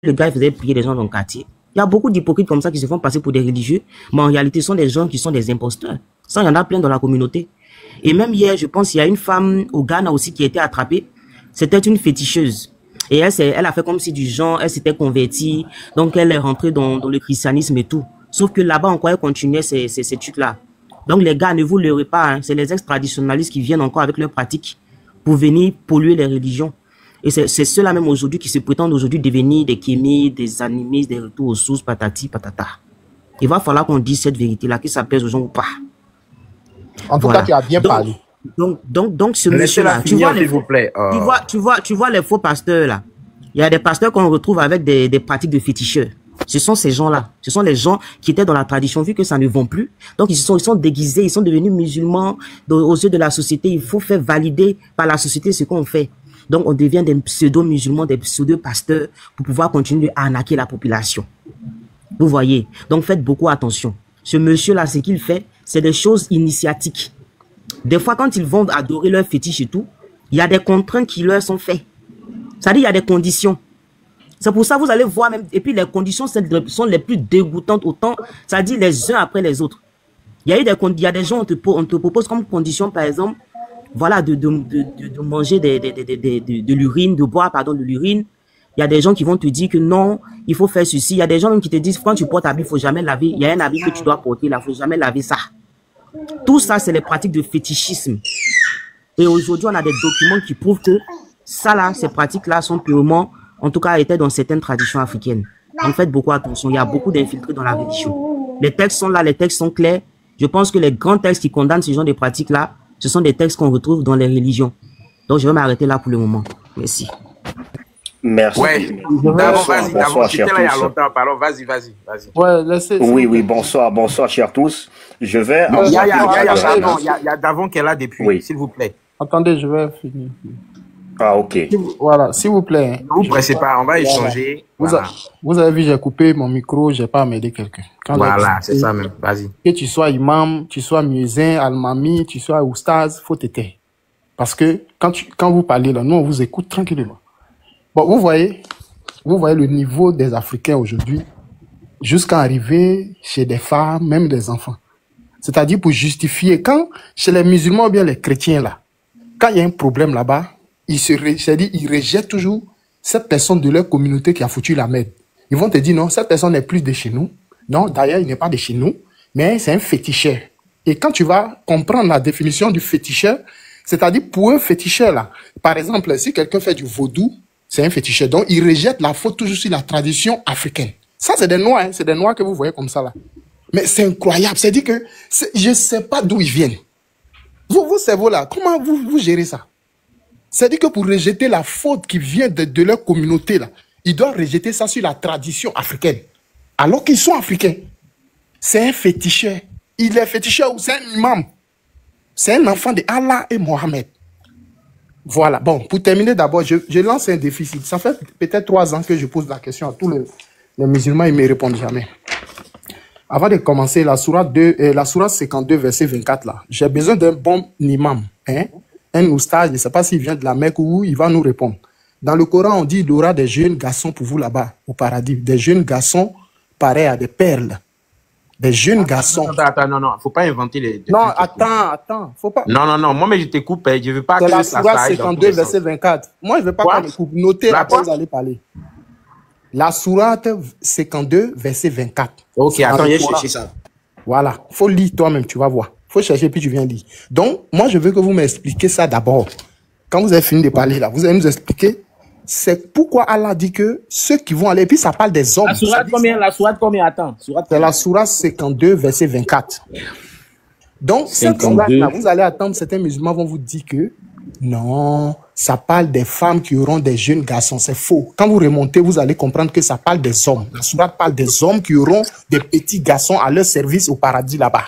le gars faisait prier les gens dans le quartier. Il y a beaucoup d'hypocrites comme ça qui se font passer pour des religieux, mais en réalité, ce sont des gens qui sont des imposteurs. Ça, il y en a plein dans la communauté. Et même hier, je pense, il y a une femme au Ghana aussi qui a été attrapée. C'était une féticheuse. Et elle a fait comme si du genre, elle s'était convertie. Donc, elle est rentrée dans le christianisme et tout. Sauf que là-bas, encore, elle continuait ces trucs-là. Donc, les gars, ne vous leurrez pas. Hein. C'est les ex-traditionnalistes qui viennent encore avec leurs pratiques pour venir polluer les religions. Et c'est ceux-là même aujourd'hui qui se prétendent aujourd'hui devenir des kémis, des animistes, des retours aux sources, patati, patata. Il va falloir qu'on dise cette vérité-là, que ça plaise aux gens ou pas. En tout cas, tu as bien parlé. Donc ce monsieur-là, tu vois, s'il vous plaît. Tu vois les faux pasteurs là. Il y a des pasteurs qu'on retrouve avec des pratiques de féticheurs. Ce sont ces gens-là. Ce sont les gens qui étaient dans la tradition, vu que ça ne vend plus. Donc ils sont déguisés, ils sont devenus musulmans aux yeux de la société. Il faut faire valider par la société ce qu'on fait. Donc on devient des pseudo-musulmans, des pseudo-pasteurs pour pouvoir continuer à arnaquer la population. Vous voyez. Donc faites beaucoup attention. Ce monsieur-là, ce qu'il fait, c'est des choses initiatiques. Des fois, quand ils vont adorer leur fétiche et tout, il y a des contraintes qui leur sont faites. C'est-à-dire, il y a des conditions. C'est pour ça que vous allez voir même, et puis les conditions sont les plus dégoûtantes autant, c'est-à-dire les uns après les autres. Il y a des gens, on te propose comme condition, par exemple, voilà, de manger de l'urine, de boire, pardon, de l'urine. Il y a des gens qui vont te dire que non, il faut faire ceci. Il y a des gens même qui te disent, quand tu portes habit, il faut jamais laver. Il y a un habit que tu dois porter là, il faut jamais laver ça. Tout ça, c'est les pratiques de fétichisme. Et aujourd'hui, on a des documents qui prouvent que ça là, ces pratiques-là sont purement, en tout cas, étaient dans certaines traditions africaines. En fait, beaucoup attention, il y a beaucoup d'infiltrés dans la religion. Les textes sont là, les textes sont clairs. Je pense que les grands textes qui condamnent ce genre de pratiques-là, ce sont des textes qu'on retrouve dans les religions. Donc, je vais m'arrêter là pour le moment. Merci. Merci. Ouais, d'abord, j'étais là il y a longtemps, pardon, vas-y. Ouais, laissez. Oui, bonsoir, chers tous. Je vais. Il y a d'avant qu'elle a depuis, oui. S'il vous plaît. Attendez, je vais finir. Ah, ok. Voilà, s'il vous plaît. Ne vous pressez pas, on va échanger. Vous avez vu, j'ai coupé mon micro, j'ai pas à m'aider quelqu'un. Voilà, c'est ça même, vas-y. Que tu sois imam, tu sois muezzin, almami, tu sois oustaz, faut te taire. Parce que quand vous parlez là, nous on vous écoute tranquillement. Bon, vous voyez le niveau des Africains aujourd'hui, jusqu'à arriver chez des femmes, même des enfants. C'est-à-dire pour justifier, quand chez les musulmans ou bien les chrétiens là, quand il y a un problème là-bas, ils rejettent toujours cette personne de leur communauté qui a foutu la merde. Ils vont te dire non, cette personne n'est plus de chez nous. Non, d'ailleurs, il n'est pas de chez nous, mais c'est un féticheur. Et quand tu vas comprendre la définition du féticheur, c'est-à-dire pour un féticheur là, par exemple, si quelqu'un fait du vaudou, c'est un féticheur. Donc, il rejette la faute toujours sur la tradition africaine. Ça, c'est des noirs, hein. C'est des noirs que vous voyez comme ça là. Mais c'est incroyable. C'est-à-dire que je ne sais pas d'où ils viennent. Vos cerveaux là, comment vous gérez ça? C'est-à-dire que pour rejeter la faute qui vient de leur communauté là, ils doivent rejeter ça sur la tradition africaine. Alors qu'ils sont africains. C'est un féticheur. Il est féticheur ou c'est un imam. C'est un enfant de Allah et Mohamed. Voilà. Bon, pour terminer d'abord, je lance un défi. Ça fait peut-être 3 ans que je pose la question à tous les musulmans, ils ne me répondent jamais. Avant de commencer, la sourate 52, verset 24, là, j'ai besoin d'un bon imam, hein? Un oustaz, je ne sais pas s'il vient de la Mecque ou il va nous répondre. Dans le Coran, on dit qu'il y aura des jeunes garçons pour vous là-bas, au paradis. Des jeunes garçons pareils à des perles. Des jeunes garçons. Attends, non, faut pas inventer les... Non, attends, faut pas... Non, moi, mais je te coupe, je veux pas que ça... C'est la sourate 52, verset 24. Moi, je ne veux pas qu'on me coupe. Notez là, quand vous allez parler. La sourate 52, verset 24. Ok, attends, je vais chercher ça. Voilà, faut lire toi-même, tu vas voir. Faut chercher, puis tu viens lire. Donc, moi, je veux que vous m'expliquiez ça d'abord. Quand vous avez fini de parler là, vous allez nous expliquer c'est pourquoi Allah dit que ceux qui vont aller, puis ça parle des hommes. La sourate combien, attends. C'est la sourate 52, verset 24. Donc, cette sourate-là, vous allez attendre, certains musulmans vont vous dire que non, ça parle des femmes qui auront des jeunes garçons. C'est faux. Quand vous remontez, vous allez comprendre que ça parle des hommes. La sourate parle des hommes qui auront des petits garçons à leur service au paradis là-bas.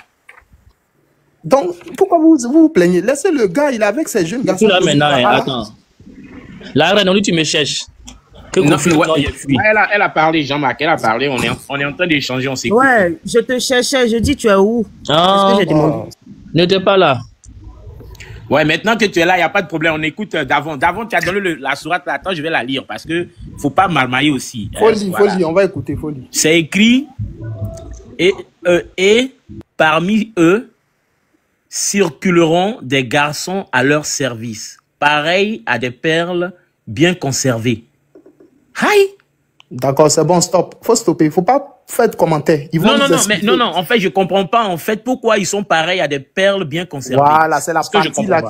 Donc, pourquoi vous plaignez? Laissez le gars, il est avec ses jeunes garçons. Là maintenant, attends. La reine, tu me cherches. Elle a parlé, Jean-Marc, elle a parlé. On est en train d'échanger, on s'écoute. Ouais, je te cherchais, je dis tu es où? Ah, n'était pas là. Ouais, maintenant que tu es là, il n'y a pas de problème. On écoute d'avant. D'avant, tu as donné la sourate. Attends, je vais la lire parce que faut pas marmailler aussi. Faut lire, on va écouter, faut lire. C'est écrit et parmi eux circuleront des garçons à leur service, pareils à des perles bien conservées. Aïe! D'accord, c'est bon, stop. Faut stopper. Faut pas faire de commentaires. Ils vont non, en fait, je comprends pas, en fait, pourquoi ils sont pareils à des perles bien conservées. Voilà, c'est la partie là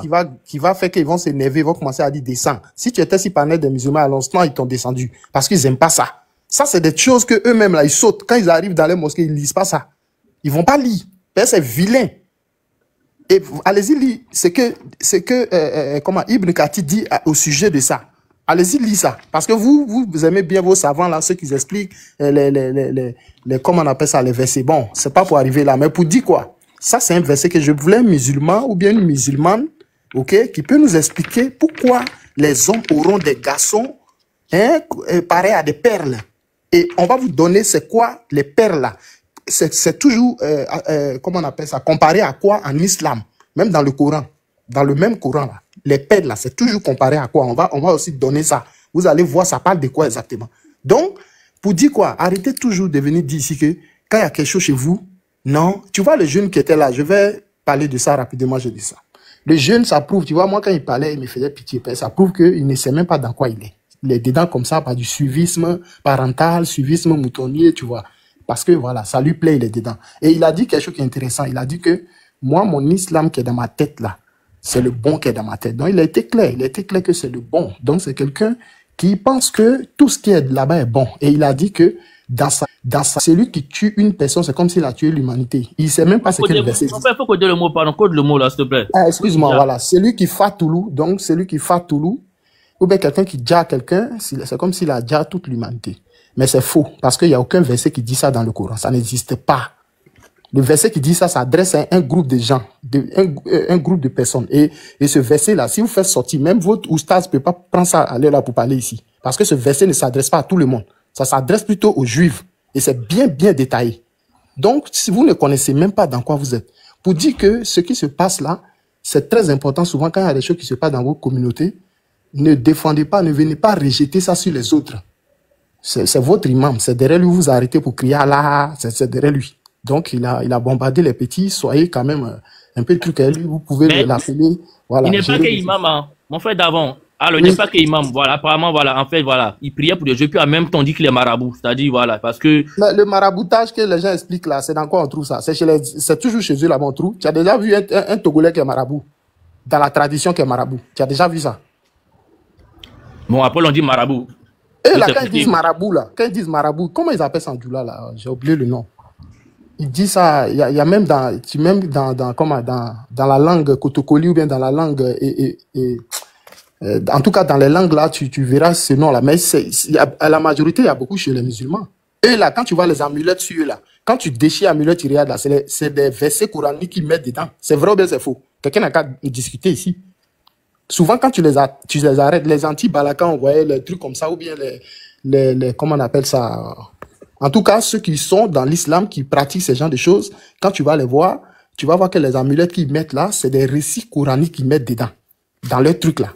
qui va faire qu'ils vont s'énerver, ils vont commencer à dire descends. Si tu étais si parmi des musulmans à l'instant, ils t'ont descendu. Parce qu'ils aiment pas ça. Ça, c'est des choses que eux-mêmes là, ils sautent. Quand ils arrivent dans les mosquées, ils lisent pas ça. Ils vont pas lire. C'est vilain. Et allez-y lire comment Ibn Kathir dit au sujet de ça. Allez-y, lisez ça. Parce que vous aimez bien vos savants, là, ceux qui expliquent comment on appelle ça, les versets. Bon, c'est pas pour arriver là, mais pour dire quoi? Ça, c'est un verset que je voulais un musulman ou bien une musulmane, ok, qui peut nous expliquer pourquoi les hommes auront des garçons, pareils à des perles. Et on va vous donner c'est quoi les perles là. C'est toujours, comment on appelle ça, comparé à quoi en islam, même dans le Coran, dans le même Coran là. Les perles là, c'est toujours comparé à quoi? On va aussi donner ça. Vous allez voir, ça parle de quoi exactement. Donc, pour dire quoi? Arrêtez toujours de venir dire ici que quand il y a quelque chose chez vous, non. Tu vois le jeune qui était là, je vais parler de ça rapidement, je dis ça. Le jeune, ça prouve, tu vois, moi quand il parlait, il me faisait pitié. Ça prouve qu'il ne sait même pas dans quoi il est. Il est dedans comme ça par du suivisme parental, suivisme moutonnier, tu vois. Parce que voilà, ça lui plaît, il est dedans. Et il a dit quelque chose qui est intéressant. Il a dit que moi, mon islam qui est dans ma tête là, c'est le bon qui est dans ma tête. Donc, il a été clair que c'est le bon. Donc, c'est quelqu'un qui pense que tout ce qui est là-bas est bon. Et il a dit que dans sa, celui qui tue une personne, c'est comme s'il a tué l'humanité. Il sait même pas ce qu'il verset dit. Il faut coder le mot, pardon, code le mot là, s'il te plaît. Ah, excuse-moi, voilà. Celui qui fait Toulou, donc celui qui fait Toulou, ou bien quelqu'un qui dja quelqu'un, c'est comme s'il a dja toute l'humanité. Mais c'est faux, parce qu'il n'y a aucun verset qui dit ça dans le Coran. Ça n'existe pas. Le verset qui dit ça s'adresse à un groupe de gens, un groupe de personnes. Et ce verset-là, si vous faites sortir, même votre oustaz ne peut pas prendre ça à l'air là pour parler ici. Parce que ce verset ne s'adresse pas à tout le monde. Ça s'adresse plutôt aux juifs. Et c'est bien détaillé. Donc, si vous ne connaissez même pas dans quoi vous êtes, pour dire que ce qui se passe là, c'est très important. Souvent, quand il y a des choses qui se passent dans votre communauté, ne défendez pas, ne venez pas rejeter ça sur les autres. C'est votre imam. C'est derrière lui, vous arrêtez pour crier Allah, c'est derrière lui. Donc, il a bombardé les petits. Soyez quand même un peu de truc à lui. Vous pouvez l'appeler. Voilà. Il n'est pas que imam, hein. Mon frère d'avant. Alors, il n'est pas que imam. Voilà. Apparemment, voilà. En fait, voilà. Il priait pour les jeux. Puis, en même temps, on dit qu'il est marabout. C'est-à-dire, voilà. Parce que. Mais le maraboutage que les gens expliquent là, c'est dans quoi on trouve ça? C'est toujours chez eux là-bas, on trouve. Tu as déjà vu un Togolais qui est marabout? Dans la tradition qui est marabout. Tu as déjà vu ça? Bon, après, on dit marabout. Et là, quand ils disent marabout, comment ils appellent ça en Djoula là? J'ai oublié le nom. Il dit ça, il y a même dans la langue Kotokoli ou bien dans la langue en tout cas dans les langues là, tu verras ce nom là. Mais à la majorité, il y a beaucoup chez les musulmans. Et là, quand tu vois les amulettes sur eux là, quand tu déchires l'amulet, tu regardes là, c'est des versets coraniques qu'ils mettent dedans. C'est vrai ou bien c'est faux? Quelqu'un n'a qu'à discuter ici. Souvent, quand tu les arrêtes, les anti-balakans, on voyait les trucs comme ça, ou bien les comment on appelle ça? En tout cas, ceux qui sont dans l'islam, qui pratiquent ce genre de choses, quand tu vas les voir, tu vas voir que les amulettes qu'ils mettent là, c'est des récits coraniques qu'ils mettent dedans, dans leurs trucs là.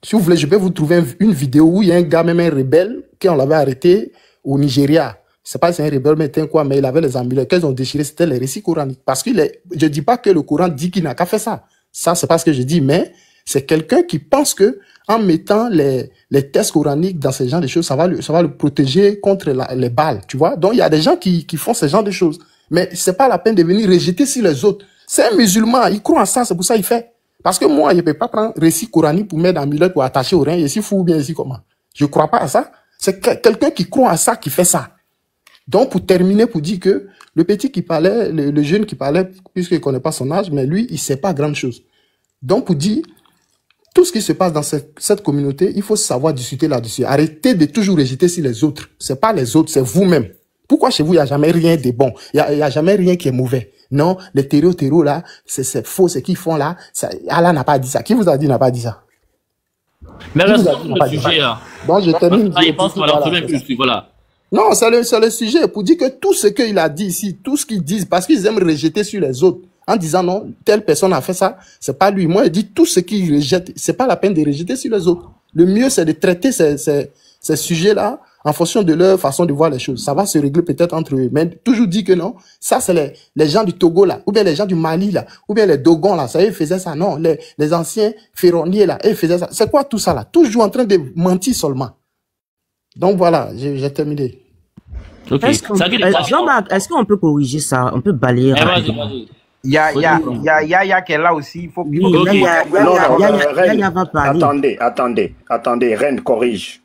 Si vous voulez, je peux vous trouver une vidéo où il y a un gars, même un rebelle, qu'on l'avait arrêté au Nigeria. C'est pas si c'est un rebelle, mais quoi, mais il avait les amulettes qu'ils ont déchirés, c'était les récits coraniques. Parce que je dis pas que le Coran dit qu'il n'a qu'à faire ça. Ça, c'est pas ce que je dis, mais c'est quelqu'un qui pense que en mettant les tests coraniques dans ce genre de choses, ça va le protéger contre les balles, tu vois. Donc, il y a des gens qui font ce genre de choses. Mais c'est pas la peine de venir rejeter sur les autres. C'est un musulman, il croit en ça, c'est pour ça qu'il fait. Parce que moi, je peux pas prendre récit coranique pour mettre dans l'amulette pour attacher au rein, ici fou ou bien ici comment. Je crois pas à ça. C'est quelqu'un qui croit à ça qui fait ça. Donc, pour terminer, pour dire que le petit qui parlait, le jeune qui parlait, puisqu'il connaît pas son âge, mais lui, il sait pas grand chose. Donc, pour dire, tout ce qui se passe dans cette communauté, il faut savoir discuter là-dessus. Arrêtez de toujours rejeter sur les autres. C'est pas les autres, c'est vous-même. Pourquoi chez vous, il n'y a jamais rien de bon? Il y a jamais rien qui est mauvais. Non, les terreaux là, c'est faux, ce qu'ils font là. Allah n'a pas dit ça. Qui vous a dit n'a pas dit ça? Mais restons sur le sujet là. Donc, je termine. Voilà. Non, c'est le sujet pour dire que tout ce qu'il a dit ici, tout ce qu'ils disent, parce qu'ils aiment rejeter sur les autres. en disant non, telle personne a fait ça, c'est pas lui. Moi, je dis tout ce qu'il rejette, c'est pas la peine de rejeter sur les autres. Le mieux, c'est de traiter ces sujets-là en fonction de leur façon de voir les choses. Ça va se régler peut-être entre eux. Mais toujours dit que non, ça c'est les gens du Togo là, ou bien les gens du Mali là, ou bien les Dogons là, ça ils faisaient ça. Non, les anciens ferronniers là, ils faisaient ça. C'est quoi tout ça là? Toujours en train de mentir seulement. Donc voilà, j'ai terminé. Ok. Jean-Marc, est-ce qu'on peut corriger ça? On peut balayer rapidement. Il y a Yaya qui est là aussi. Il faut Oui, Yaya va parler. Attendez, Reine, corrige,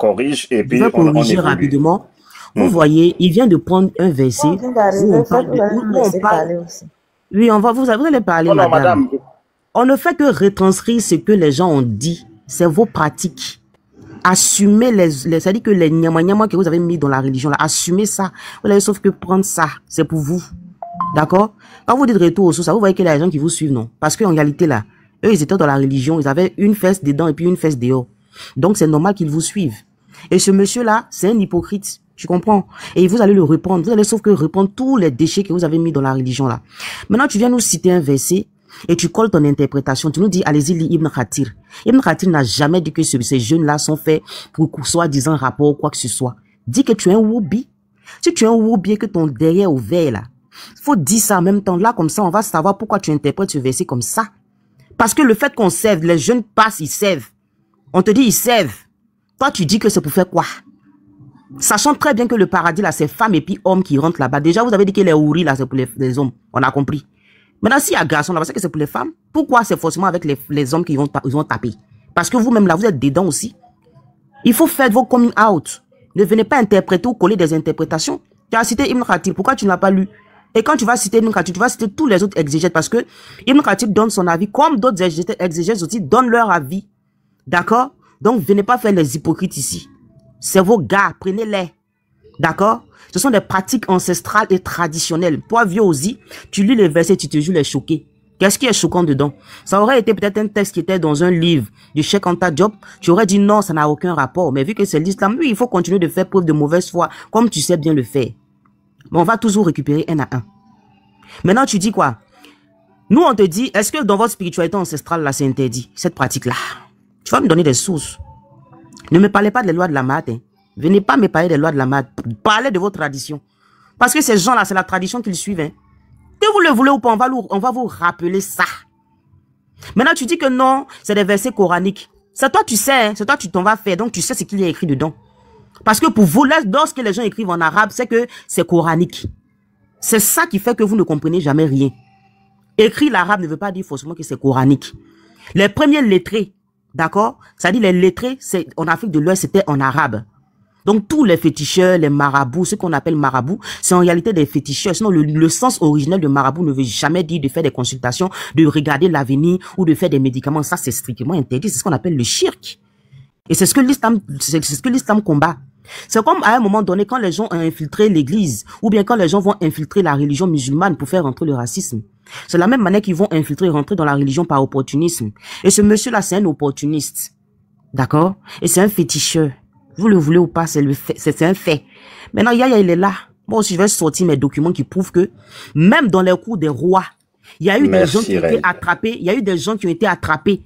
et puis je vais corriger rapidement. Vous voyez, il vient de prendre un verset où on parle. Oui, vous allez parler, madame. On ne fait que retranscrire ce que les gens ont dit. C'est vos pratiques. Assumez c'est-à-dire que les nyama que vous avez mis dans la religion, là, assumez ça. Vous n'avez sauf que prendre ça. C'est pour vous. D'accord? Quand vous dites retour aux sources, vous voyez qu'il y a des gens qui vous suivent, non? Parce qu'en réalité, là, eux, ils étaient dans la religion, ils avaient une fesse dedans et puis une fesse dehors. Donc, c'est normal qu'ils vous suivent. Et ce monsieur-là, c'est un hypocrite. Tu comprends? Et vous allez le reprendre. Vous allez sauf que reprendre tous les déchets que vous avez mis dans la religion, là. Maintenant, tu viens nous citer un verset et tu colles ton interprétation. Tu nous dis, allez-y, lis Ibn Khatir. Ibn Khatir n'a jamais dit que ces jeunes-là sont faits pour soi-disant rapport ou quoi que ce soit. Dis que tu es un woubi. Si tu es un woubi et que ton derrière ouvert, là, faut dire ça en même temps. Là, comme ça, on va savoir pourquoi tu interprètes ce verset comme ça. Parce que le fait qu'on sève, les jeunes passent, ils sèvent. On te dit, ils sèvent. Toi, tu dis que c'est pour faire quoi? Sachant très bien que le paradis, là, c'est femmes et puis hommes qui rentrent là-bas. Déjà, vous avez dit que les houris, là, c'est pour les hommes. On a compris. Maintenant, s'il y a garçons là-bas, c'est que c'est pour les femmes. Pourquoi c'est forcément avec les hommes qui vont taper? Parce que vous-même, là, vous êtes dedans aussi. Il faut faire vos coming out. Ne venez pas interpréter ou coller des interprétations. Tu as cité Ibn Khatir. Pourquoi tu ne l'as pas lu? Et quand tu vas citer Ibn Khatir, tu vas citer tous les autres exégètes parce que Ibn Khatir donne son avis, comme d'autres exégètes aussi donnent leur avis. D'accord? Donc, venez pas faire les hypocrites ici. C'est vos gars, prenez-les. D'accord? Ce sont des pratiques ancestrales et traditionnelles. Toi, vieux aussi, tu lis les versets, tu te joues les choqués. Qu'est-ce qui est choquant dedans? Ça aurait été peut-être un texte qui était dans un livre du Cheikh Anta Diop. Tu aurais dit non, ça n'a aucun rapport. Mais vu que c'est l'islam, oui, il faut continuer de faire preuve de mauvaise foi, comme tu sais bien le faire. Mais on va toujours récupérer un à un. Maintenant, tu dis quoi? Nous, on te dit, est-ce que dans votre spiritualité ancestrale, là, c'est interdit, cette pratique-là? Tu vas me donner des sources. Ne me parlez pas des lois de la maths. Hein. Venez pas me parler des lois de la maths. Parlez de vos traditions. Parce que ces gens-là, c'est la tradition qu'ils suivent. Hein. Que vous le voulez ou pas, on va vous rappeler ça. Maintenant, tu dis que non, c'est des versets coraniques. C'est toi, tu sais. Hein. C'est toi, tu t'en vas faire. Donc, tu sais ce qu'il y a écrit dedans. Parce que pour vous, lorsque les gens écrivent en arabe, c'est que c'est coranique. C'est ça qui fait que vous ne comprenez jamais rien. Écrire l'arabe ne veut pas dire forcément que c'est coranique. Les premiers lettrés, d'accord? Ça dit les lettrés, en Afrique de l'Ouest, c'était en arabe. Donc tous les féticheurs, les marabouts, ce qu'on appelle marabouts, c'est en réalité des féticheurs. Sinon, le sens originel de marabout ne veut jamais dire de faire des consultations, de regarder l'avenir ou de faire des médicaments. Ça, c'est strictement interdit. C'est ce qu'on appelle le shirk. Et c'est ce que l'islam combat. C'est comme à un moment donné, quand les gens ont infiltré l'église, ou bien quand les gens vont infiltrer la religion musulmane pour faire rentrer le racisme. C'est la même manière qu'ils vont infiltrer et rentrer dans la religion par opportunisme. Et ce monsieur-là, c'est un opportuniste. D'accord? Et c'est un féticheur. Vous le voulez ou pas, c'est un fait. Maintenant, Yaya, il est là. Moi aussi, je vais sortir mes documents qui prouvent que, même dans les cours des rois, il y a eu des gens qui ont été attrapés. Il y a eu des gens qui ont été attrapés.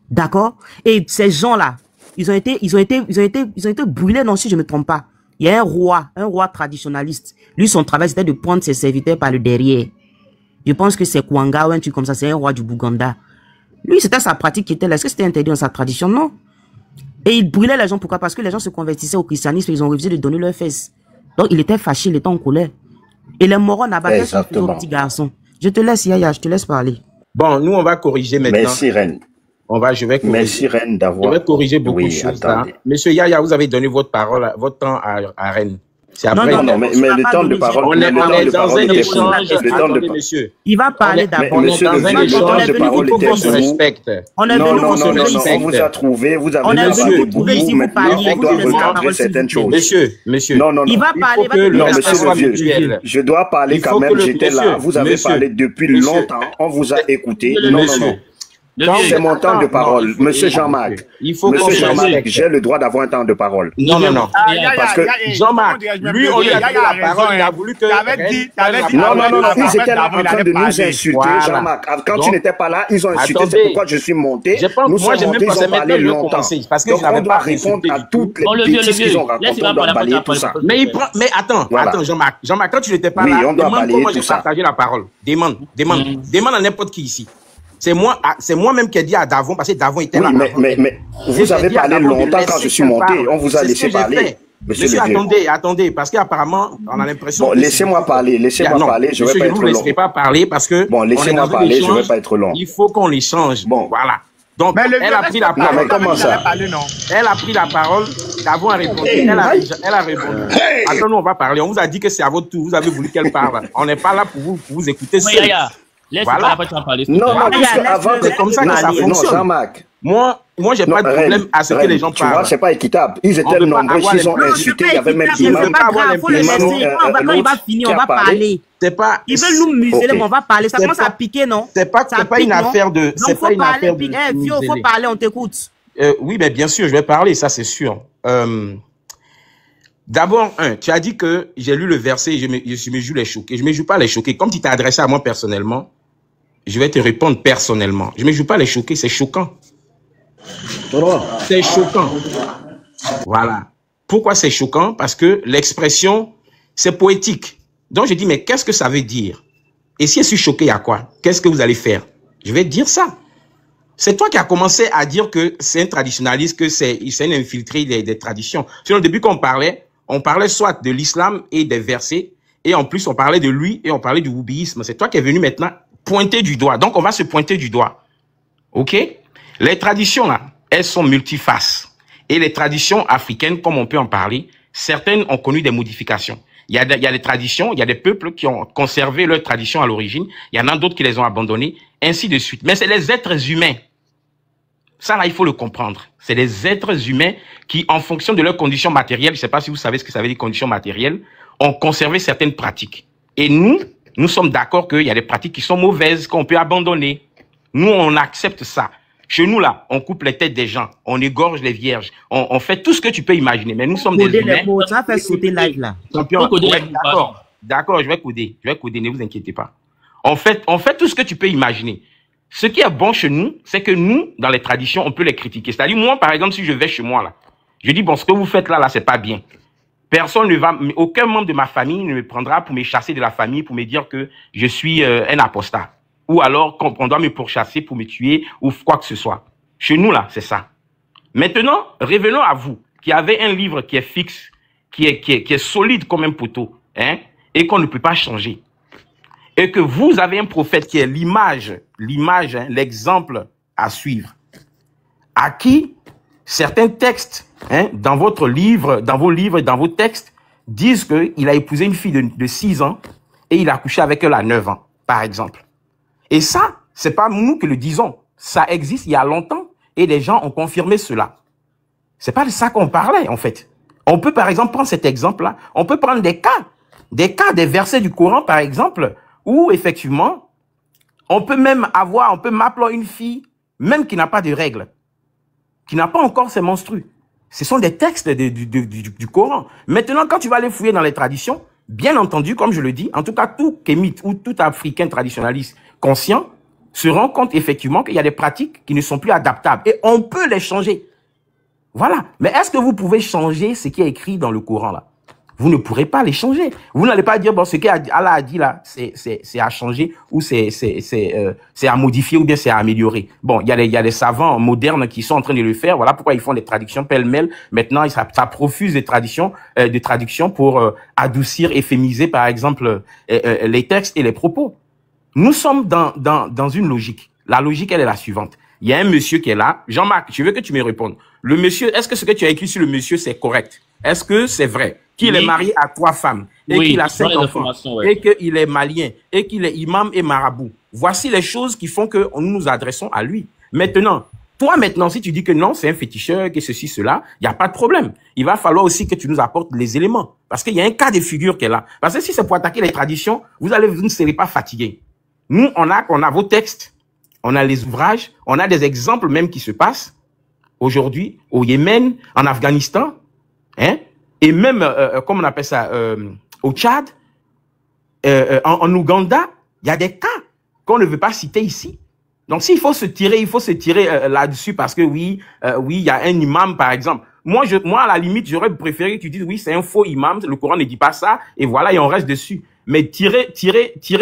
D'accord? Et ces gens-là, ils ont été brûlés, non, si je ne me trompe pas. Il y a un roi traditionnaliste. Lui, son travail, c'était de prendre ses serviteurs par le derrière. Je pense que c'est Kwanga ou un truc comme ça, c'est un roi du Bouganda. Lui, c'était sa pratique qui était là. Est-ce que c'était interdit dans sa tradition? Non. Et il brûlait les gens. Pourquoi? Parce que les gens se convertissaient au christianisme et ils ont refusé de donner leur fesses. Donc, il était fâché, il était en colère. Et les morons n'abattaient pas les petits garçons. Je te laisse, Yaya, je te laisse parler. Bon, nous, on va corriger maintenant. Merci, Reine. Je vais corriger. Merci, Reine, d'avoir. Je vais corriger beaucoup de choses là. Monsieur Yaya, vous avez donné votre parole, votre temps à Reine. Après, non, mais le temps de parole. On est dans un échange. Attendez, monsieur. Il va parler d'abord. On est dans un échange de parole. Il faut qu'on se respecte. On est venu vous sauver ici. On vous a trouvé. Vous avez venu vous trouver ici pour parler. Vous devez recadrer certaines choses. Monsieur. Non. Il va parler. Non, monsieur le vieux. Je dois parler quand même. J'étais là. Vous avez parlé depuis longtemps. On vous a écouté. Non. C'est mon temps de parole. Monsieur Jean-Marc. Monsieur Jean-Marc, j'ai le droit d'avoir un temps de parole. Non. Parce que Jean-Marc, lui, on lui a donné la parole, il a voulu que... Non, ils étaient là en train de nous insulter, Jean-Marc. Quand tu n'étais pas là, ils ont insulté, c'est pourquoi je suis monté. Nous sommes montés, ils ont parlé longtemps. Donc on doit répondre à toutes les bêtises qu'ils ont racontées, on doit balayer tout ça. Mais attends, Jean-Marc. Jean-Marc, quand tu n'étais pas là, demande comment j'ai partagé la parole. Demande à n'importe qui ici. C'est moi-même qui ai dit à Davon, parce que Davon était là. Mais vous avez parlé longtemps quand je suis monté. On vous a laissé parler. Monsieur, attendez, parce qu'apparemment, on a l'impression... Bon, laissez-moi parler, je vais pas être long. Je ne vous laisserai pas parler parce que... Bon, laissez-moi parler, je vais pas être long. Il faut qu'on l'échange. Bon, voilà. Donc, elle a pris la parole. Non, mais comment ça? Elle a pris la parole, Davon a répondu. Elle a répondu. Attends, nous, on va parler. On vous a dit que c'est à votre tour. Vous avez voulu qu'elle parle. On n'est pas là pour vous écouter seul. Voilà. Non, avant, c'est comme ça que ça fonctionne. Jean-Marc. Moi, j'ai pas de problème à ce que les gens parlent. Tu vois, c'est pas équitable. Ils étaient nombreux, ils ont insulté, il y avait même Imam. C'est pas grave, faut le laisser. Quand il va finir, on va parler. Ils veulent nous museler, mais on va parler. Ça commence à piquer, non? C'est pas une affaire de... Donc, faut parler, il faut parler, on t'écoute. Oui, mais bien sûr, je vais parler, ça c'est sûr. D'abord, tu as dit que j'ai lu le verset et je me joue les choquer. Je me joue pas les choquer. Comme tu t'es adressé à moi personnellement, je vais te répondre personnellement. Je me joue pas les choquer, c'est choquant. C'est choquant. Voilà. Pourquoi c'est choquant? Parce que l'expression, c'est poétique. Donc je dis, mais qu'est-ce que ça veut dire? Et si je suis choqué, à quoi? Qu'est-ce que vous allez faire? Je vais te dire ça. C'est toi qui as commencé à dire que c'est un traditionnaliste, que c'est un infiltré des traditions. Sur le début qu'on parlait, on parlait soit de l'islam et des versets, et en plus on parlait de lui et on parlait du wahhabisme. C'est toi qui es venu maintenant pointer du doigt. Donc on va se pointer du doigt. Ok? Les traditions là, elles sont multifaces. Et les traditions africaines, comme on peut en parler, certaines ont connu des modifications. Il y a des traditions, il y a des peuples qui ont conservé leurs traditions à l'origine. Il y en a d'autres qui les ont abandonnées, ainsi de suite. Mais c'est les êtres humains. Ça, là, il faut le comprendre. C'est les êtres humains qui, en fonction de leurs conditions matérielles, je ne sais pas si vous savez ce que ça veut dire conditions matérielles, ont conservé certaines pratiques. Et nous sommes d'accord qu'il y a des pratiques qui sont mauvaises, qu'on peut abandonner. Nous, on accepte ça. Chez nous, là, on coupe les têtes des gens, on égorge les vierges, on fait tout ce que tu peux imaginer. Mais nous sommes des humains. Tu vas faire sauter live, là. D'accord, je vais coder, ne vous inquiétez pas. On fait tout ce que tu peux imaginer. Ce qui est bon chez nous, c'est que nous, dans les traditions, on peut les critiquer. C'est-à-dire, moi, par exemple, si je vais chez moi, là, je dis, bon, ce que vous faites là, c'est pas bien. Aucun membre de ma famille ne me prendra pour me chasser de la famille, pour me dire que je suis un apostat. Ou alors qu'on doit me pourchasser pour me tuer ou quoi que ce soit. Chez nous, là, c'est ça. Maintenant, revenons à vous, qui avez un livre qui est fixe, qui est solide comme un poteau, hein, et qu'on ne peut pas changer. Et que vous avez un prophète qui est l'image, hein, l'exemple à suivre. À qui certains textes, hein, dans vos livres et dans vos textes, disent qu'il a épousé une fille de 6 ans et il a couché avec elle à 9 ans, par exemple. Et ça, c'est pas nous qui le disons. Ça existe il y a longtemps et les gens ont confirmé cela. C'est pas de ça qu'on parlait, en fait. On peut, par exemple, prendre cet exemple-là. On peut prendre des cas, des versets du Coran, par exemple, où, effectivement, on peut m'appeler une fille, même qui n'a pas de règles, qui n'a pas encore ses menstrues. Ce sont des textes du Coran. Maintenant, quand tu vas aller fouiller dans les traditions, bien entendu, comme je le dis, en tout cas, tout kémite ou tout africain traditionnaliste conscient se rend compte effectivement qu'il y a des pratiques qui ne sont plus adaptables. Et on peut les changer. Voilà. Mais est-ce que vous pouvez changer ce qui est écrit dans le Coran là? Vous ne pourrez pas les changer. Vous n'allez pas dire, bon, ce qu'Allah a dit là, c'est à changer ou c'est à modifier ou bien c'est à améliorer. Bon, il y a des savants modernes qui sont en train de le faire. Voilà pourquoi ils font des traductions pêle-mêle. Maintenant, ça profuse des traductions pour adoucir, euphémiser, par exemple, les textes et les propos. Nous sommes dans une logique. La logique, elle est la suivante. Il y a un monsieur qui est là. Jean-Marc, je veux que tu me répondes. Le monsieur, est-ce que ce que tu as écrit sur le monsieur, c'est correct? Est-ce que c'est vrai qu'il est marié à 3 femmes et qu'il a 5 enfants et qu'il est malien et qu'il est imam et marabout? Voici les choses qui font que nous nous adressons à lui. Maintenant, toi maintenant, si tu dis que non, c'est un féticheur, que ceci, cela, il n'y a pas de problème. Il va falloir aussi que tu nous apportes les éléments. Parce qu'il y a un cas de figure qui est là. Parce que si c'est pour attaquer les traditions, vous ne serez pas fatigué. Nous, on a vos textes. on a les ouvrages, on a des exemples même qui se passent aujourd'hui au Yémen, en Afghanistan, hein, et même, comment on appelle ça, au Tchad, en Ouganda, il y a des cas qu'on ne veut pas citer ici. Donc, s'il faut se tirer, là-dessus parce que oui, il y a un imam, par exemple. Moi, à la limite, j'aurais préféré que tu dises oui, c'est un faux imam, le Coran ne dit pas ça, et voilà, et on reste dessus. Mais tirer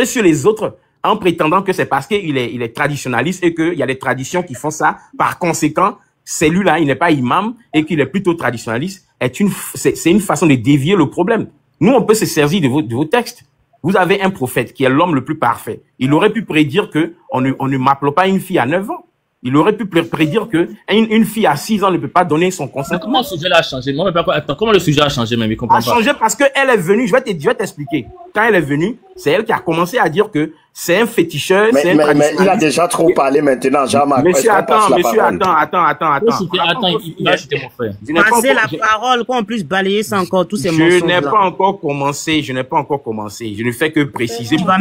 sur les autres en prétendant que c'est parce qu'il est traditionnaliste et qu'il y a des traditions qui font ça. Par conséquent, celui-là, il n'est pas imam et qu'il est plutôt traditionnaliste, c'est une façon de dévier le problème. Nous, on peut se servir de vos textes. Vous avez un prophète qui est l'homme le plus parfait. Il aurait pu prédire que on ne m'appelle pas une fille à 9 ans. Il aurait pu prédire que une fille à 6 ans ne peut pas donner son consentement. Comment le sujet a changé? Moi, attends, comment le sujet a changé, même? Il comprend pas. A changé parce qu'elle est venue, je vais t'expliquer. Quand elle est venue, c'est elle qui a commencé à dire que c'est un féticheur, c'est un traditionnaliste. Mais il a déjà trop parlé maintenant, Jean-Marc. Monsieur, attends. Il va acheter mon frère. Passer la parole, qu'on puisse balayer ça encore, tous ces mensonges. Je n'ai pas encore commencé. Je ne fais que préciser. Tu vas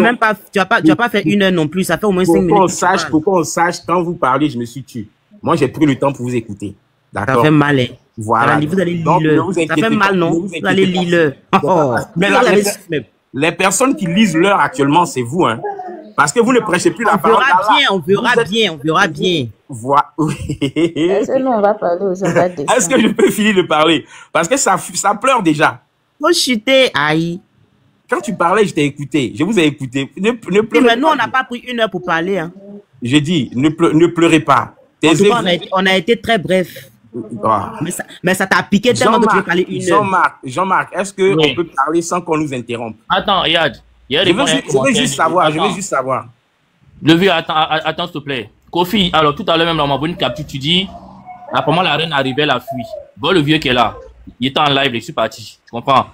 pas fait 1 heure non plus. Ça fait au moins 5 minutes. Pourquoi on sache, quand vous parlez, je me suis tué. Moi, j'ai pris le temps pour vous écouter. D'accord. Ça fait mal, hein. Voilà. Vous allez lire. Ça fait mal, non? Vous allez lire. Mais les personnes qui lisent l'heure actuellement, c'est vous, hein. Parce que vous ne prêchez plus la parole. On verra bien. Voilà. Est-ce que nous, on va parler aux gens? Est-ce que je peux finir de parler? Parce que ça pleure déjà. Faut chuter, aïe. Quand tu parlais, je t'ai écouté. Je vous ai écouté. Ne pleurez mais nous, on n'a pas pris 1 heure pour parler, hein. J'ai dit, ne pleurez pas. En tout cas, on a été très bref. Mais ça t'a piqué tellement que tu veux parler 1 heure. Jean-Marc, est-ce qu'on peut parler sans qu'on nous interrompe? Attends, Yad. Je veux juste savoir. Le vieux, attends, s'il te plaît. Kofi, alors tout à l'heure même, dans ma bonne capture, tu dis, apparemment la reine arrivait, elle a fui. Bon, le vieux qui est là, il était en live, je suis parti. Tu comprends?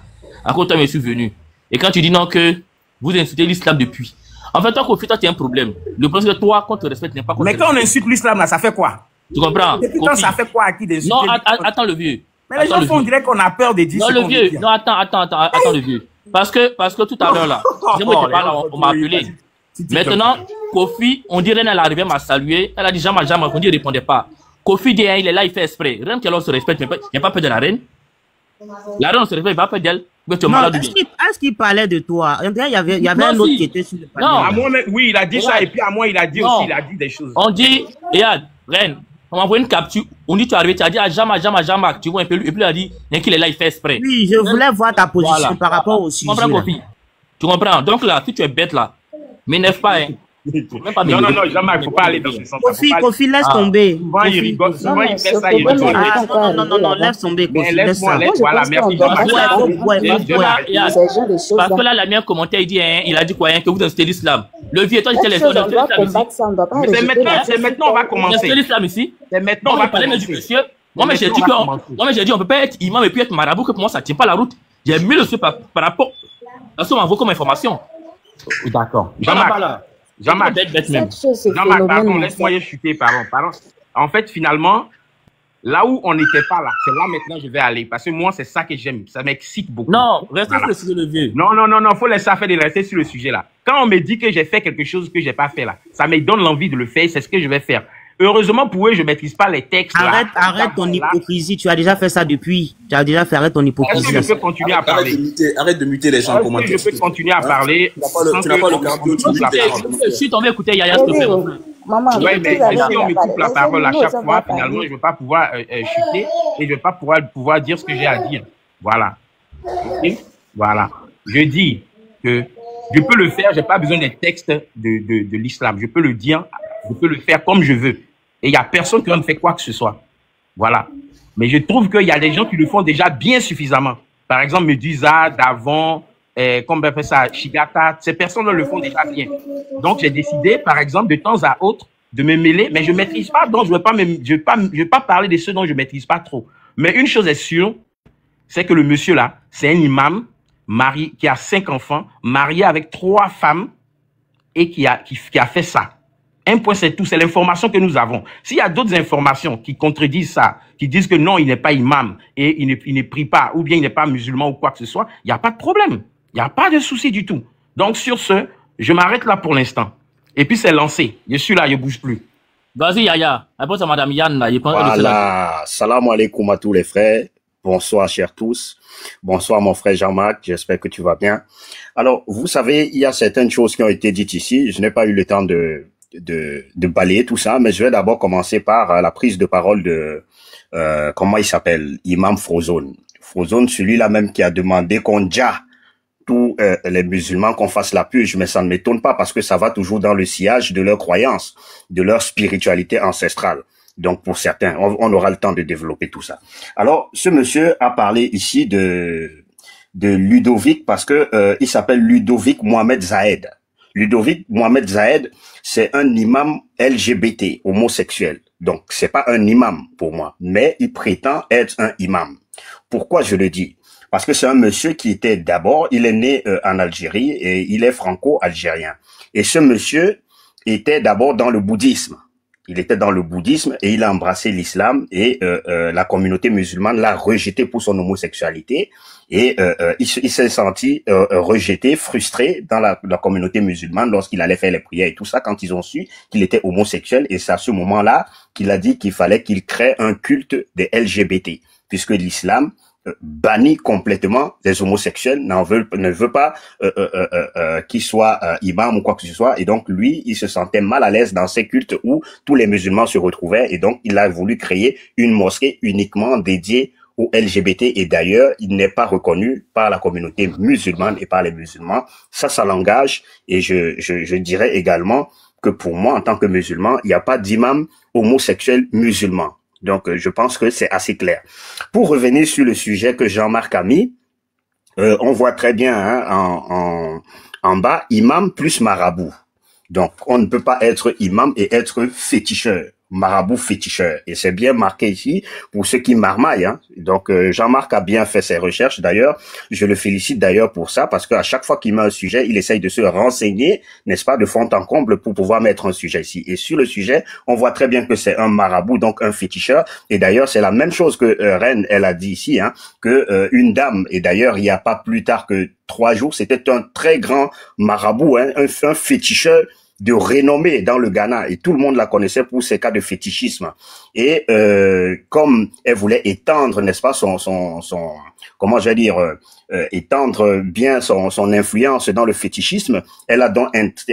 À côté, toi, je suis venu. Et quand tu dis non, que vous insultez l'islam depuis. En fait, toi, Kofi, toi, tu as un problème. Le problème, c'est que toi, qu'on te respecte, n'est pas qu'on te respecte. Mais quand on insulte l'islam, là, ça fait quoi? Tu comprends? Et putain, ça fait quoi à qui d'insulter? Non, attends, le vieux. Mais les gens font dirait qu'on a peur de dire non, le vieux. Non, attends, le vieux. Parce que tout à l'heure, là, on m'a appelé. Maintenant, Kofi, on dirait qu'elle est arrivée, m'a salué. Elle a dit jamais, on dit, il répondait pas. Kofi dit, il est là, il fait exprès. Rien qu'elle se respecte, il n'y a pas peur de la reine. La reine, on se respecte, il va pas peur d'elle. Est-ce qu'il parlait de toi? Il y avait un autre qui était sur le panel. Non, à moi, oui, il a dit ça, et puis à moi, il a dit aussi, il a dit des choses. On dit, regarde, reine, on m'a envoyé une capture, on dit tu es arrivé, tu as dit à Jean-Marc, tu vois un peu, et puis il a dit, qu'il est là, il fait exprès. Oui, je voulais voir ta position par rapport au sujet. Tu comprends? Donc là, si tu es bête là, m'énerve pas, hein. Non, Jean-Marc, faut pas aller dans ce sens. Kofi, laisse tomber. Souvent, il rigole, souvent, il fait ça, il rigole. Non, laisse tomber, Kofi. Laisse-moi, voilà, merci, parce que là, la mienne commentaire, il a dit quoi, que vous insultez l'islam. Le vieux, toi, j'étais l'islam ici. C'est maintenant, on va commencer. C'est l'islam ici. C'est maintenant, on va commencer. Monsieur, moi, j'ai dit, on peut pas être imam et puis être marabout, que pour moi, ça tient pas la route. J'ai mis le sujet par rapport à ce qu'on m'envoie comme information. D'accord. Jean-Marc, pardon, laisse-moi y chuter, pardon. En fait, finalement, là où on n'était pas là, c'est là maintenant je vais aller. Parce que moi, c'est ça que j'aime. Ça m'excite beaucoup. Non, restez sur le sujet de vieux. Non, faut laisser faire de rester sur le sujet là. Quand on me dit que j'ai fait quelque chose que j'ai pas fait là, ça me donne l'envie de le faire, c'est ce que je vais faire. Heureusement pour eux, je maîtrise pas les textes. Arrête ton hypocrisie. Tu as déjà fait ça depuis. Arrête ton hypocrisie. Est-ce que je peux continuer à parler? Arrête de muter les gens en commentaire. Je peux continuer à parler. Tu n'as pas le cardio. Je suis tombé écouter Yaya, s'il te plaît. Oui, mais si on me coupe la parole à chaque fois, finalement, je ne vais pas pouvoir chuter et je ne vais pas pouvoir dire ce que j'ai à dire. Voilà. Okay? Voilà. Je dis que je peux le faire, je n'ai pas besoin des textes de l'islam. Je peux le dire, je peux le faire comme je veux. Et il n'y a personne qui en fait quoi que ce soit. Voilà. Mais je trouve qu'il y a des gens qui le font déjà bien suffisamment. Par exemple, Medusa, Davon, comme on appelle ça, Shigata, ces personnes-là le font déjà bien. Donc, j'ai décidé, par exemple, de temps à autre, de me mêler, mais je ne maîtrise pas, donc je ne vais pas parler de ceux dont je ne maîtrise pas trop. Mais une chose est sûre, c'est que le monsieur-là, c'est un imam, qui a 5 enfants, marié avec 3 femmes, et qui a fait ça. Un point, c'est tout, c'est l'information que nous avons. S'il y a d'autres informations qui contredisent ça, qui disent que non, il n'est pas imam, et il ne prie pas, ou bien il n'est pas musulman, ou quoi que ce soit, il n'y a pas de problème. Il n'y a pas de souci du tout. Donc, sur ce, je m'arrête là pour l'instant. Et puis c'est lancé. Je suis là, je bouge plus. Vas-y, Yaya. Réponds à Madame Yann, là. Voilà. Salam alaikum à tous les frères. Bonsoir, chers tous. Bonsoir, mon frère Jean-Marc. J'espère que tu vas bien. Alors, vous savez, il y a certaines choses qui ont été dites ici. Je n'ai pas eu le temps de balayer tout ça, mais je vais d'abord commencer par la prise de parole de, comment il s'appelle? Imam Frozone. Frozone, celui-là même qui a demandé qu'on dja tous les musulmans qu'on fasse la purge, mais ça ne m'étonne pas parce que ça va toujours dans le sillage de leur croyance, de leur spiritualité ancestrale. Donc pour certains, on aura le temps de développer tout ça. Alors ce monsieur a parlé ici de Ludovic parce que il s'appelle Ludovic Mohamed Zahed. Ludovic Mohamed Zahed, c'est un imam LGBT, homosexuel. Donc c'est pas un imam pour moi, mais il prétend être un imam. Pourquoi je le dis? Parce que c'est un monsieur qui était d'abord, il est né en Algérie et il est franco-algérien. Et ce monsieur était d'abord dans le bouddhisme. Il était dans le bouddhisme et il a embrassé l'islam et la communauté musulmane l'a rejeté pour son homosexualité et il s'est senti rejeté, frustré dans la communauté musulmane lorsqu'il allait faire les prières et tout ça quand ils ont su qu'il était homosexuel et c'est à ce moment-là qu'il a dit qu'il fallait qu'il crée un culte des LGBT puisque l'islam bannit complètement les homosexuels, ne veut pas qu'ils soient imam ou quoi que ce soit, et donc lui, il se sentait mal à l'aise dans ces cultes où tous les musulmans se retrouvaient, et donc il a voulu créer une mosquée uniquement dédiée aux LGBT, et d'ailleurs, il n'est pas reconnu par la communauté musulmane et par les musulmans. Ça l'engage, et je dirais également que pour moi, en tant que musulman, il n'y a pas d'imam homosexuel musulman. Donc, je pense que c'est assez clair. Pour revenir sur le sujet que Jean-Marc a mis, on voit très bien hein, en bas, imam plus marabout. Donc, on ne peut pas être imam et être féticheur, marabout féticheur. Et c'est bien marqué ici pour ceux qui marmaillent. Hein. Donc, Jean-Marc a bien fait ses recherches. D'ailleurs, je le félicite d'ailleurs pour ça parce qu'à chaque fois qu'il met un sujet, il essaye de se renseigner, n'est-ce pas, de fond en comble pour pouvoir mettre un sujet ici. Et sur le sujet, on voit très bien que c'est un marabout, donc un féticheur. Et d'ailleurs, c'est la même chose que Reine, elle a dit ici, hein, que une dame. Et d'ailleurs, il n'y a pas plus tard que 3 jours, c'était un très grand marabout, hein, un féticheur de renommée dans le Ghana et tout le monde la connaissait pour ses cas de fétichisme et comme elle voulait étendre, n'est-ce pas, son comment je vais dire, étendre bien son influence dans le fétichisme, elle a donc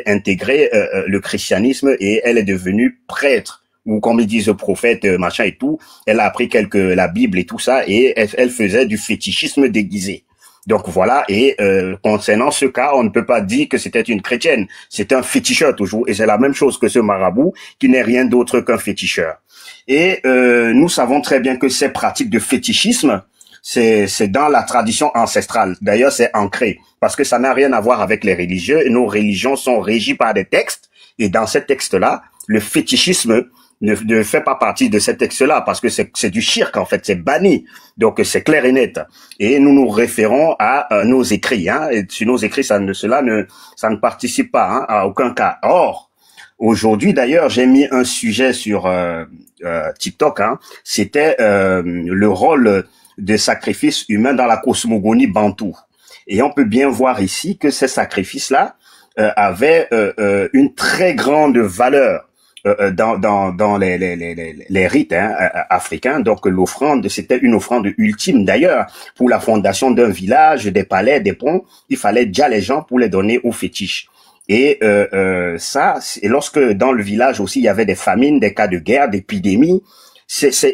intégré le christianisme et elle est devenue prêtre ou comme ils disent prophète machin et tout. Elle a appris la Bible et tout ça et elle faisait du fétichisme déguisé. Donc voilà, et concernant ce cas, on ne peut pas dire que c'était une chrétienne, c'est un féticheur toujours, et c'est la même chose que ce marabout, qui n'est rien d'autre qu'un féticheur. Et nous savons très bien que ces pratiques de fétichisme, c'est dans la tradition ancestrale. D'ailleurs, c'est ancré, parce que ça n'a rien à voir avec les religieux, et nos religions sont régies par des textes, et dans ces textes-là, le fétichisme ne fait pas partie de ces textes-là parce que c'est du shirk en fait, c'est banni. Donc c'est clair et net. Et nous nous référons à nos écrits. Hein, et sur nos écrits, ça ne participe pas hein, à aucun cas. Or, aujourd'hui d'ailleurs, j'ai mis un sujet sur TikTok. Hein, c'était le rôle des sacrifices humains dans la cosmogonie bantoue. Et on peut bien voir ici que ces sacrifices-là avaient une très grande valeur. Dans les rites hein, africains. Donc l'offrande, c'était une offrande ultime d'ailleurs pour la fondation d'un village, des palais, des ponts. Il fallait déjà les gens pour les donner aux fétiches. Et ça, et lorsque dans le village aussi il y avait des famines, des cas de guerre, d'épidémies,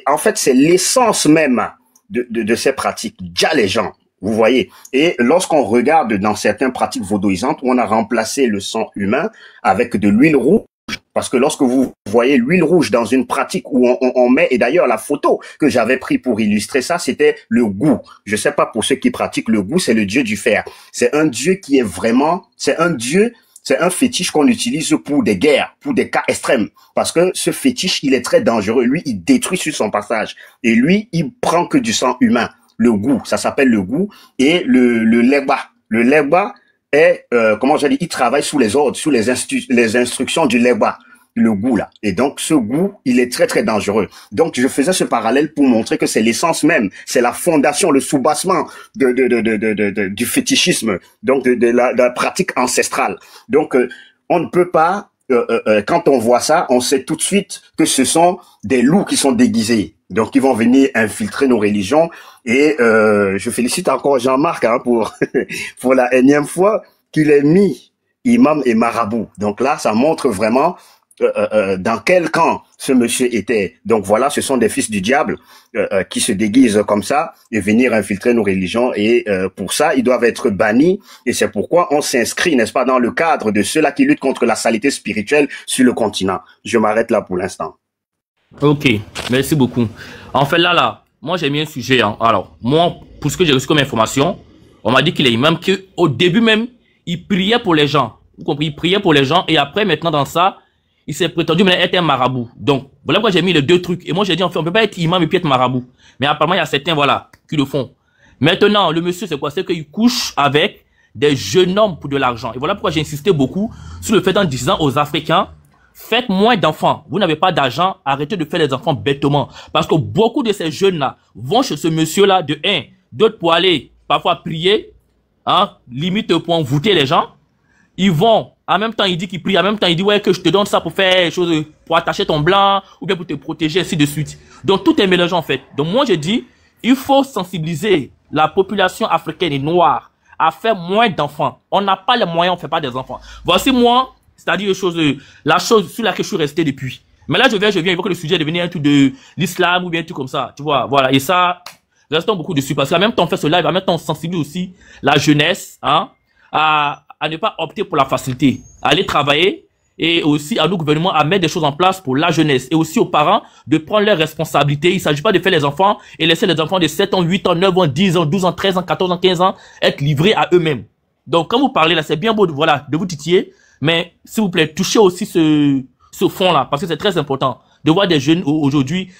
en fait c'est l'essence même de ces pratiques. Déjà les gens. Vous voyez. Et lorsqu'on regarde dans certaines pratiques vaudouisantes où on a remplacé le sang humain avec de l'huile rouge. Parce que lorsque vous voyez l'huile rouge dans une pratique où on met, et d'ailleurs la photo que j'avais pris pour illustrer ça, c'était le goût. Je sais pas pour ceux qui pratiquent le goût, c'est le dieu du fer. C'est un dieu qui est vraiment, c'est un fétiche qu'on utilise pour des guerres, pour des cas extrêmes. Parce que ce fétiche, il est très dangereux. Lui, il détruit sur son passage. Et lui, il prend que du sang humain. Le goût, ça s'appelle le goût. Et le legba. Le legba est, comment je dis, il travaille sous les ordres, sous les instructions du legba. Le goût là. Et donc ce goût, il est très très dangereux. Donc je faisais ce parallèle pour montrer que c'est l'essence même, c'est la fondation, le soubassement du fétichisme, donc de la pratique ancestrale. Donc on ne peut pas quand on voit ça, on sait tout de suite que ce sont des loups qui sont déguisés. Donc, ils vont venir infiltrer nos religions. Et je félicite encore Jean-Marc pour pour la énième fois qu'il ait mis imam et marabout. Donc là, ça montre vraiment dans quel camp ce monsieur était. Donc voilà, ce sont des fils du diable qui se déguisent comme ça et venir infiltrer nos religions. Et pour ça, ils doivent être bannis. Et c'est pourquoi on s'inscrit, n'est-ce pas, dans le cadre de ceux-là qui luttent contre la saleté spirituelle sur le continent. Je m'arrête là pour l'instant. Ok, merci beaucoup. En fait, là, moi j'ai mis un sujet. Hein. Alors, moi, pour ce que j'ai reçu comme information, on m'a dit qu'il est imam, qu'au début même, il priait pour les gens. Vous comprenez? Il priait pour les gens et après, maintenant, dans ça, il s'est prétendu être un marabout. Donc, voilà pourquoi j'ai mis les deux trucs. Et moi, j'ai dit, en fait, on peut pas être imam et puis être marabout. Mais apparemment, il y a certains, voilà, qui le font. Maintenant, le monsieur, c'est quoi? C'est qu'il couche avec des jeunes hommes pour de l'argent. Et voilà pourquoi j'ai insisté beaucoup sur le fait en disant aux Africains, faites moins d'enfants. Vous n'avez pas d'argent, arrêtez de faire des enfants bêtement. Parce que beaucoup de ces jeunes-là vont chez ce monsieur-là de un, d'autres pour aller parfois prier, hein, limite pour envoûter les gens. Ils vont, en même temps, il dit qu'il prie, en même temps, il dit, ouais, que je te donne ça pour faire des choses, pour attacher ton blanc, ou bien pour te protéger, ainsi de suite. Donc, tout est mélangé, en fait. Donc, moi, je dis, il faut sensibiliser la population africaine et noire à faire moins d'enfants. On n'a pas les moyens, on fait pas des enfants. Voici moi, c'est-à-dire la chose sur laquelle je suis resté depuis. Mais là, je viens, il faut que le sujet devienne un truc de l'islam ou bien un truc comme ça. Tu vois, voilà. Et ça, restons beaucoup dessus. Parce qu'en même temps, on fait ce live, en même temps, on sensibilise aussi la jeunesse, hein, à ne pas opter pour la facilité, à aller travailler et aussi à nos gouvernements à mettre des choses en place pour la jeunesse et aussi aux parents de prendre leurs responsabilités. Il ne s'agit pas de faire les enfants et laisser les enfants de 7 ans, 8 ans, 9 ans, 10 ans, 12 ans, 13 ans, 14 ans, 15 ans être livrés à eux-mêmes. Donc, quand vous parlez là, c'est bien beau de, voilà, de vous titiller, mais s'il vous plaît, touchez aussi ce fond-là parce que c'est très important de voir des jeunes aujourd'hui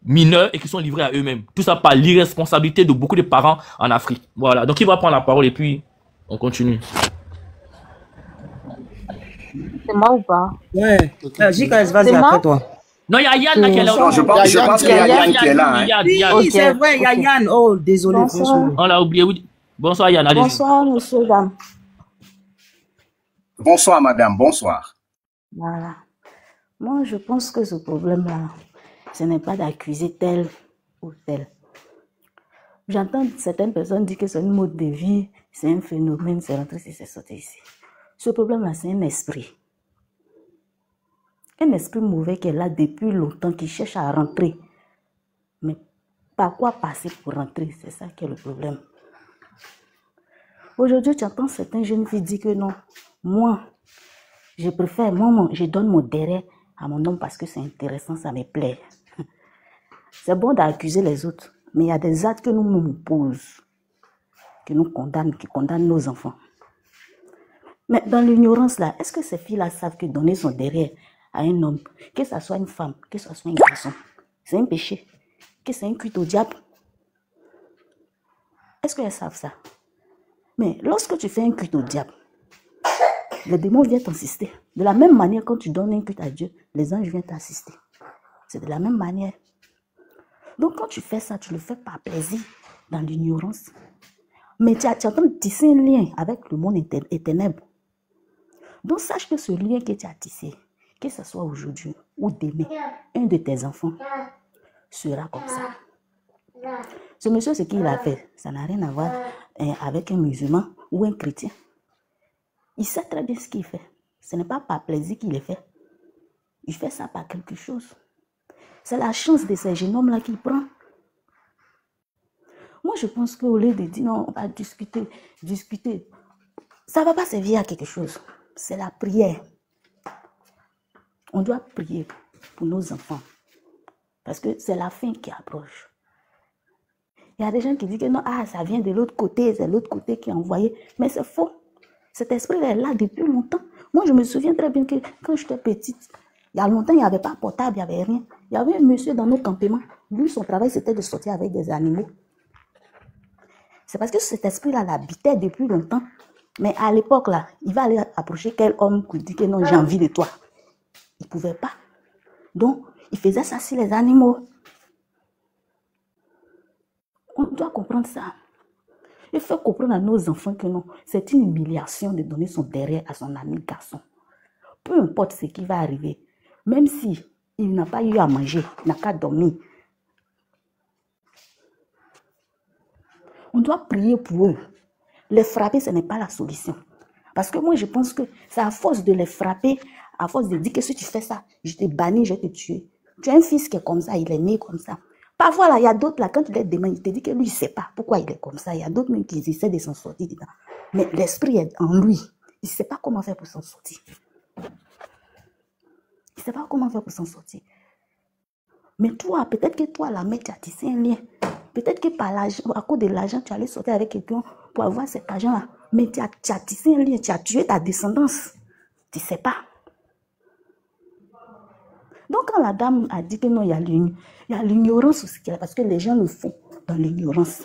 mineurs et qui sont livrés à eux-mêmes. Tout ça par l'irresponsabilité de beaucoup de parents en Afrique. Voilà. Donc, il va prendre la parole et puis on continue. C'est moi ou pas? Ouais. Jikas, vas-y après toi. Non, il y a Yann là qui est là. Non, je pense qu'il y a Yann qui est là. Hein. Oui, c'est vrai, il y a Yann. Oh, désolé. On l'a oublié. Oui. Bonsoir Yann. Allez. Bonsoir, monsieur, dame. Bonsoir, madame. Bonsoir. Voilà. Moi, je pense que ce problème-là, ce n'est pas d'accuser tel ou tel. J'entends certaines personnes dire que c'est un mode de vie, c'est un phénomène, c'est rentré, c'est sorti ici. Ce problème-là, c'est un esprit. Un esprit mauvais qui est là depuis longtemps, qui cherche à rentrer. Mais par quoi passer pour rentrer? C'est ça qui est le problème. Aujourd'hui, tu entends certaines jeunes filles dire que non, moi, je préfère, je donne mon derrière à mon homme parce que c'est intéressant, ça me plaît. C'est bon d'accuser les autres, mais il y a des actes que nous posons, que nous condamnons, qui condamnent nos enfants. Mais dans l'ignorance là, est-ce que ces filles-là savent que donner son derrière à un homme, que ce soit une femme, que ce soit un garçon, c'est un péché, que c'est un culte au diable? Est-ce qu'elles savent ça? Mais lorsque tu fais un culte au diable, les démons viennent t'assister. De la même manière, quand tu donnes un culte à Dieu, les anges viennent t'assister. C'est de la même manière. Donc quand tu fais ça, tu le fais par plaisir, dans l'ignorance. Mais tu es en train de tisser un lien avec le monde et ténèbres. Donc sache que ce lien que tu as tissé, que ce soit aujourd'hui ou demain, un de tes enfants sera comme ça. Ce monsieur, ce qu'il a fait, ça n'a rien à voir avec un musulman ou un chrétien. Il sait très bien ce qu'il fait. Ce n'est pas par plaisir qu'il le fait. Il fait ça par quelque chose. C'est la chance de ces jeunes hommes-là qu'il prend. Moi, je pense qu'au lieu de dire non, on va discuter, ça ne va pas servir à quelque chose. C'est la prière. On doit prier pour nos enfants. Parce que c'est la fin qui approche. Il y a des gens qui disent que non, ça vient de l'autre côté, c'est l'autre côté qui est envoyé. Mais c'est faux. Cet esprit est là depuis longtemps. Moi, je me souviens très bien que quand j'étais petite, il y a longtemps, il n'y avait pas portable, il n'y avait rien. Il y avait un monsieur dans nos campements. Lui, son travail, c'était de sortir avec des animaux. C'est parce que cet esprit-là l'habitait depuis longtemps. Mais à l'époque, là, il va aller approcher quel homme qui dit que non, j'ai envie de toi. Il ne pouvait pas. Donc, il faisait ça sur les animaux. On doit comprendre ça. Il faut comprendre à nos enfants que non, c'est une humiliation de donner son derrière à son ami garçon. peu importe ce qui va arriver, même si il n'a pas eu à manger, il n'a qu'à dormir, on doit prier pour eux. Les frapper, ce n'est pas la solution. Parce que moi, je pense que c'est à force de les frapper, à force de dire que si tu fais ça, je te bannis, je vais te tuer. Tu as un fils qui est comme ça, il est né comme ça. Parfois, là, il y a d'autres, là, quand tu les demandes, il te dit que lui, il ne sait pas pourquoi il est comme ça. Il y a d'autres même qui essaient de s'en sortir dedans. Mais l'esprit est en lui. Il ne sait pas comment faire pour s'en sortir. Il ne sait pas comment faire pour s'en sortir. Mais toi, peut-être que toi, la mère, tu as tissé un lien. Peut-être que par l'argent, à cause de l'argent, tu allais sortir avec quelqu'un pour avoir cet argent-là. Mais tu as tissé un lien, tu as tué ta descendance. Tu ne sais pas. Donc, quand la dame a dit que non, il y a l'ignorance aussi, parce que les gens le font dans l'ignorance.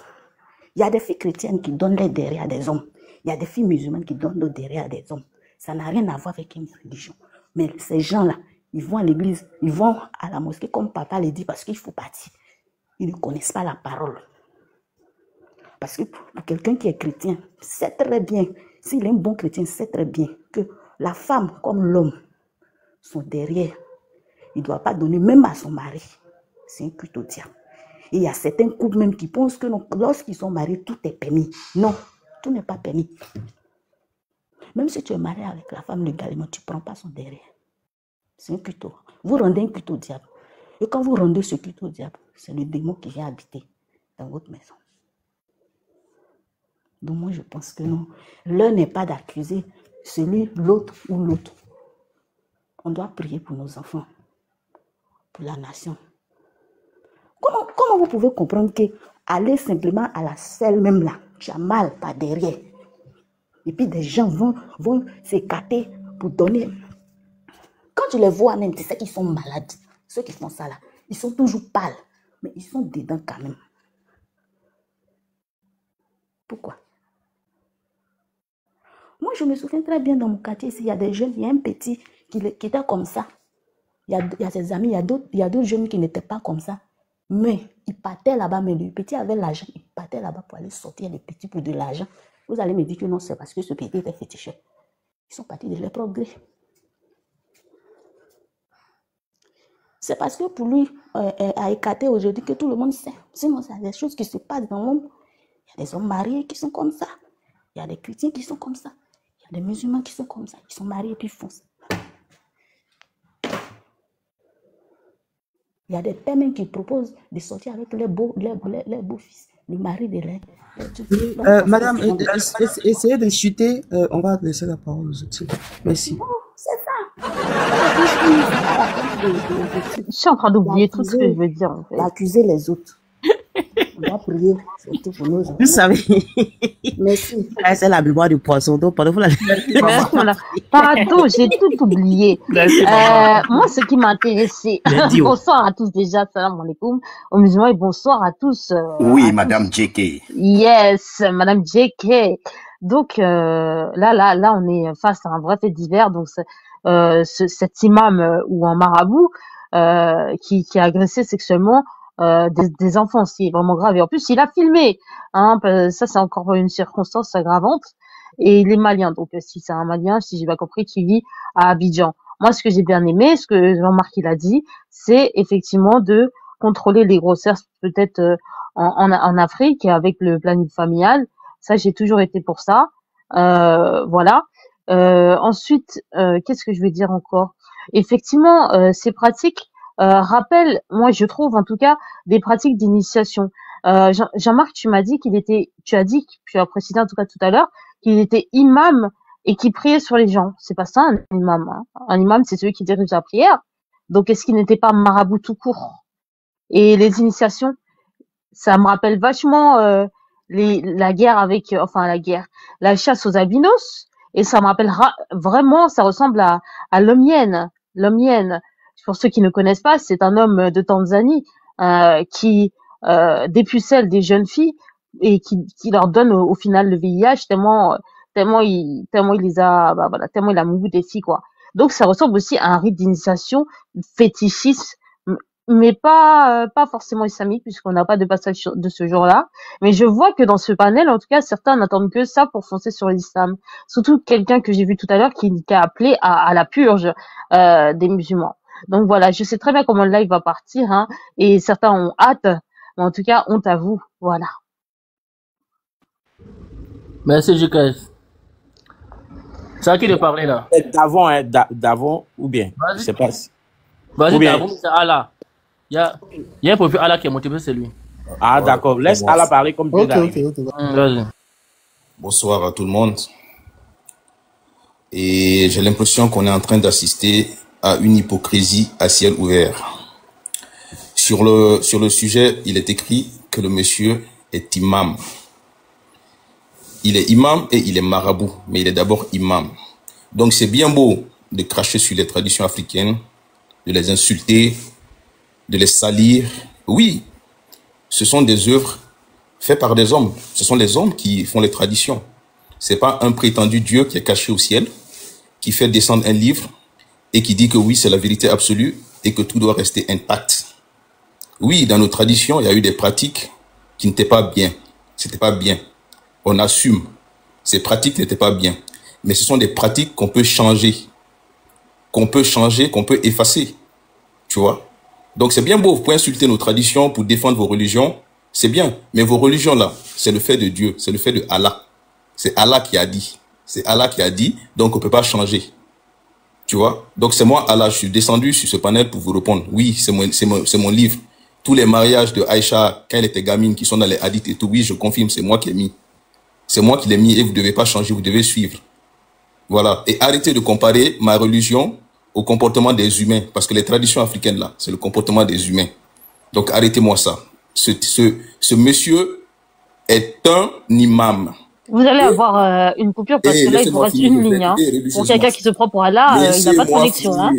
Il y a des filles chrétiennes qui donnent les derrière des hommes. Il y a des filles musulmanes qui donnent le derrière des hommes. Ça n'a rien à voir avec une religion. Mais ces gens-là, ils vont à l'église, ils vont à la mosquée comme papa le dit parce qu'il faut partir. Ils ne connaissent pas la parole. Parce que pour quelqu'un qui est chrétien, sait très bien, s'il est un bon chrétien, sait très bien que la femme comme l'homme sont derrière. Il ne doit pas donner même à son mari. C'est un culte au diable. Et il y a certains couples même qui pensent que lorsqu'ils sont mariés, tout est permis. Non, tout n'est pas permis. Même si tu es marié avec la femme légalement, tu ne prends pas son derrière. C'est un culte. Vous rendez un culte au diable. Et quand vous rendez ce culte au diable, c'est le démon qui vient habiter dans votre maison. Donc moi, je pense que non. L'un n'est pas d'accuser celui, l'autre ou l'autre. On doit prier pour nos enfants, pour la nation. Comment vous pouvez comprendre que aller simplement à la selle même là, tu as mal par derrière. Et puis des gens vont s'écarter pour donner. Quand tu les vois même, tu sais qu'ils sont malades. Ceux qui font ça là, ils sont toujours pâles. Mais ils sont dedans quand même. Pourquoi? Moi, je me souviens très bien dans mon quartier, ici, il y a des jeunes, il y a un petit qui était comme ça. Il y a ses amis, il y a d'autres jeunes qui n'étaient pas comme ça. Mais ils partaient là-bas, mais le petit avait l'argent. Il partait là-bas pour aller sortir les petits pour de l'argent. Vous allez me dire que non, c'est parce que ce petit était féticheur. Ils sont partis de leur progrès. C'est parce que pour lui, à écarter aujourd'hui, que tout le monde sait. Sinon, c'est des choses qui se passent dans le monde. Il y a des hommes mariés qui sont comme ça. Il y a des chrétiens qui sont comme ça. Il y a des musulmans qui sont comme ça. Ils sont mariés et puis font ça. Il y a des pères même qui proposent de sortir avec les beaux-fils, le mari de leur... Madame, essayez de chuter. On va laisser la parole aux autres. Merci. C'est ça. Je suis en train d'oublier tout ce que je veux dire. En fait. D'accuser les autres. On va prier surtout pour nos enfants. Vous savez. Merci. C'est la mémoire du poisson. Donc, pardon, pardon, j'ai tout oublié. Moi, ce qui m'a intéressé. Bonsoir à tous déjà. Salam alaikum. Aux musulmans et bonsoir à tous. Oui, Madame JK. Yes, Madame JK. Donc là, on est face à un vrai fait divers. Donc cet imam ou un marabout qui a agressé sexuellement des enfants, c'est vraiment grave. Et en plus, il a filmé. Hein, ça, c'est encore une circonstance aggravante. Et il est malien. Donc, si c'est un malien, si j'ai bien compris, qui vit à Abidjan. Moi, ce que j'ai bien aimé, ce que Jean-Marc il a dit, c'est effectivement de contrôler les grossesses peut-être en Afrique avec le planning familial. Ça, j'ai toujours été pour ça. Voilà. Ensuite, qu'est-ce que je vais dire encore? Effectivement, ces pratiques rappellent, moi je trouve en tout cas, des pratiques d'initiation. Jean-Marc, tu as dit, tu as précisé en tout cas tout à l'heure, qu'il était imam et qu'il priait sur les gens. C'est pas ça un imam. Hein. Un imam, c'est celui qui dirige la prière. Donc, est-ce qu'il n'était pas marabout tout court? Et les initiations, ça me rappelle vachement la guerre, la chasse aux albinos. Et ça me rappelle vraiment, ça ressemble à l'homme hyène. L'homme hyène, pour ceux qui ne connaissent pas, c'est un homme de Tanzanie qui dépucelle des jeunes filles et qui leur donne au final le VIH tellement il les a, tellement il a moulu des filles, quoi. Donc ça ressemble aussi à un rite d'initiation fétichiste mais pas forcément islamique, puisqu'on n'a pas de passage de ce genre-là. Mais je vois que dans ce panel, en tout cas, certains n'attendent que ça pour foncer sur l'islam. Surtout quelqu'un que j'ai vu tout à l'heure qui a appelé à la purge des musulmans. Donc voilà, je sais très bien comment le live va partir, hein, et certains ont hâte, mais en tout cas, honte à vous. Voilà. Merci, JKS. C'est à qui de parler là? D'avant, hein, d'avant, ou bien? Je sais pas. Vas-y, d'avant, c'est Allah. Il y a un profil Allah qui est motivé, c'est lui. Ah, d'accord. Laisse Allah parler comme Dieu d'arriver. Vas-y. Bonsoir à tout le monde. Et j'ai l'impression qu'on est en train d'assister à une hypocrisie à ciel ouvert. Sur le sujet, il est écrit que le monsieur est imam. Il est imam et il est marabout, mais il est d'abord imam. Donc c'est bien beau de cracher sur les traditions africaines, de les insulter, de les salir. Oui, ce sont des œuvres faites par des hommes. Ce sont les hommes qui font les traditions. C'est pas un prétendu Dieu qui est caché au ciel, qui fait descendre un livre et qui dit que oui, c'est la vérité absolue et que tout doit rester intact. Oui, dans nos traditions, il y a eu des pratiques qui n'étaient pas bien. C'était pas bien. On assume. Ces pratiques n'étaient pas bien. Mais ce sont des pratiques qu'on peut changer. Qu'on peut changer, qu'on peut effacer. Tu vois? Donc c'est bien beau. Vous pouvez insulter nos traditions pour défendre vos religions. C'est bien. Mais vos religions là, c'est le fait de Dieu. C'est le fait de Allah. C'est Allah qui a dit. C'est Allah qui a dit. Donc on peut pas changer. Tu vois? Donc c'est moi, Allah. Je suis descendu sur ce panel pour vous répondre. Oui, c'est mon livre. Tous les mariages de Aïcha, quand elle était gamine, qui sont dans les hadiths et tout, oui, je confirme, c'est moi qui l'ai mis. C'est moi qui l'ai mis et vous ne devez pas changer, vous devez suivre. Voilà. Et arrêtez de comparer ma religion au comportement des humains. Parce que les traditions africaines, là, c'est le comportement des humains. Donc, arrêtez-moi ça. Ce monsieur est un imam. Vous allez avoir une coupure parce que là, il vous reste une ligne. Hein. Pour quelqu'un qui se prend pour Allah, il n'a pas de connexion. Hein.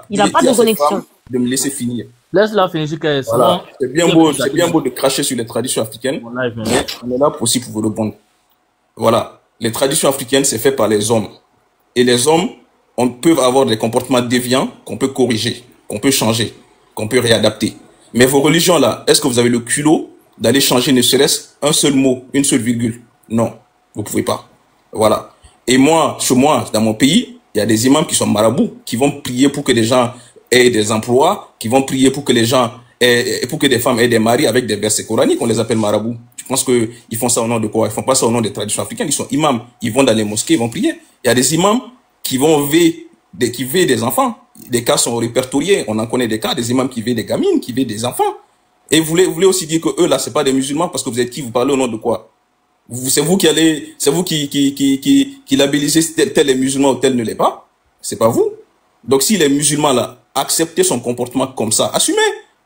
Il n'a pas de connexion. De me laisser finir. Laisse-la finir, JKS. Voilà. C'est bien beau de cracher sur les traditions africaines. On est là aussi pour vous répondre. Voilà. Les traditions africaines, c'est fait par les hommes. Et les hommes, on peut avoir des comportements déviants qu'on peut corriger, qu'on peut changer, qu'on peut réadapter. Mais vos religions là, est-ce que vous avez le culot d'aller changer ne serait-ce un seul mot, une seule virgule? Non, vous pouvez pas. Voilà. Et moi, chez moi, dans mon pays, il y a des imams qui sont marabouts, qui vont prier pour que les gens aient des emplois, qui vont prier pour que les gens pour que des femmes aient des maris avec des versets coraniques, on les appelle marabouts. Je pense que ils font ça au nom de quoi? Ils font pas ça au nom des traditions africaines. Ils sont imams. Ils vont dans les mosquées, ils vont prier. Il y a des imams qui vont veiller des enfants. Des cas sont répertoriés. On en connaît des cas, des imams qui veillent des gamines, qui veillent des enfants. Et vous voulez aussi dire que eux là, c'est pas des musulmans parce que vous êtes qui? Vous parlez au nom de quoi? C'est vous qui labellisez tel est musulman ou tel ne l'est pas. C'est pas vous. Donc si les musulmans là acceptaient son comportement comme ça, assumez.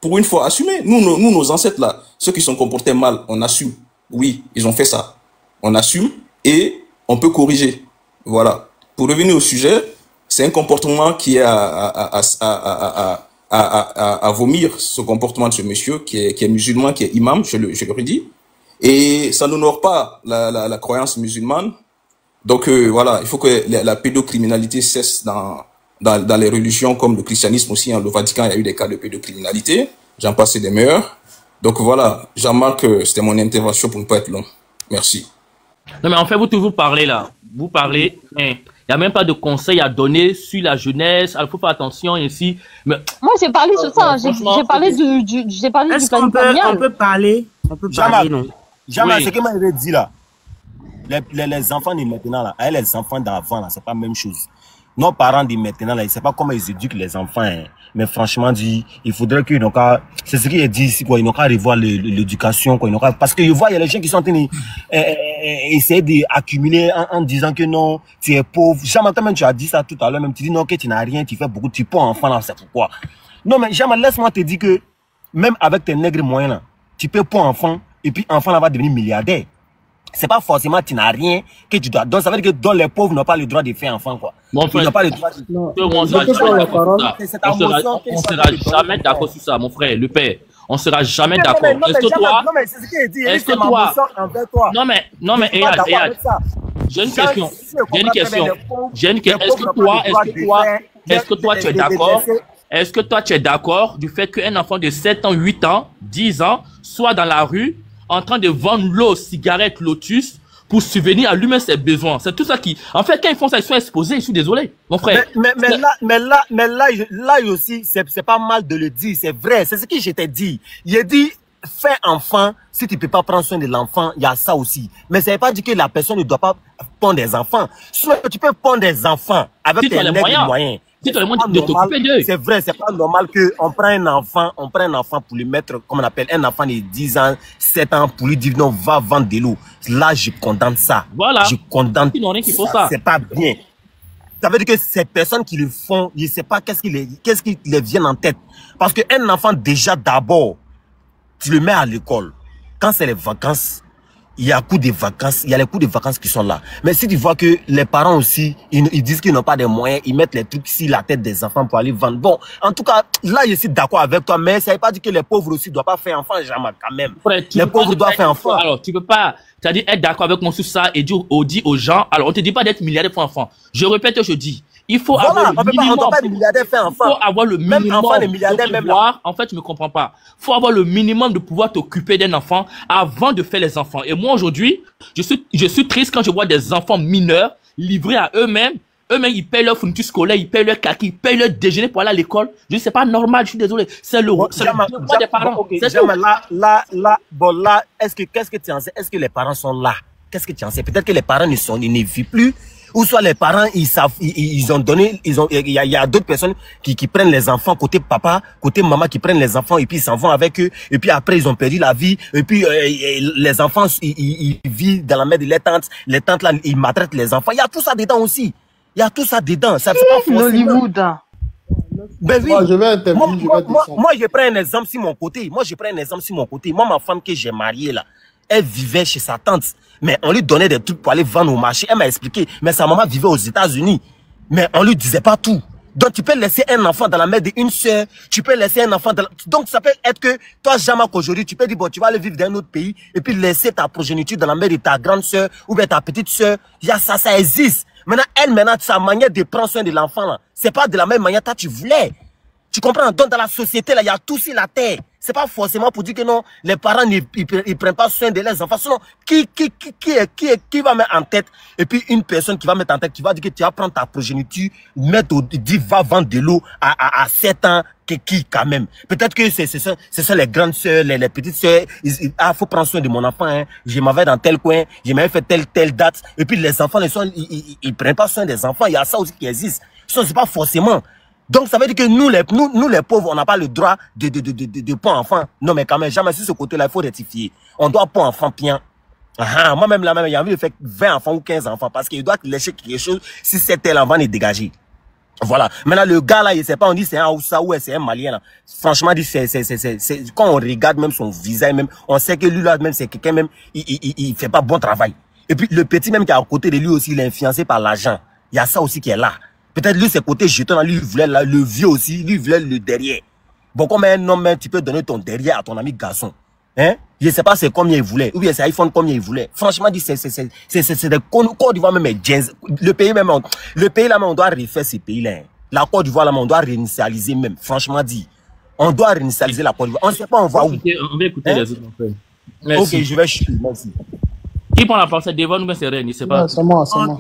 Pour une fois, assumez. Nous, nos ancêtres là, ceux qui sont comportés mal, on assume. Oui, ils ont fait ça. On assume et on peut corriger. Voilà. Pour revenir au sujet, c'est un comportement qui est à vomir, ce comportement de ce monsieur qui est musulman, qui est imam, je le redis. Et ça n'honore pas la croyance musulmane. Donc voilà, il faut que la pédocriminalité cesse dans les religions comme le christianisme aussi. Hein, le Vatican, il y a eu des cas de pédocriminalité. J'en passe des meilleurs. Donc voilà, Jean-Marc, c'était mon intervention pour ne pas être long. Merci. Non mais en fait, vous parlez là. Vous parlez, il n'y a même pas de conseils à donner sur la jeunesse. Il faut faire attention ici. Mais... Moi, j'ai parlé sur ça. J'ai parlé du planning familial. On peut parler, non. Jamais, ce que moi je dit là. Les enfants de maintenant là, avec les enfants d'avant là, c'est pas la même chose. Nos parents de maintenant là, ils savent pas comment ils éduquent les enfants. Hein. Mais franchement dit, il faudrait qu'ils n'ont qu'à, c'est ce qu'il est dit ici quoi, ils n'ont qu'à revoir l'éducation quoi, ils n'ont qu'à, parce que je vois il y a les gens qui sont en train d'essayer d'accumuler en disant que non, tu es pauvre. Jamais même tu as dit ça tout à l'heure, même tu dis non que tu n'as rien, tu fais beaucoup, tu prends enfant là, c'est pourquoi. Non mais jamais laisse-moi te dire que même avec tes nègres moyens là, tu peux prendre enfant et puis enfant là va devenir milliardaire. C'est pas forcément tu n'as rien que tu dois. Donc ça veut dire que dans les pauvres n'ont pas le droit de faire enfant quoi. Mon frère, ils n'ont pas le droit de... on sera jamais d'accord sur ça, mon frère, le père. On sera jamais d'accord. Est-ce que toi, non mais c'est ce qu'il dit. Est-ce que toi, non mais Eyad, j'ai une question. Est-ce que toi tu es d'accord? est-ce que toi, tu es d'accord du fait qu'un enfant de 7 ans, 8 ans, 10 ans, soit dans la rue, en train de vendre l'eau, cigarette, Lotus, pour subvenir à lui-même ses besoins. C'est tout ça qui... En fait, quand ils font ça, ils sont exposés, je suis désolé, mon frère. Mais là aussi, c'est pas mal de le dire, c'est vrai, c'est ce que je t'ai dit. J'ai dit, fais enfant, si tu peux pas prendre soin de l'enfant, il y a ça aussi. Mais ça veut pas dire que la personne ne doit pas prendre des enfants. Sinon, tu peux prendre des enfants avec tes moyens. Si tu as les moyens de t'occuper d'eux. C'est vrai, c'est pas normal qu'on prenne un enfant, pour lui mettre, comme on appelle, un enfant de 10 ans, 7 ans, pour lui dire non, va vendre de l'eau. Là, je condamne ça. Voilà. Je condamne ça. C'est pas bien. Ça veut dire que ces personnes qui le font, je sais pas qu'est-ce qui les vient en tête. Parce qu'un enfant, déjà, d'abord, tu le mets à l'école. Quand c'est les vacances, il y a les cours de vacances qui sont là. Mais si tu vois que les parents aussi, ils disent qu'ils n'ont pas de moyens, ils mettent les trucs sur la tête des enfants pour aller vendre. Bon, en tout cas, là, je suis d'accord avec toi, mais ça ne veut pas dire que les pauvres aussi ne doivent pas faire enfant, jamais, quand même. Les pauvres doivent faire enfant. Alors, tu peux pas, c'est-à-dire être d'accord avec moi sur ça et dire aux gens, alors on te dit pas d'être milliardaire pour enfant. Je répète, je dis. Il faut avoir le minimum. Il faut avoir le minimum de pouvoir. En fait, tu me comprends pas. Il faut avoir le minimum de pouvoir t'occuper d'un enfant avant de faire les enfants. Et moi, aujourd'hui, je suis triste quand je vois des enfants mineurs livrés à eux-mêmes. Eux-mêmes, ils payent leur fourniture scolaire, ils payent leur kaki, ils payent leur déjeuner pour aller à l'école. Je dis, c'est pas normal, je suis désolé. C'est le droit des parents. Là, qu'est-ce que tu en sais? Est-ce que les parents sont là? Qu'est-ce que tu en sais? Peut-être que les parents ils ne vivent plus. Ou soit les parents, il y a d'autres personnes qui prennent les enfants côté papa, côté maman, qui prennent les enfants et puis ils s'en vont avec eux. Et puis après, ils ont perdu la vie. Et puis, les enfants, ils vivent dans la main de les tantes. Les tantes, là, ils maltraitent les enfants. Il y a tout ça dedans aussi. Il y a tout ça dedans. Ça, c'est pas forcément... Hollywood. Ben oui. Moi, je vais intervenir, moi, je prends un exemple sur mon côté. Moi, ma femme que j'ai mariée, là, elle vivait chez sa tante. Mais on lui donnait des trucs pour aller vendre au marché. Elle m'a expliqué. Mais sa maman vivait aux États-Unis. Mais on lui disait pas tout. Donc, tu peux laisser un enfant dans la main d'une sœur. Tu peux laisser un enfant dans la... Donc, ça peut être que toi, jamais qu'aujourd'hui, tu peux dire, bon, tu vas aller vivre dans un autre pays et puis laisser ta progéniture dans la main de ta grande sœur ou bien ta petite sœur. Il y a ça, ça existe. Maintenant, sa manière de prendre soin de l'enfant, là, c'est pas de la même manière que tu voulais. Tu comprends? Donc, dans la société, là, il y a tout sur la terre. C'est pas forcément pour dire que non, les parents, ils prennent pas soin de leurs enfants. Sinon, qui va mettre en tête? Et puis, une personne qui va mettre en tête, qui va dire que tu vas prendre ta progéniture, dire, va vendre de l'eau à 7 ans, qui, quand même. Peut-être que ce sont les grandes sœurs, les petites sœurs. Faut prendre soin de mon enfant, hein. Je m'avais dans tel coin, je m'avais fait telle date. Et puis, les enfants, ils prennent pas soin des enfants. Il y a ça aussi qui existe. Sinon, c'est pas forcément. Donc, ça veut dire que nous les pauvres, on n'a pas le droit de pont enfant. Non, mais quand même, jamais sur ce côté-là, il faut rectifier. On doit pont enfant bien. Moi-même, là, j'ai envie de faire 20 enfants ou 15 enfants parce qu'il doit lécher quelque chose si c'est tel enfant est dégagé. Voilà. Maintenant, le gars, là, il sait pas, on dit c'est un Hausa ou c'est un Malien, là. Franchement, quand on regarde même son visage, même, on sait que lui, là, même, c'est quelqu'un, même, il fait pas bon travail. Et puis, le petit, même, qui est à côté de lui aussi, il est influencé par l'argent. Il y a ça aussi qui est là. Peut-être lui, c'est côté jeton, lui, il voulait le vieux aussi, lui, il voulait le derrière. Bon, comme un homme, tu peux donner ton derrière à ton ami garçon. Hein? Je sais pas c'est combien il voulait, ou bien c'est iPhone combien il voulait. Franchement, dit, c'est des Côte d'Ivoire même, le pays même, là, on doit refaire ces pays-là. La Côte d'Ivoire, là, on doit réinitialiser même. Franchement, dit. On doit réinitialiser la Côte d'Ivoire. On ne sait pas, on va où. On va écouter les autres, en fait. Merci. Ok, je vais chuter, merci. Qui prend la parole? C'est Devon ou bien c'est Rennes? Je sais pas. C'est moi, c'est moi.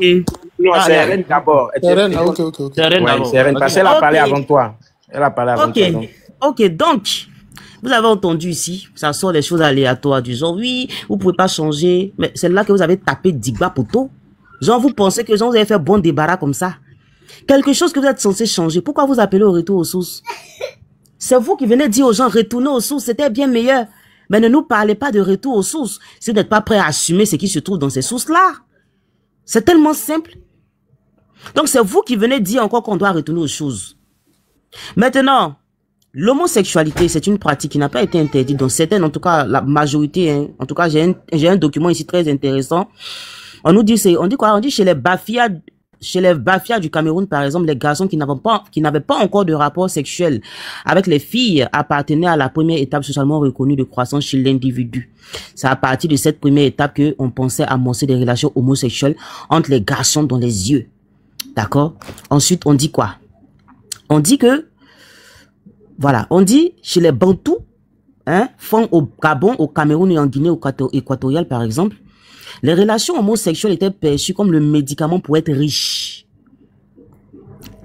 Non, c'est Rennes d'abord. C'est Rennes, ok. C'est Rennes d'abord. C'est Rennes, parce qu'elle a parlé avant toi. Elle a parlé avant toi. Ok, donc, vous avez entendu ici, ça sort des choses aléatoires du genre, oui, vous pouvez pas changer, mais c'est là que vous avez tapé Digba Poto. Genre, vous pensez que genre, vous avez fait bon débarras comme ça. Quelque chose que vous êtes censé changer, pourquoi vous appelez au retour aux sources? C'est vous qui venez dire aux gens, retournez aux sources, c'était bien meilleur. Mais ne nous parlez pas de retour aux sources si vous n'êtes pas prêt à assumer ce qui se trouve dans ces sources-là. C'est tellement simple. Donc, c'est vous qui venez dire encore qu'on doit retourner aux choses. Maintenant, l'homosexualité, c'est une pratique qui n'a pas été interdite dans certaines, en tout cas, la majorité, hein. En tout cas, j'ai un document ici très intéressant. On nous dit, on dit quoi? On dit chez les Bafia du Cameroun, par exemple, les garçons qui n'avaient pas encore de rapport sexuel avec les filles appartenaient à la première étape socialement reconnue de croissance chez l'individu. C'est à partir de cette première étape que on pensait amorcer des relations homosexuelles entre les garçons dans les yeux. D'accord? Ensuite, on dit quoi? On dit que Voilà, on dit chez les Bantous, hein, font au Gabon, au Cameroun et en Guinée équatoriale par exemple, les relations homosexuelles étaient perçues comme le médicament pour être riche.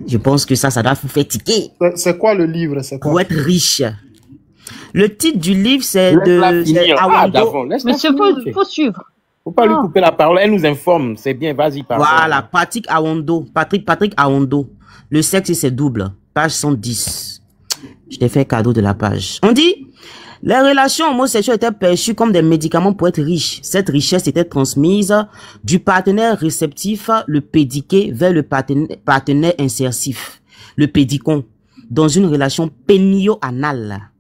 Je pense que ça doit vous faire tiquer. C'est quoi le livre? C'est quoi? Pour être riche. Le titre du livre, c'est de Awando. Monsieur, faut suivre. Faut pas lui couper la parole, elle nous informe. C'est bien, vas-y, parle. Voilà, Patrick Awando. Patrick Awando. Le sexe, c'est double. Page 110. Je t'ai fait cadeau de la page. On dit, les relations homosexuelles étaient perçues comme des médicaments pour être riches. Cette richesse était transmise du partenaire réceptif, le pédiqué, vers le partenaire insersif, le pédicon, dans une relation pénio-anale.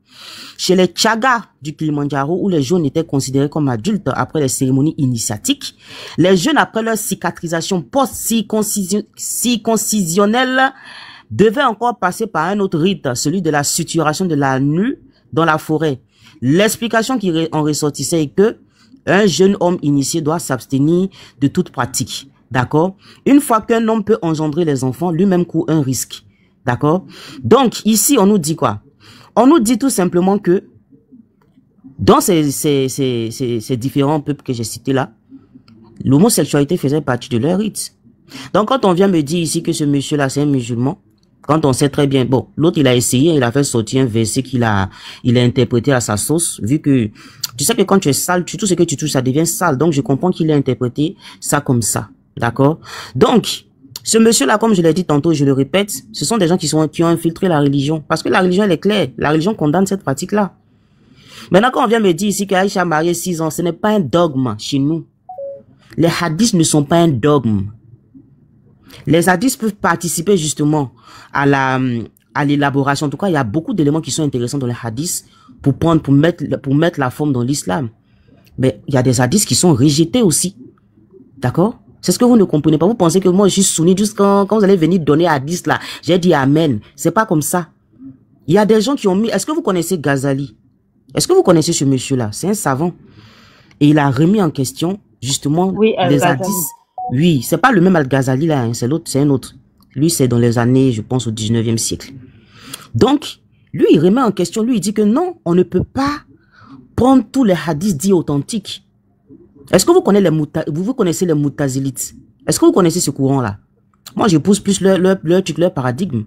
Chez les Tchagas du Kilimanjaro, où les jeunes étaient considérés comme adultes après les cérémonies initiatiques, les jeunes après leur cicatrisation post-circoncisionnelle devaient encore passer par un autre rite, celui de la suturation de la nuque dans la forêt. L'explication qui en ressortissait est que un jeune homme initié doit s'abstenir de toute pratique. D'accord? Une fois qu'un homme peut engendrer les enfants, lui-même court un risque. D'accord? Donc, ici, on nous dit quoi? On nous dit tout simplement que dans ces différents peuples que j'ai cités là, l'homosexualité faisait partie de leur rite. Donc, quand on vient me dire ici que ce monsieur-là, c'est un musulman, quand on sait très bien, bon, l'autre, il a essayé, il a fait sortir un verset il a interprété à sa sauce, vu que, tu sais que quand tu es sale, tout ce que tu touches, ça devient sale. Donc, je comprends qu'il a interprété ça comme ça. D'accord? Donc, ce monsieur-là, comme je l'ai dit tantôt, je le répète, ce sont des gens qui ont infiltré la religion. Parce que la religion, elle est claire. La religion condamne cette pratique-là. Maintenant, quand on vient me dire ici qu'Aïcha a marié 6 ans, ce n'est pas un dogme chez nous. Les hadiths ne sont pas un dogme. Les hadiths peuvent participer justement à l'élaboration. En tout cas, il y a beaucoup d'éléments qui sont intéressants dans les hadiths pour mettre la forme dans l'islam. Mais il y a des hadiths qui sont rejetés aussi. D'accord? C'est ce que vous ne comprenez pas. Vous pensez que moi, je suis sunni juste quand vous allez venir donner hadith là. J'ai dit amen. C'est pas comme ça. Il y a des gens qui ont mis... Est-ce que vous connaissez Ghazali? Est-ce que vous connaissez ce monsieur-là? C'est un savant. Et il a remis en question, justement, les hadiths. Oui, c'est pas le même Al-Ghazali là, hein, c'est l'autre, c'est un autre. Lui, c'est dans les années, je pense, au 19e siècle. Donc, lui, il remet en question, lui, il dit que non, on ne peut pas prendre tous les hadiths dits authentiques. Est-ce que vous connaissez les Moutazilites? Est-ce que vous connaissez ce courant-là? Moi, je pousse plus leur paradigme.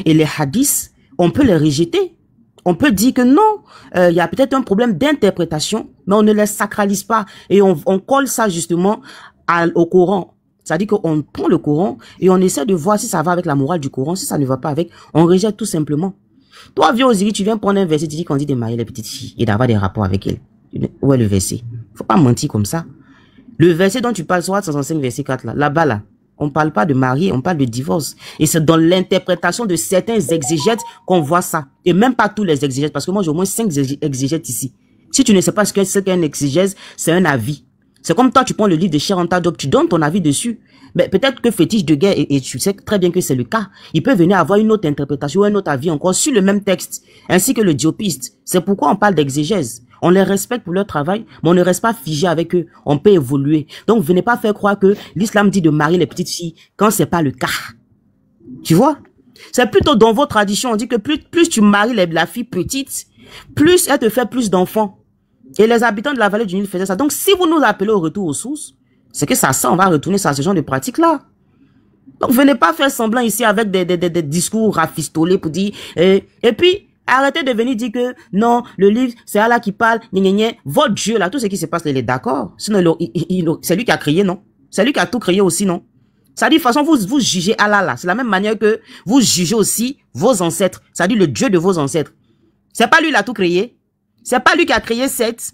Et les hadiths, on peut les rejeter. On peut dire que non, il y a peut-être un problème d'interprétation, mais on ne les sacralise pas. Et on colle ça justement au Coran. C'est-à-dire qu'on prend le Coran et on essaie de voir si ça va avec la morale du Coran. Si ça ne va pas avec, on rejette tout simplement. Toi, viens aux tu viens prendre un verset, tu dis qu'on dit de marier les petites filles et d'avoir des rapports avec elles. Où est le verset? Faut pas mentir comme ça. Le verset dont tu parles, Sourate 105, verset 4, là-bas, là, on parle pas de marier, on parle de divorce. Et c'est dans l'interprétation de certains exégètes qu'on voit ça. Et même pas tous les exégètes, parce que moi, j'ai au moins 5 exégètes ici. Si tu ne sais pas ce qu'est un exégèse, c'est un avis. C'est comme toi, tu prends le livre de Cheikh Anta Diop, tu donnes ton avis dessus. Mais peut-être que fétiche de guerre, et tu sais très bien que c'est le cas, il peut venir avoir une autre interprétation ou un autre avis encore sur le même texte, ainsi que le diopiste. C'est pourquoi on parle d'exégèse. On les respecte pour leur travail, mais on ne reste pas figé avec eux. On peut évoluer. Donc, venez pas faire croire que l'islam dit de marier les petites filles quand c'est pas le cas. Tu vois? C'est plutôt dans vos traditions, on dit que plus tu maries la fille petite, plus elle te fait plus d'enfants. Et les habitants de la vallée du Nil faisaient ça. Donc, si vous nous appelez au retour aux sources, c'est que ça sent, on va retourner sur ce genre de pratique-là. Donc, venez pas faire semblant ici avec des discours rafistolés pour dire... Et puis, arrêtez de venir dire que non, le livre, c'est Allah qui parle, votre Dieu, là, tout ce qui se passe, il est d'accord. Sinon, c'est lui qui a créé, non? C'est lui qui a tout créé aussi, non? Ça dit, de toute façon, vous jugez Allah, là. C'est la même manière que vous jugez aussi vos ancêtres. Ça dit, le Dieu de vos ancêtres. C'est pas lui qui a tout créé. C'est pas lui qui a créé Seth.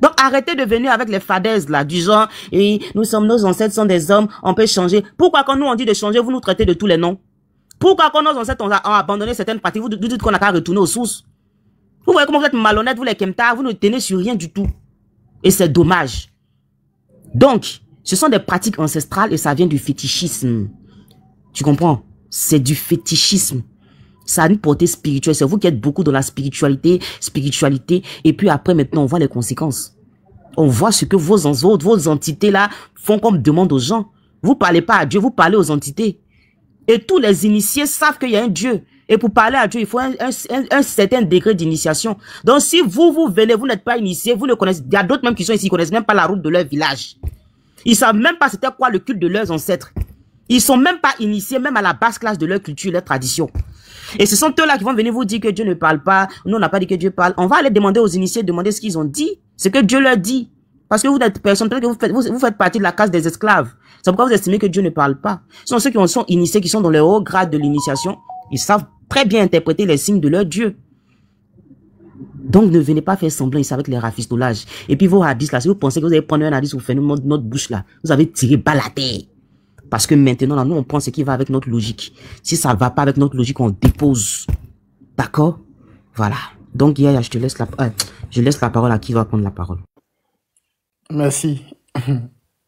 Donc, arrêtez de venir avec les fadaises, là, du genre, et nos ancêtres sont des hommes, on peut changer. Pourquoi quand nous on dit de changer, vous nous traitez de tous les noms? Pourquoi quand nos ancêtres ont abandonné certaines pratiques, vous dites qu'on n'a qu'à retourner aux sources? Vous voyez comment vous êtes malhonnête, vous les Kemta, vous ne tenez sur rien du tout. Et c'est dommage. Donc, ce sont des pratiques ancestrales et ça vient du fétichisme. Tu comprends? C'est du fétichisme. Ça a une portée spirituelle. C'est vous qui êtes beaucoup dans la spiritualité. Et puis après, maintenant, on voit les conséquences. On voit ce que vos entités là font comme demande aux gens. Vous parlez pas à Dieu, vous parlez aux entités. Et tous les initiés savent qu'il y a un Dieu. Et pour parler à Dieu, il faut un certain degré d'initiation. Donc, si vous venez, vous n'êtes pas initié, vous ne connaissez, il y a d'autres même qui sont ici, ils ne connaissent même pas la route de leur village. Ils ne savent même pas c'était quoi le culte de leurs ancêtres. Ils ne sont même pas initiés, même à la basse classe de leur culture, leur tradition. Et ce sont eux-là qui vont venir vous dire que Dieu ne parle pas. Nous, on n'a pas dit que Dieu parle. On va aller demander aux initiés, demander ce qu'ils ont dit. Ce que Dieu leur dit. Parce que vous n'êtes personne, peut-être que vous faites partie de la caste des esclaves. C'est pourquoi vous estimez que Dieu ne parle pas. Ce sont ceux qui sont initiés, qui sont dans le haut grade de l'initiation. Ils savent très bien interpréter les signes de leur Dieu. Donc, ne venez pas faire semblant ici avec les rafistolages. Et puis, vos hadiths là, si vous pensez que vous allez prendre un hadith, vous faites notre bouche là, vous avez tiré balle à terre. Parce que maintenant, là, nous, on prend ce qui va avec notre logique. Si ça ne va pas avec notre logique, on dépose. D'accord? Voilà. Donc, Yaya, je laisse la parole à qui va prendre la parole. Merci.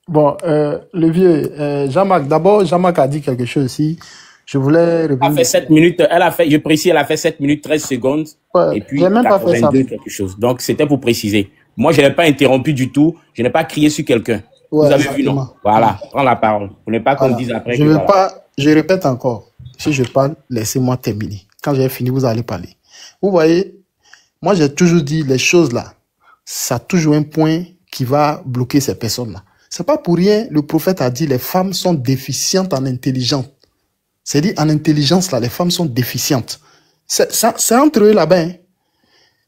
Bon, le vieux, Jean-Marc, d'abord, Jean-Marc a dit quelque chose ici. Je voulais revenir. Elle a fait 7 minutes, je précise, elle a fait 7 minutes 13 secondes. Ouais, et puis, même 82 pas fait ça. Quelque chose. Donc, c'était pour préciser. Moi, je n'ai pas interrompu du tout. Je n'ai pas crié sur quelqu'un. Ouais, vous avez exactement. Vu, non? Voilà, prends la parole. Vous n'êtes pas qu'on dise après. Je répète encore. Si je parle, laissez-moi terminer. Quand j'ai fini, vous allez parler. Vous voyez, moi, j'ai toujours dit les choses là. Ça a toujours un point qui va bloquer ces personnes-là. C'est pas pour rien, le prophète a dit les femmes sont déficientes en intelligence. C'est dit en intelligence là, les femmes sont déficientes. C'est entre eux là-bas. Hein.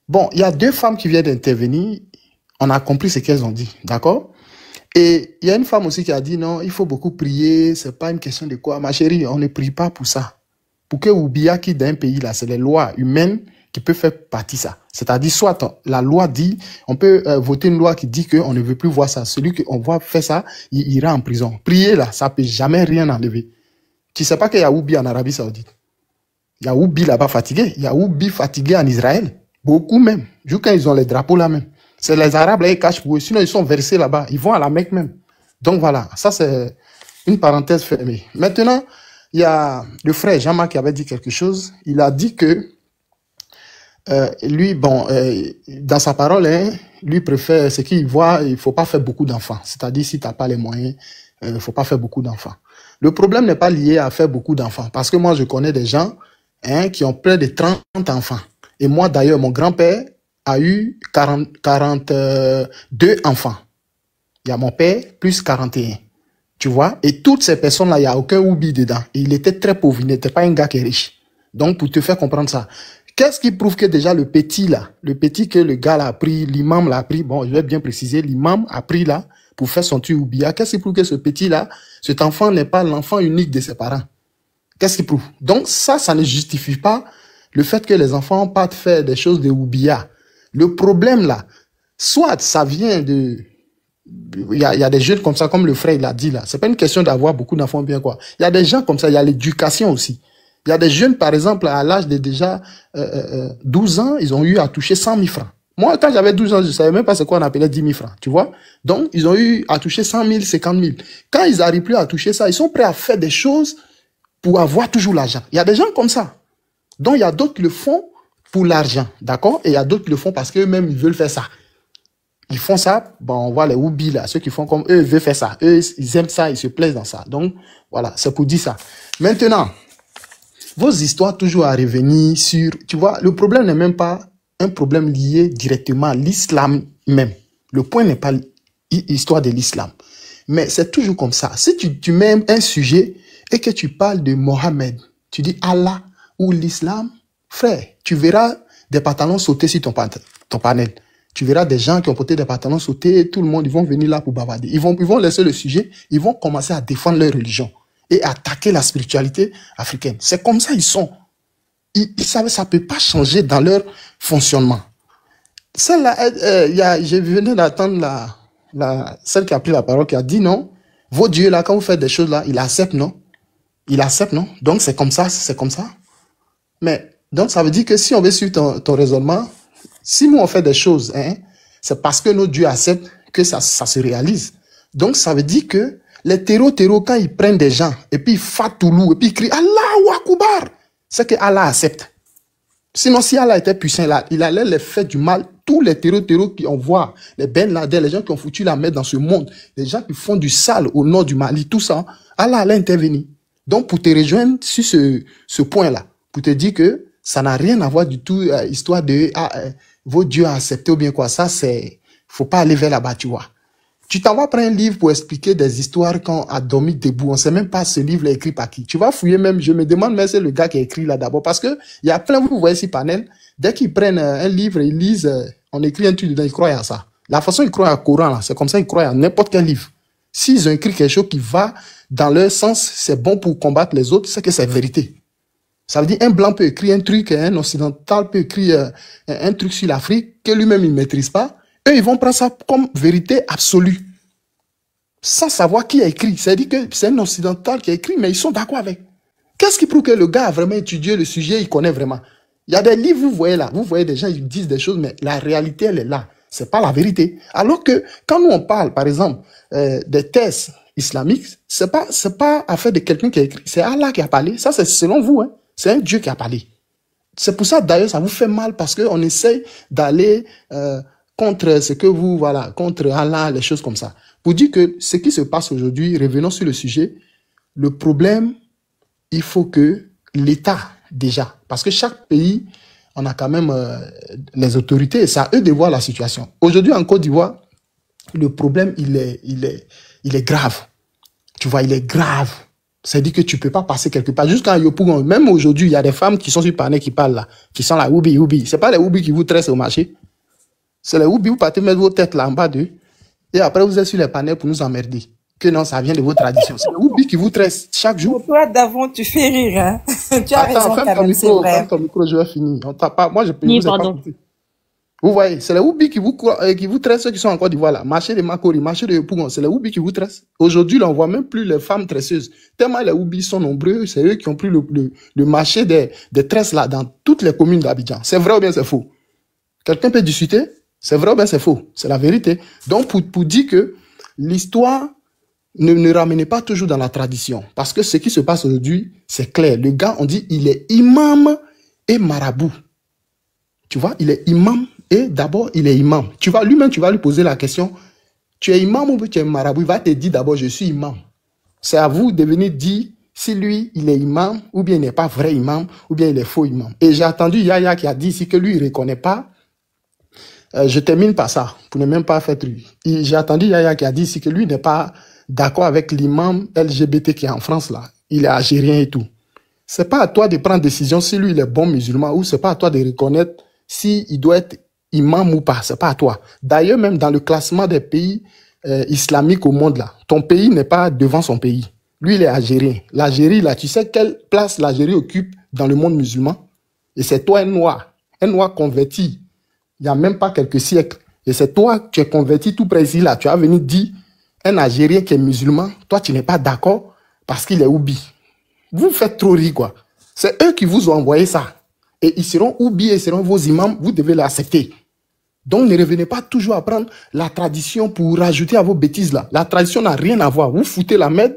Bon, il y a 2 femmes qui viennent d'intervenir. On a compris ce qu'elles ont dit, d'accord? Et il y a une femme aussi qui a dit non, il faut beaucoup prier, c'est pas une question de quoi. Ma chérie, on ne prie pas pour ça. Pour que Oubia quitte d'un pays là, c'est les lois humaines qui peuvent faire partie ça. C'est-à-dire, soit la loi dit, on peut voter une loi qui dit qu'on ne veut plus voir ça. Celui qu'on voit faire ça, il ira en prison. Prier là, ça peut jamais rien enlever. Tu sais pas qu'il y a Oubi en Arabie Saoudite. Il y a Oubi là-bas fatigué. Il y a Oubi fatigué en Israël. Beaucoup même. Juste quand ils ont les drapeaux là même. C'est les Arabes là, ils cachent pour eux. Sinon, ils sont versés là-bas. Ils vont à la Mecque même. Donc voilà, ça c'est une parenthèse fermée. Maintenant, il y a le frère Jean-Marc qui avait dit quelque chose. Il a dit que lui, bon, dans sa parole, hein, lui préfère ce qu'il voit, il faut pas faire beaucoup d'enfants. C'est-à-dire, si tu n'as pas les moyens, il faut pas faire beaucoup d'enfants. Le problème n'est pas lié à faire beaucoup d'enfants. Parce que moi, je connais des gens qui ont près de 30 enfants. Et moi, d'ailleurs, mon grand-père a eu 42 enfants. Il y a mon père plus 41. Tu vois? Et toutes ces personnes-là, il n'y a aucun oubli dedans. Et il était très pauvre. Il n'était pas un gars qui est riche. Donc, pour te faire comprendre ça. Qu'est-ce qui prouve que déjà le petit là, le petit que le gars l'a pris, l'imam l'a pris, bon, je vais bien préciser, l'imam a pris là pour faire son tuoubia. Qu'est-ce qui prouve que ce petit là, cet enfant n'est pas l'enfant unique de ses parents? Qu'est-ce qui prouve? Donc ça ne justifie pas le fait que les enfants partent faire des choses de oubia. Le problème là, soit ça vient de... Il y a des jeunes comme ça, comme le frère il a dit là. C'est pas une question d'avoir beaucoup d'enfants bien quoi. Il y a des gens comme ça, il y a l'éducation aussi. Il y a des jeunes, par exemple, à l'âge de déjà 12 ans, ils ont eu à toucher 100 000 francs. Moi, quand j'avais 12 ans, je savais même pas ce qu'on appelait 10 000 francs, tu vois. Donc, ils ont eu à toucher 100 000, 50 000. Quand ils n'arrivent plus à toucher ça, ils sont prêts à faire des choses pour avoir toujours l'argent. Il y a des gens comme ça. Donc, il y a d'autres qui le font pour l'argent, d'accord? Et il y a d'autres qui le font parce qu'eux-mêmes, ils veulent faire ça. Ils font ça, bon, on voit les oubis là, ceux qui font comme eux, ils veulent faire ça. Eux, ils aiment ça, ils se plaisent dans ça. Donc, voilà, c'est pour dire ça. Maintenant, vos histoires toujours à revenir sur... Tu vois, le problème n'est même pas un problème lié directement à l'islam même. Le point n'est pas l'histoire de l'islam. Mais c'est toujours comme ça. Si tu mets un sujet et que tu parles de Mohammed, tu dis Allah ou l'islam, frère, tu verras des pantalons sauter sur ton panel. Tu verras des gens qui ont porté des pantalons sautés, tout le monde, ils vont venir là pour bavarder. Ils vont laisser le sujet, ils vont commencer à défendre leur religion et attaquer la spiritualité africaine. C'est comme ça ils sont. Ils savent, ça peut pas changer dans leur fonctionnement. Celle-là, je venais d'attendre celle qui a pris la parole, qui a dit non, vos dieux là, quand vous faites des choses là, il accepte, non? Il accepte, non? Donc c'est comme ça, c'est comme ça. Mais, donc ça veut dire que si on veut suivre ton raisonnement, si nous on fait des choses, hein, c'est parce que nos dieux acceptent que ça se réalise. Donc ça veut dire que les terreaux, quand ils prennent des gens, et puis ils fatoulouent, et puis ils crient Allahu Akbar, c'est que Allah accepte. Sinon, si Allah était puissant, il allait les faire du mal. Tous les terreaux qui on voit, les Ben Laden, les gens qui ont foutu la mer dans ce monde, les gens qui font du sale au nord du Mali, tout ça, Allah allait intervenir. Donc, pour te rejoindre sur ce point-là, pour te dire que ça n'a rien à voir du tout, histoire de vos dieux à accepter ou bien quoi. Ça, c'est, faut pas aller vers là-bas, tu vois. Tu t'en vas prendre un livre pour expliquer des histoires quand on a dormi debout. On sait même pas ce livre est écrit par qui. Tu vas fouiller même, je me demande même c'est le gars qui a écrit là d'abord. Parce que il y a plein, vous voyez ici panel, dès qu'ils prennent un livre, ils lisent, on écrit un truc dedans, ils croient à ça. La façon ils croient au Coran, là, c'est comme ça ils croient à n'importe quel livre. S'ils ont écrit quelque chose qui va dans leur sens, c'est bon pour combattre les autres, c'est que c'est vérité. Ça veut dire un blanc peut écrire un truc, un occidental peut écrire un truc sur l'Afrique que lui-même il ne maîtrise pas. Eux, ils vont prendre ça comme vérité absolue, sans savoir qui a écrit. C'est-à-dire que c'est un occidental qui a écrit, mais ils sont d'accord avec. Qu'est-ce qui prouve que le gars a vraiment étudié le sujet, il connaît vraiment? Il y a des livres, vous voyez là, vous voyez des gens, ils disent des choses, mais la réalité, elle est là. C'est pas la vérité. Alors que quand nous on parle, par exemple, des thèses islamiques, c'est pas affaire de quelqu'un qui a écrit. C'est Allah qui a parlé. Ça, c'est selon vous, hein. C'est un Dieu qui a parlé. C'est pour ça, d'ailleurs, ça vous fait mal parce qu'on essaye d'aller contre ce que vous, voilà, contre Allah, les choses comme ça. Pour dire que ce qui se passe aujourd'hui, revenons sur le sujet, le problème, il faut que l'État, déjà, parce que chaque pays, on a quand même les autorités, et c'est à eux de voir la situation. Aujourd'hui, en Côte d'Ivoire, le problème, il est grave. Tu vois, il est grave. C'est-à-dire que tu peux pas passer quelque part. Jusqu'à Yopougon, même aujourd'hui, il y a des femmes qui sont sur panel qui parlent là, qui sont là, oubi. C'est pas les oubi qui vous tressent au marché. C'est les oubi, vous partez mettre vos têtes là en bas d'eux. Et après, vous êtes sur les panels pour nous emmerder. Que non, ça vient de vos traditions. C'est les oubi qui vous tressent chaque jour. Pour toi, d'avant, tu fais rire, hein. Tu as raison, ferme ton micro, je vais finir. On t'a pas, moi, je peux vous pas. Vous voyez, c'est les oubi qui vous tressent, ceux qui sont en Côte d'Ivoire là. Marché de Makori, marché de Yopougon, c'est les oubi qui vous tressent. Aujourd'hui, là, on voit même plus les femmes tresseuses. Tellement les oubi sont nombreux, c'est eux qui ont pris le marché des tresses là, dans toutes les communes d'Abidjan. C'est vrai ou bien c'est faux? Quelqu'un peut discuter? C'est vrai ou bien c'est faux? C'est la vérité. Donc, pour dire que l'histoire ne ramenez pas toujours dans la tradition. Parce que ce qui se passe aujourd'hui, c'est clair. Le gars, on dit, il est imam et marabout. Tu vois, il est imam et d'abord, il est imam. Tu vas lui-même, tu vas lui poser la question, tu es imam ou tu es marabout? Il va te dire d'abord, je suis imam. C'est à vous de venir dire si lui, il est imam ou bien il n'est pas vrai imam ou bien il est faux imam. Et j'ai entendu Yaya qui a dit ici que lui, il ne reconnaît pas. Je termine par ça, pour ne même pas faire truc. J'ai entendu Yaya qui a dit ici que lui n'est pas d'accord avec l'imam LGBT qui est en France là. Il est algérien et tout. C'est pas à toi de prendre décision si lui il est bon musulman ou c'est pas à toi de reconnaître si il doit être imam ou pas. C'est pas à toi. D'ailleurs, même dans le classement des pays islamiques au monde là, ton pays n'est pas devant son pays. Lui, il est algérien. L'Algérie là, tu sais quelle place l'Algérie occupe dans le monde musulman? Et c'est toi un noir converti. Il n'y a même pas quelques siècles. Et c'est toi, tu es converti tout près ici là. Tu as venu dire un Algérien qui est musulman, toi tu n'es pas d'accord parce qu'il est oubi. Vous faites trop rire quoi. C'est eux qui vous ont envoyé ça. Et ils seront oubliés, ils seront vos imams, vous devez l'accepter. Donc ne revenez pas toujours à prendre la tradition pour rajouter à vos bêtises là. La tradition n'a rien à voir. Vous foutez la merde,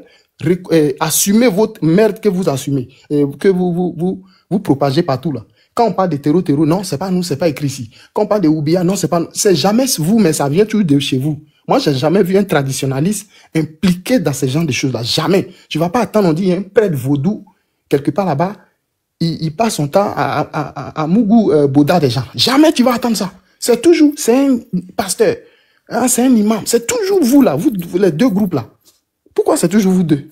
assumez votre merde que vous assumez, que vous propagez partout là. Quand on parle de terreau, non, c'est pas nous, c'est pas écrit ici. Quand on parle de Oubia, non, c'est jamais vous, mais ça vient toujours de chez vous. Moi, j'ai jamais vu un traditionnaliste impliqué dans ce genre de choses-là. Jamais. Tu vas pas attendre, on dit, un prêtre vaudou, quelque part là-bas, il passe son temps à Mougou Bouddha des gens. Jamais tu vas attendre ça. C'est toujours, c'est un pasteur, hein, c'est un imam. C'est toujours vous là, vous les deux groupes là. Pourquoi c'est toujours vous deux?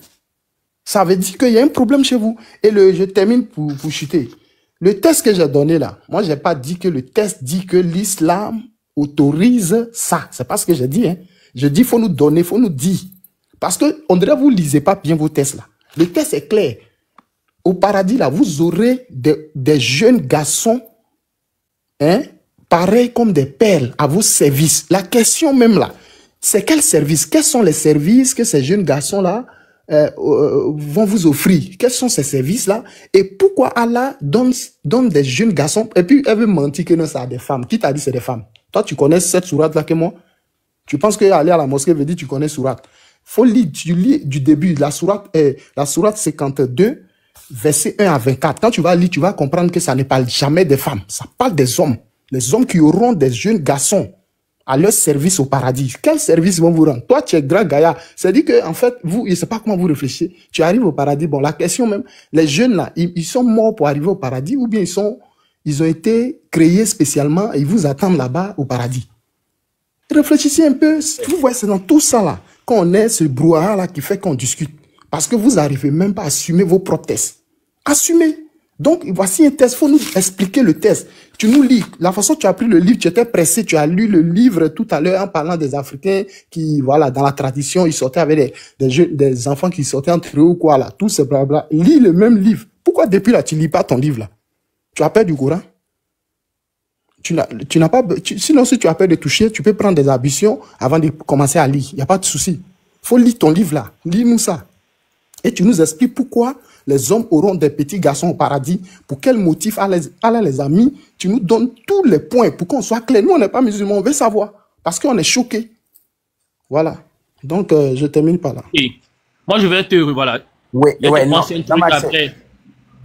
Ça veut dire qu'il y a un problème chez vous. Et je termine pour chuter. Le test que j'ai donné là, moi, j'ai pas dit que le test dit que l'islam autorise ça. C'est pas ce que j'ai dit, hein. Je dis, faut nous donner, faut nous dire. Parce que, on dirait, vous lisez pas bien vos tests là. Le test est clair. Au paradis là, vous aurez des jeunes garçons, hein, pareils comme des perles à vos services. La question même là, c'est quel service? Quels sont les services que ces jeunes garçons là vont vous offrir? Quels sont ces services-là? Et pourquoi Allah donne des jeunes garçons? Et puis, elle veut mentir que non, c'est des femmes. Qui t'a dit c'est des femmes? Toi, tu connais cette sourate-là que moi? Tu penses que aller à la mosquée veut dire tu connais sourate? Faut lire, tu lis du début. La sourate 52, verset 1 à 24. Quand tu vas lire, tu vas comprendre que ça ne parle jamais des femmes. Ça parle des hommes. Les hommes qui auront des jeunes garçons à leur service au paradis. Quel service vont vous rendre? Toi, tu es grand gaillard. C'est-à-dire que, en fait, vous, je ne sais pas comment vous réfléchissez. Tu arrives au paradis. Bon, la question même, les jeunes là, ils sont morts pour arriver au paradis ou bien ils ont été créés spécialement et ils vous attendent là-bas au paradis. Réfléchissez un peu. Vous voyez, c'est dans tout ça là qu'on est ce brouhaha là qui fait qu'on discute. Parce que vous n'arrivez même pas à assumer vos propres tests. Assumez. Donc, voici un test. Il faut nous expliquer le test. Tu nous lis. La façon dont tu as pris le livre, tu étais pressé. Tu as lu le livre tout à l'heure en parlant des Africains qui, voilà, dans la tradition, ils sortaient avec des enfants qui sortaient entre eux ou quoi, là. Tout ce blabla. Lis le même livre. Pourquoi depuis là, tu lis pas ton livre, là? Tu as peur du Coran? Tu n'as pas, sinon, si tu as peur de toucher, tu peux prendre des ablutions avant de commencer à lire. Il n'y a pas de souci. Faut lire ton livre, là. Lis-nous ça. Et tu nous expliques pourquoi les hommes auront des petits garçons au paradis. Pour quel motif? Allah les amis, tu nous donnes tous les points pour qu'on soit clair. Nous, on n'est pas musulmans, on veut savoir. Parce qu'on est choqués. Voilà. Donc, je termine par là. Et moi, je vais te... Voilà. Oui, non. Après.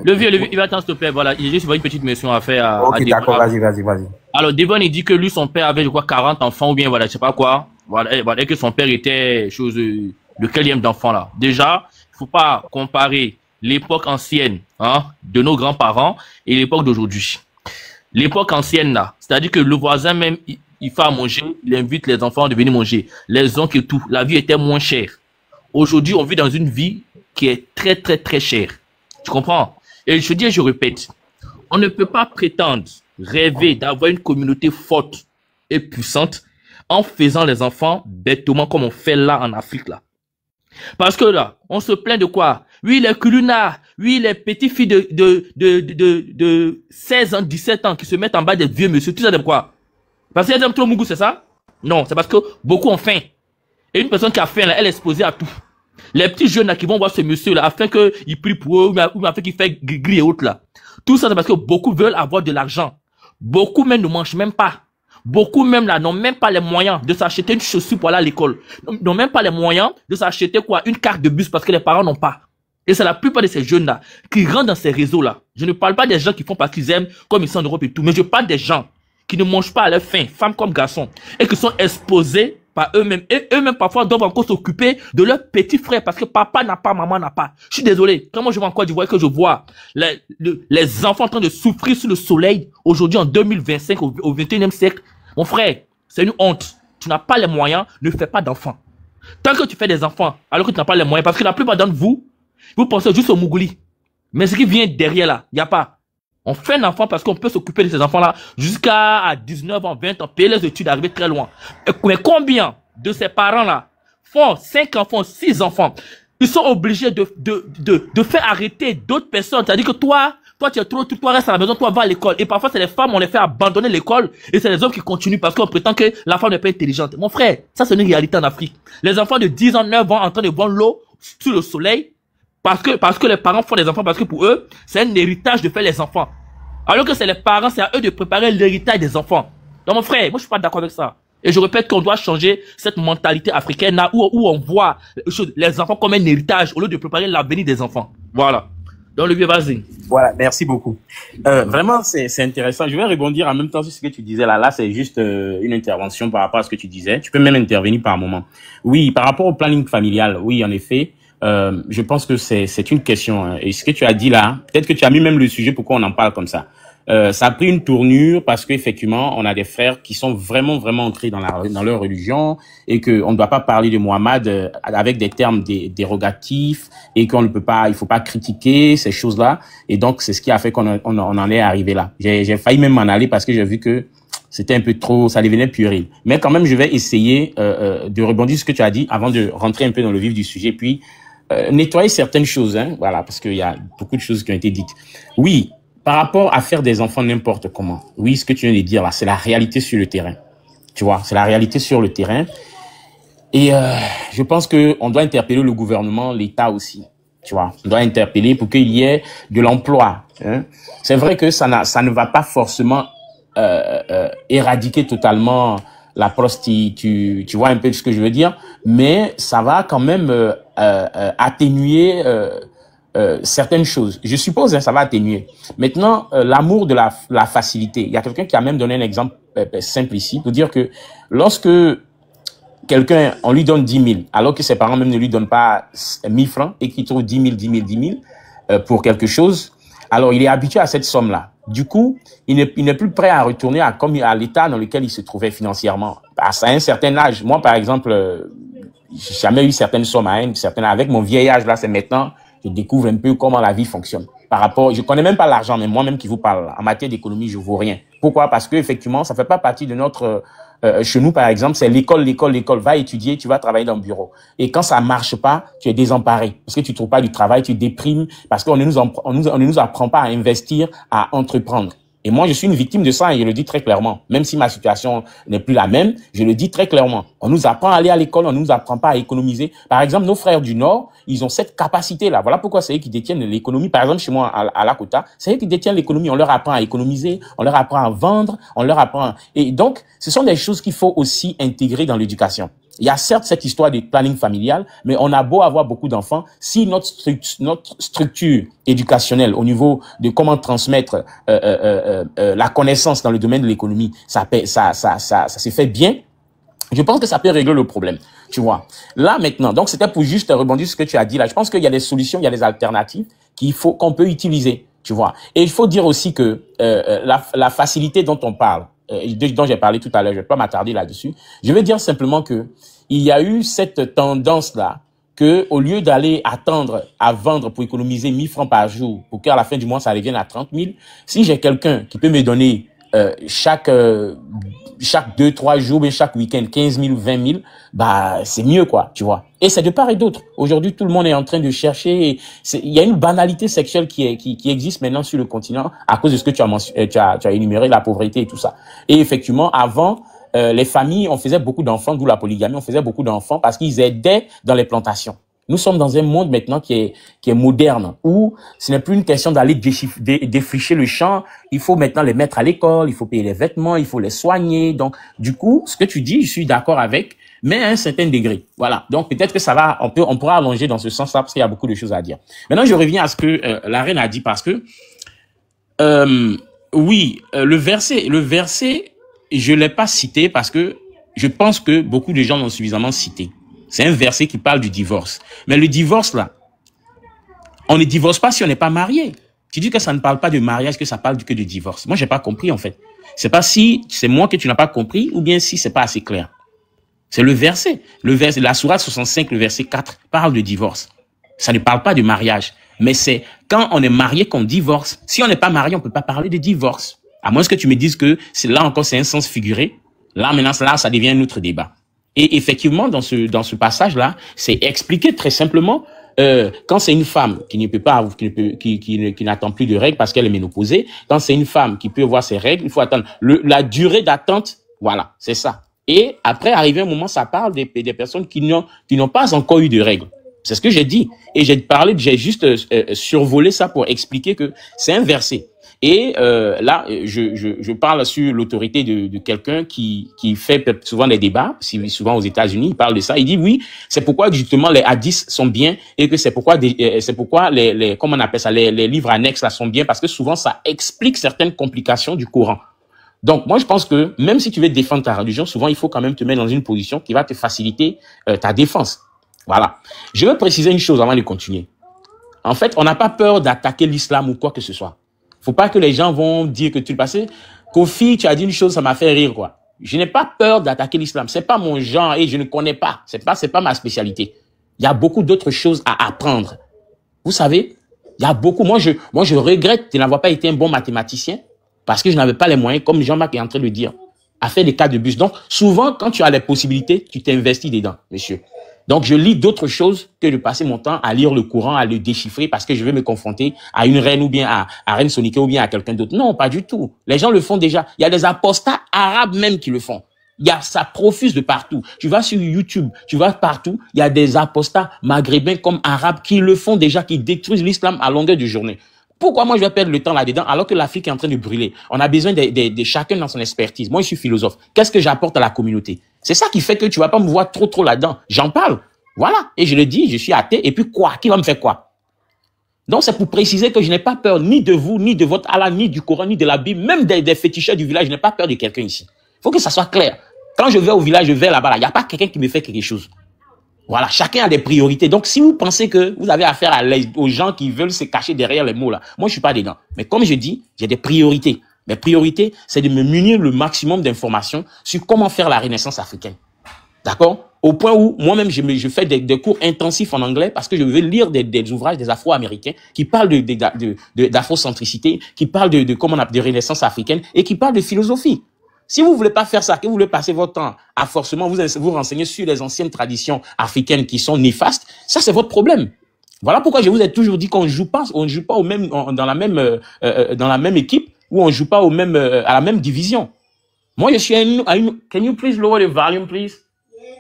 Le vieux, il va attendre, s'il te plaît. Voilà, il y a juste une petite mission à faire. Ok, d'accord, vas-y. Alors, Devon, il dit que lui, son père avait, je crois, 40 enfants ou bien, voilà, je sais pas quoi. Voilà, et que son père était chose le quatrième d'enfant, là. Déjà, il faut pas comparer l'époque ancienne, hein, de nos grands-parents et l'époque d'aujourd'hui. L'époque ancienne, là, c'est-à-dire que le voisin même, il fait à manger, il invite les enfants à venir manger, les oncles et tout. La vie était moins chère. Aujourd'hui, on vit dans une vie qui est très, très, très chère. Tu comprends? Et je dis et je répète, on ne peut pas prétendre, rêver d'avoir une communauté forte et puissante en faisant les enfants bêtement comme on fait là en Afrique, là. Parce que là, on se plaint de quoi? Oui, les culunards, oui, les petites filles de 16 ans, 17 ans qui se mettent en bas des vieux monsieur, tout ça de quoi? Parce qu'elles aiment trop Mougou, c'est ça? Non, c'est parce que beaucoup ont faim. Et une personne qui a faim, là, elle est exposée à tout. Les petits jeunes là qui vont voir ce monsieur là afin qu'il prie pour eux ou afin qu'il fait gris et autres là. Tout ça c'est parce que beaucoup veulent avoir de l'argent. Beaucoup même ne mangent même pas. Beaucoup même là n'ont même pas les moyens de s'acheter une chaussure pour aller à l'école. N'ont même pas les moyens de s'acheter quoi, une carte de bus parce que les parents n'ont pas. Et c'est la plupart de ces jeunes là qui rentrent dans ces réseaux là. Je ne parle pas des gens qui font parce qu'ils aiment comme ils sont en Europe et tout, mais je parle des gens qui ne mangent pas à leur faim, femmes comme garçons, et qui sont exposés par eux-mêmes. Et eux-mêmes, parfois, doivent encore s'occuper de leurs petits frères parce que papa n'a pas, maman n'a pas. Je suis désolé. Quand moi je vais en Côte d'Ivoire que je vois les enfants en train de souffrir sous le soleil, aujourd'hui en 2025, au 21e siècle, mon frère, c'est une honte. Tu n'as pas les moyens, ne fais pas d'enfants. Tant que tu fais des enfants, alors que tu n'as pas les moyens, parce que la plupart d'entre vous, vous pensez juste au Mougouli. Mais ce qui vient derrière là, il n'y a pas. On fait un enfant parce qu'on peut s'occuper de ces enfants-là jusqu'à 19 ans, 20 ans, payer les études, arriver très loin. Mais combien de ces parents-là font 5 enfants, 6 enfants? Ils sont obligés de faire arrêter d'autres personnes. C'est-à-dire que toi, tu es trop, toi restes à la maison, toi vas à l'école. Et parfois, c'est les femmes, on les fait abandonner l'école. Et c'est les hommes qui continuent parce qu'on prétend que la femme n'est pas intelligente. Mon frère, ça c'est une réalité en Afrique. Les enfants de 10 ans, 9 ans en train de boire l'eau sous le soleil. Parce que les parents font des enfants, parce que pour eux, c'est un héritage de faire les enfants. Alors que c'est les parents, c'est à eux de préparer l'héritage des enfants. Donc mon frère, moi je suis pas d'accord avec ça. Et je répète qu'on doit changer cette mentalité africaine là où on voit les enfants comme un héritage au lieu de préparer l'avenir des enfants. Voilà. Donc le vieux, vas-y. Voilà, merci beaucoup. Vraiment, c'est intéressant. Je vais rebondir en même temps sur ce que tu disais là. Là, c'est juste une intervention par rapport à ce que tu disais. Tu peux même intervenir par moment. Oui, par rapport au planning familial, oui, en effet. Je pense que c'est une question. Hein. Et ce que tu as dit là, peut-être que tu as mis même le sujet pourquoi on en parle comme ça. Ça a pris une tournure parce qu'effectivement, on a des frères qui sont vraiment ancrés dans leur religion et que on ne doit pas parler de Mohammed avec des termes dérogatifs et qu'on ne peut pas, il faut pas critiquer ces choses-là. Et donc, c'est ce qui a fait qu'on en est arrivé là. J'ai failli même m'en aller parce que j'ai vu que c'était un peu trop, ça devenait puéril. Mais quand même, je vais essayer de rebondir sur ce que tu as dit avant de rentrer un peu dans le vif du sujet, puis nettoyer certaines choses, hein, voilà, parce qu'il y a beaucoup de choses qui ont été dites. Oui, par rapport à faire des enfants n'importe comment, oui, ce que tu viens de dire là, c'est la réalité sur le terrain. Tu vois, c'est la réalité sur le terrain. Et je pense que on doit interpeller le gouvernement, l'État aussi. Tu vois, on doit interpeller pour qu'il y ait de l'emploi. Hein. C'est vrai que ça ne va pas forcément éradiquer totalement la prostitution, tu vois un peu ce que je veux dire, mais ça va quand même atténuer certaines choses. Je suppose ça va atténuer. Maintenant, l'amour de la facilité. Il y a quelqu'un qui a même donné un exemple simple ici pour dire que lorsque quelqu'un, on lui donne 10 000, alors que ses parents même ne lui donnent pas 1000 francs et qu'il trouve 10 000 pour quelque chose, alors il est habitué à cette somme-là. Du coup, il n'est plus prêt à retourner à l'état dans lequel il se trouvait financièrement. À un certain âge, moi par exemple, j'ai jamais eu certaines sommes avec mon vieil âge là, c'est maintenant, je découvre un peu comment la vie fonctionne. Par rapport, je connais même pas l'argent, mais moi-même qui vous parle, en matière d'économie, je vaux rien. Pourquoi? Parce que effectivement, ça fait pas partie de notre chez nous, par exemple, c'est l'école, va étudier, tu vas travailler dans le bureau. Et quand ça marche pas, tu es désemparé. Parce que tu trouves pas du travail, tu déprimes, parce qu'on ne nous apprend pas à investir, à entreprendre. Et moi, je suis une victime de ça et je le dis très clairement. Même si ma situation n'est plus la même, je le dis très clairement. On nous apprend à aller à l'école, on nous apprend pas à économiser. Par exemple, nos frères du Nord, ils ont cette capacité-là. Voilà pourquoi c'est eux qui détiennent l'économie. Par exemple, chez moi, à Lakota, c'est eux qui détiennent l'économie. On leur apprend à économiser, on leur apprend à vendre, on leur apprend... Et donc, ce sont des choses qu'il faut aussi intégrer dans l'éducation. Il y a certes cette histoire de planning familial, mais on a beau avoir beaucoup d'enfants, si notre structure éducationnelle au niveau de comment transmettre la connaissance dans le domaine de l'économie, ça s'est fait bien, je pense que ça peut régler le problème, tu vois. Là maintenant, donc c'était pour juste rebondir sur ce que tu as dit là. Je pense qu'il y a des solutions, il y a des alternatives qu'on peut utiliser, tu vois. Et il faut dire aussi que la facilité dont on parle, dont j'ai parlé tout à l'heure, je vais pas m'attarder là-dessus. Je vais dire simplement que il y a eu cette tendance-là que, au lieu d'aller attendre à vendre pour économiser 1000 francs par jour, pour qu'à la fin du mois, ça revienne à 30 000, si j'ai quelqu'un qui peut me donner chaque 2-3 jours, mais chaque week-end, 15 000, 20 000, bah, c'est mieux, quoi, tu vois. Et c'est de part et d'autre. Aujourd'hui, tout le monde est en train de chercher. Il y a une banalité sexuelle qui existe maintenant sur le continent à cause de ce que tu as énuméré, la pauvreté et tout ça. Et effectivement, avant, les familles, on faisait beaucoup d'enfants, d'où la polygamie, on faisait beaucoup d'enfants parce qu'ils aidaient dans les plantations. Nous sommes dans un monde maintenant qui est moderne, où ce n'est plus une question d'aller défricher le champ. Il faut maintenant les mettre à l'école, il faut payer les vêtements, il faut les soigner. Donc, du coup, ce que tu dis, je suis d'accord avec, mais à un certain degré. Voilà. Donc, peut-être que ça va, on pourra allonger dans ce sens-là parce qu'il y a beaucoup de choses à dire. Maintenant, je reviens à ce que la reine a dit parce que, oui, le verset, je l'ai pas cité parce que je pense que beaucoup de gens l'ont suffisamment cité. C'est un verset qui parle du divorce. Mais le divorce, là, on ne divorce pas si on n'est pas marié. Tu dis que ça ne parle pas de mariage, que ça parle que de divorce. Moi, j'ai pas compris, en fait. C'est pas si c'est moi que tu n'as pas compris ou bien si c'est pas assez clair. C'est le verset. La sourate 65, le verset 4, parle de divorce. Ça ne parle pas de mariage. Mais c'est quand on est marié qu'on divorce. Si on n'est pas marié, on peut pas parler de divorce. À moins que tu me dises que là encore, c'est un sens figuré. Là, maintenant, là, ça devient un autre débat. Et effectivement, dans ce passage-là, c'est expliqué très simplement, quand c'est une femme qui ne peut pas, qui n'attend plus de règles parce qu'elle est ménopausée, quand c'est une femme qui peut voir ses règles, il faut attendre la durée d'attente. Voilà, c'est ça. Et après, arrivé un moment, ça parle des personnes qui n'ont pas encore eu de règles. C'est ce que j'ai dit. Et j'ai juste survolé ça pour expliquer que c'est un verset. Et là, je parle sur l'autorité de quelqu'un qui fait souvent des débats, souvent aux États-Unis, il parle de ça. Il dit oui, c'est pourquoi justement les hadiths sont bien et que c'est pourquoi les comment on appelle ça, les livres annexes là sont bien parce que souvent ça explique certaines complications du Coran. Donc moi je pense que même si tu veux défendre ta religion, souvent il faut quand même te mettre dans une position qui va te faciliter ta défense. Voilà. Je veux préciser une chose avant de continuer. En fait, on n'a pas peur d'attaquer l'islam ou quoi que ce soit. Faut pas que les gens vont dire que tu le passais. Kofi, tu as dit une chose, ça m'a fait rire, quoi. Je n'ai pas peur d'attaquer l'islam. C'est pas mon genre et je ne connais pas. C'est pas ma spécialité. Il y a beaucoup d'autres choses à apprendre. Vous savez, il y a beaucoup. Moi, je regrette de n'avoir pas été un bon mathématicien parce que je n'avais pas les moyens, comme Jean-Marc est en train de dire, à faire des cas de bus. Donc, souvent, quand tu as les possibilités, tu t'investis dedans, monsieur. Donc, je lis d'autres choses que de passer mon temps à lire le Coran, à le déchiffrer parce que je vais me confronter à une reine ou bien à Reine Sonika ou bien à quelqu'un d'autre. Non, pas du tout. Les gens le font déjà. Il y a des apostats arabes même qui le font. Ça profuse de partout. Tu vas sur YouTube, tu vas partout. Il y a des apostats maghrébins comme arabes qui le font déjà, qui détruisent l'islam à longueur de journée. Pourquoi moi je vais perdre le temps là-dedans alors que l'Afrique est en train de brûler? On a besoin de chacun dans son expertise. Moi, je suis philosophe. Qu'est-ce que j'apporte à la communauté? C'est ça qui fait que tu vas pas me voir trop là-dedans. J'en parle. Voilà. Et je le dis, je suis athée. Et puis quoi? Qui va me faire quoi? Donc, c'est pour préciser que je n'ai pas peur ni de vous, ni de votre Allah, ni du Coran, ni de la Bible, même des féticheurs du village. Je n'ai pas peur de quelqu'un ici. Il faut que ça soit clair. Quand je vais au village, je vais là-bas. Il n'y a pas quelqu'un qui me fait quelque chose. Voilà, chacun a des priorités. Donc, si vous pensez que vous avez affaire aux gens qui veulent se cacher derrière les mots là, moi, je suis pas dedans. Mais comme je dis, j'ai des priorités. Mes priorités, c'est de me munir le maximum d'informations sur comment faire la renaissance africaine. D'accord? Au point où moi-même, je fais des cours intensifs en anglais parce que je veux lire des ouvrages des Afro-Américains qui parlent d'afrocentricité, qui parlent de renaissance africaine et qui parlent de philosophie. Si vous voulez pas faire ça, que vous voulez passer votre temps à forcément vous renseigner sur les anciennes traditions africaines qui sont néfastes, ça c'est votre problème. Voilà pourquoi je vous ai toujours dit qu'on ne joue pas au même dans la même équipe ou on joue pas à la même division. Moi je suis à une can you please lower the volume please?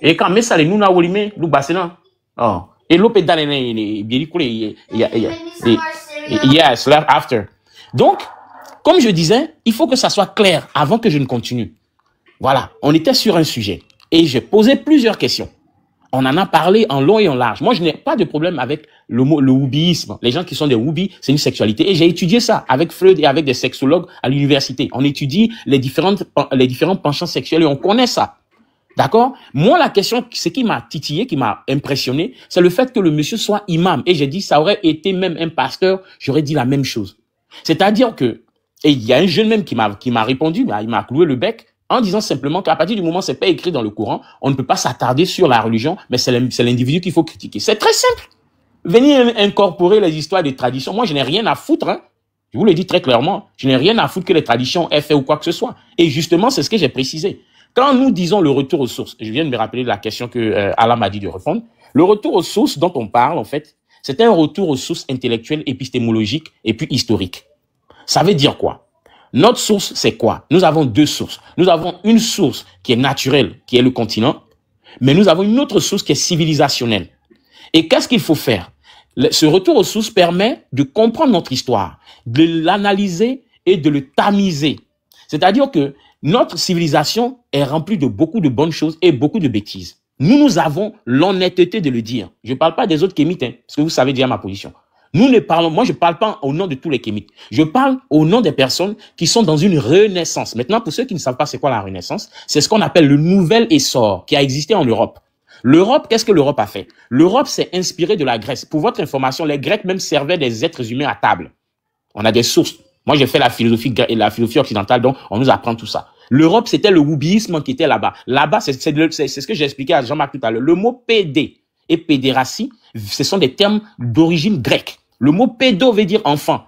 Et quand mais ça les nous na wolime nous basena. Oh. Et l'opé dans les yes, left after. Donc comme je disais, il faut que ça soit clair avant que je ne continue. Voilà, on était sur un sujet et j'ai posé plusieurs questions. On en a parlé en long et en large. Moi, je n'ai pas de problème avec le wubisme. Les gens qui sont des wubis, c'est une sexualité. Et j'ai étudié ça avec Freud et avec des sexologues à l'université. On étudie les différents penchants sexuels et on connaît ça. D'accord? Moi, la question, ce qui m'a titillé, qui m'a impressionné, c'est le fait que le monsieur soit imam. Et j'ai dit, ça aurait été même un pasteur, j'aurais dit la même chose. C'est-à-dire que, et il y a un jeune même qui m'a répondu, il m'a cloué le bec en disant simplement qu'à partir du moment où c'est pas écrit dans le Coran, on ne peut pas s'attarder sur la religion, mais c'est l'individu qu'il faut critiquer. C'est très simple. Venir incorporer les histoires des traditions. Moi, je n'ai rien à foutre, hein. Je vous le dis très clairement. Je n'ai rien à foutre que les traditions aient fait ou quoi que ce soit. Et justement, c'est ce que j'ai précisé. Quand nous disons le retour aux sources, je viens de me rappeler de la question que Allah m'a dit de répondre. Le retour aux sources dont on parle, en fait, c'est un retour aux sources intellectuelles, épistémologiques et puis historiques. Ça veut dire quoi? Notre source, c'est quoi? Nous avons deux sources. Nous avons une source qui est naturelle, qui est le continent, mais nous avons une autre source qui est civilisationnelle. Et qu'est-ce qu'il faut faire? Ce retour aux sources permet de comprendre notre histoire, de l'analyser et de le tamiser. C'est-à-dire que notre civilisation est remplie de beaucoup de bonnes choses et beaucoup de bêtises. Nous avons l'honnêteté de le dire. Je ne parle pas des autres kémites, hein, parce que vous savez déjà ma position. Moi, je ne parle pas au nom de tous les kémites. Je parle au nom des personnes qui sont dans une renaissance. Maintenant, pour ceux qui ne savent pas c'est quoi la renaissance, c'est ce qu'on appelle le nouvel essor qui a existé en Europe. L'Europe, qu'est-ce que l'Europe a fait? L'Europe s'est inspirée de la Grèce. Pour votre information, les Grecs même servaient des êtres humains à table. On a des sources. Moi, j'ai fait la philosophie occidentale, donc on nous apprend tout ça. L'Europe, c'était le wubisme qui était là-bas. Là-bas, c'est ce que j'ai expliqué à Jean-Marc tout à l'heure. Le mot pédé et pédératie, ce sont des termes d'origine grecque. Le mot pédo veut dire enfant.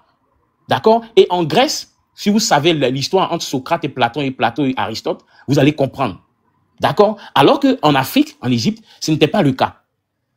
D'accord? Et en Grèce, si vous savez l'histoire entre Socrate et Platon et Aristote, vous allez comprendre. D'accord? Alors qu'en Afrique, en Égypte, ce n'était pas le cas.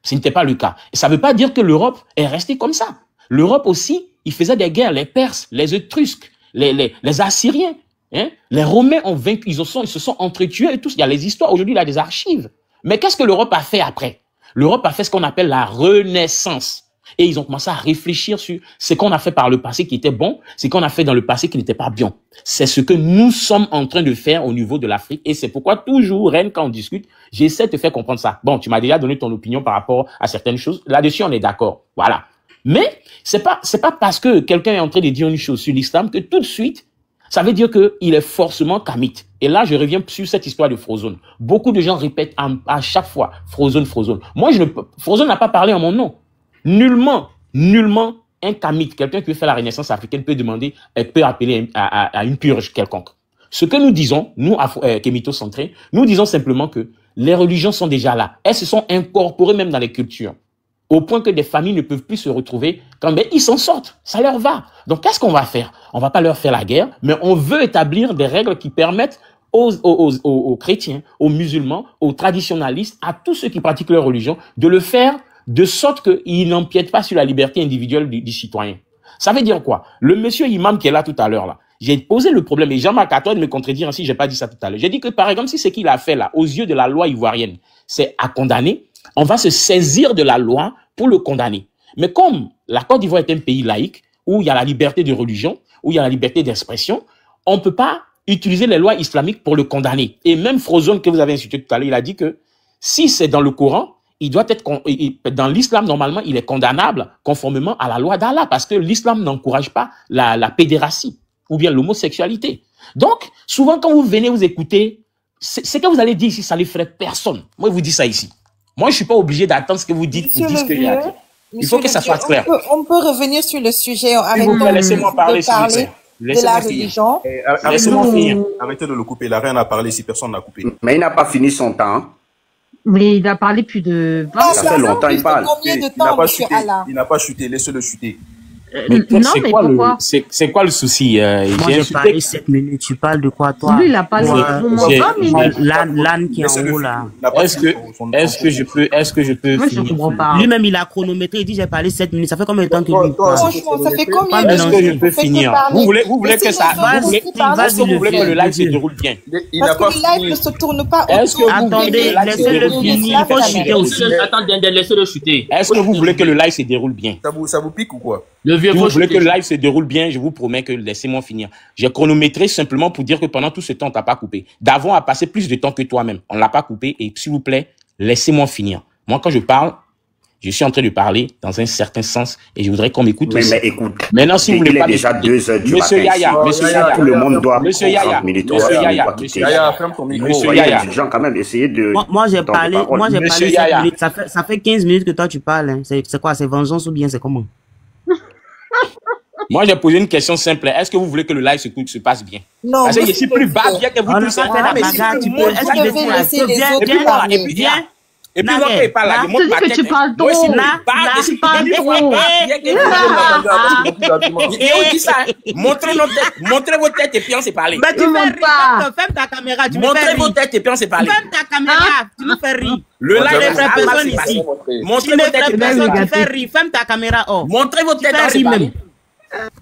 Ce n'était pas le cas. Et ça ne veut pas dire que l'Europe est restée comme ça. L'Europe aussi, ils faisaient des guerres. Les Perses, les Étrusques, les Assyriens, hein? Les Romains ont vaincu, ils se sont entretués et tout. Il y a les histoires. Aujourd'hui, il y a des archives. Mais qu'est-ce que l'Europe a fait après? L'Europe a fait ce qu'on appelle la Renaissance. Et ils ont commencé à réfléchir sur ce qu'on a fait par le passé qui était bon, ce qu'on a fait dans le passé qui n'était pas bien. C'est ce que nous sommes en train de faire au niveau de l'Afrique. Et c'est pourquoi toujours, Reine, quand on discute, j'essaie de te faire comprendre ça. Bon, tu m'as déjà donné ton opinion par rapport à certaines choses. Là-dessus, on est d'accord. Voilà. Mais c'est pas parce que quelqu'un est en train de dire une chose sur l'islam que tout de suite, ça veut dire qu'il est forcément kamite. Et là, je reviens sur cette histoire de Frozone. Beaucoup de gens répètent à chaque fois Frozone, Frozone. Moi, Frozone n'a pas parlé en mon nom. Nullement un kamite, quelqu'un qui veut faire la renaissance africaine peut appeler à une purge quelconque. Ce que nous disons, nous, kémito-centrés, nous disons simplement que les religions sont déjà là. Elles se sont incorporées même dans les cultures. Au point que des familles ne peuvent plus se retrouver quand ils s'en sortent. Ça leur va. Donc, qu'est-ce qu'on va faire? On va pas leur faire la guerre, mais on veut établir des règles qui permettent aux chrétiens, aux musulmans, aux traditionalistes, à tous ceux qui pratiquent leur religion, de le faire de sorte qu'ils n'empiètent pas sur la liberté individuelle du citoyen. Ça veut dire quoi? Le monsieur imam qui est là tout à l'heure, là, j'ai posé le problème, et Jean-Marc a tort de me contredire ainsi, j'ai pas dit ça tout à l'heure. J'ai dit que, par exemple, si ce qu'il a fait là, aux yeux de la loi ivoirienne, c'est à condamner, on va se saisir de la loi pour le condamner. Mais comme la Côte d'Ivoire est un pays laïque, où il y a la liberté de religion, où il y a la liberté d'expression, on peut pas utiliser les lois islamiques pour le condamner. Et même Frozone, que vous avez insulté tout à l'heure, il a dit que si c'est dans le Coran, il doit être, dans l'islam, normalement, il est condamnable conformément à la loi d'Allah, parce que l'islam n'encourage pas la pédérastie ou bien l'homosexualité. Donc, souvent, quand vous venez vous écouter, ce que vous allez dire ici, ça ne les ferait personne. Moi, je vous dis ça ici. Moi, je ne suis pas obligé d'attendre ce que vous dites pour dire ce que j'ai à dire. Il faut que ça soit clair. On peut revenir sur le sujet. Laissez-moi parler, s'il vous plaît. De la religion. Laissez-moi finir. Arrêtez de le couper. Il n'a rien à parler si personne n'a coupé. Mais il n'a pas fini son temps. Mais il a parlé plus de 20 Ça fait longtemps qu'il parle. Combien de temps, monsieur Allah? Il n'a pas chuté. Laissez-le chuter. Mais non, mais pourquoi? C'est quoi le souci? Moi, j'ai parlé 7 minutes. Tu parles de quoi, toi? Lui, il a parlé l'âne qui est en haut, là. Est-ce que je peux moi, je finir? comprends pas. Lui-même, il a chronométré. Il dit, j'ai parlé 7 minutes. Ça fait combien de temps que lui parle? Franchement, ça fait combien de temps? Est-ce que je peux finir? Vous voulez que ça, est-ce que vous voulez que le live se déroule bien? Parce que le live ne se tourne pas autour. Attendez, laissez-le finir. Il faut chuter aussi. Attendez, laissez-le chuter. Est-ce que vous voulez que le live se déroule bien? Ça vous pique ou quoi? Le vieux, vous voulez que le live se déroule bien, je vous promets que laissez-moi finir. J'ai chronométré simplement pour dire que pendant tout ce temps, on t'a pas coupé. Davon a passé plus de temps que toi-même. On l'a pas coupé et s'il vous plaît, laissez-moi finir. Moi, quand je parle, je suis en train de parler dans un certain sens et je voudrais qu'on m'écoute aussi. Mais écoute, maintenant, si vous voulez pas... Il est déjà 2 heures du matin. Monsieur Yaya, tout le monde doit... Monsieur Yaya, ferme ton micro. Monsieur Yaya, les gens quand même essayer de... Moi, j'ai parlé 7 minutes. Ça fait 15 minutes que toi, tu parles. Hein. C'est quoi? C'est vengeance ou bien c'est comment? Moi, j'ai posé une question simple. Est-ce que vous voulez que le live se passe bien? Non. Parce que je suis plus bas, bien que vous tous. Et puis, moi, je parle là, je monte ma tête. Tu parles trop. Tu parles trop. Et on dit ça. Montrez vos têtes et puis on s'est parlé. Mais tu fais rire. Ferme ta caméra. Montrez vos têtes et puis on s'est parlé. Ferme ta caméra. Tu nous fais rire. Le live est fait personne ici. Montrez vos têtes et puis on s'est parlé. Tu fais rire. Ferme ta caméra. Montrez vos têtes et on s'est parlé.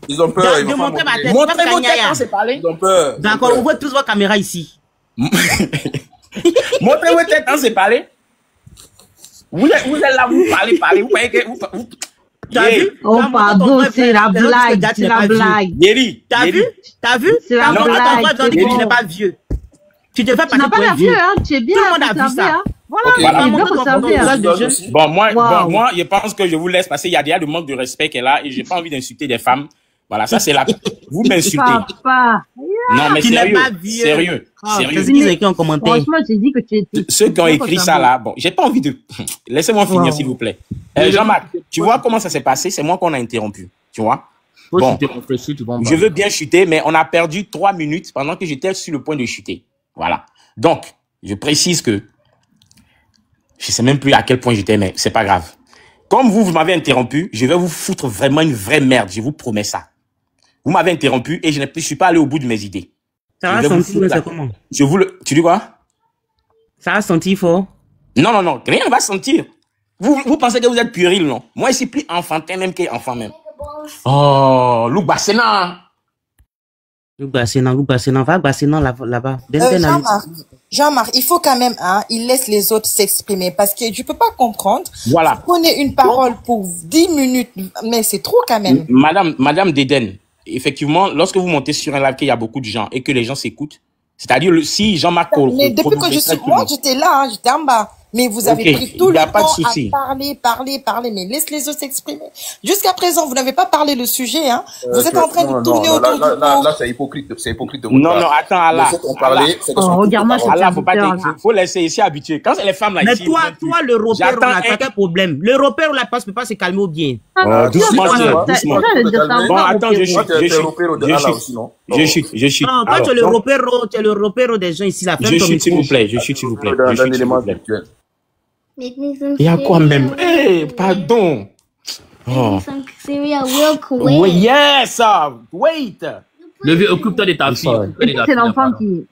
Ils ont peur. Ils montrer ma tête. Montrez vos têtes, on s'est parlé. Ils ont peur. D'accord, ouvrez tous vos caméras ici. Montrez vos têtes, on s'est parlé. Vous êtes là, vous parlez. Vous voyez que vous... T'as vu? Oh, pardon, c'est la blague. C'est la blague. Yeri, t'as vu? C'est la blague. Attends, tu n'es pas vieux. Tu te fais passer pour un vieux. Tu es bien. Tout le monde a vu ça. Voilà. Bon, moi, je pense que je vous laisse passer. Il y a déjà le manque de respect qu'elle a et j'ai pas envie d'insulter des femmes. Voilà, ça c'est la... Vous m'insultez. Non, mais sérieux. Franchement, j'ai dit que tu étais... Ceux qui ont écrit ça là, bon, j'ai pas envie de... Laissez-moi finir, s'il vous plaît. Jean-Marc, tu vois comment ça s'est passé? C'est moi qu'on a interrompu, tu vois? Bon, je veux bien chuter, mais on a perdu 3 minutes pendant que j'étais sur le point de chuter. Voilà. Donc, je précise que je sais même plus à quel point j'étais, mais c'est pas grave. Comme vous m'avez interrompu, je vais vous foutre vraiment une vraie merde, je vous promets ça. Vous m'avez interrompu et je ne suis pas allé au bout de mes idées. Ça va sentir, c'est comment? Tu dis quoi? Ça va sentir fort? Non, rien ne va sentir. Vous pensez que vous êtes puéril, non? Moi, je suis plus enfantin même qu'enfant même. Oh, Luc Bassena. Luc Bassena, va Bassena là-bas. Jean-Marc, il faut quand même, il laisse les autres s'exprimer parce que je peux pas comprendre. Voilà. Prenez une parole pour 10 minutes, mais c'est trop quand même. Madame Deden, effectivement, lorsque vous montez sur un live qu'il y a beaucoup de gens et que les gens s'écoutent, c'est-à-dire si Jean-Marc... Mais depuis que je suis... Moi, j'étais là, j'étais en bas. Mais vous avez pris tout le temps à parler. Mais laisse les autres s'exprimer. Jusqu'à présent, vous n'avez pas parlé le sujet. Hein. Vous êtes en train de tourner autour du pot. Là, c'est hypocrite de votre Non, attends, Allah. Regarde-moi, Allah, faut laisser ici habituer. Quand c'est les femmes là mais ici... Mais toi, le repère, on a quel problème? Le repère, on la passe, peut pas se calmer ou bien? Doucement. Bon, attends, je chute. Non, toi, tu es le repère des gens ici. Je chute, s'il vous plaît. Il y a quoi même? Pardon. Oh. Oui, yes, wait. Le vieux, occupe-toi de ta fille. C'est l'enfant qui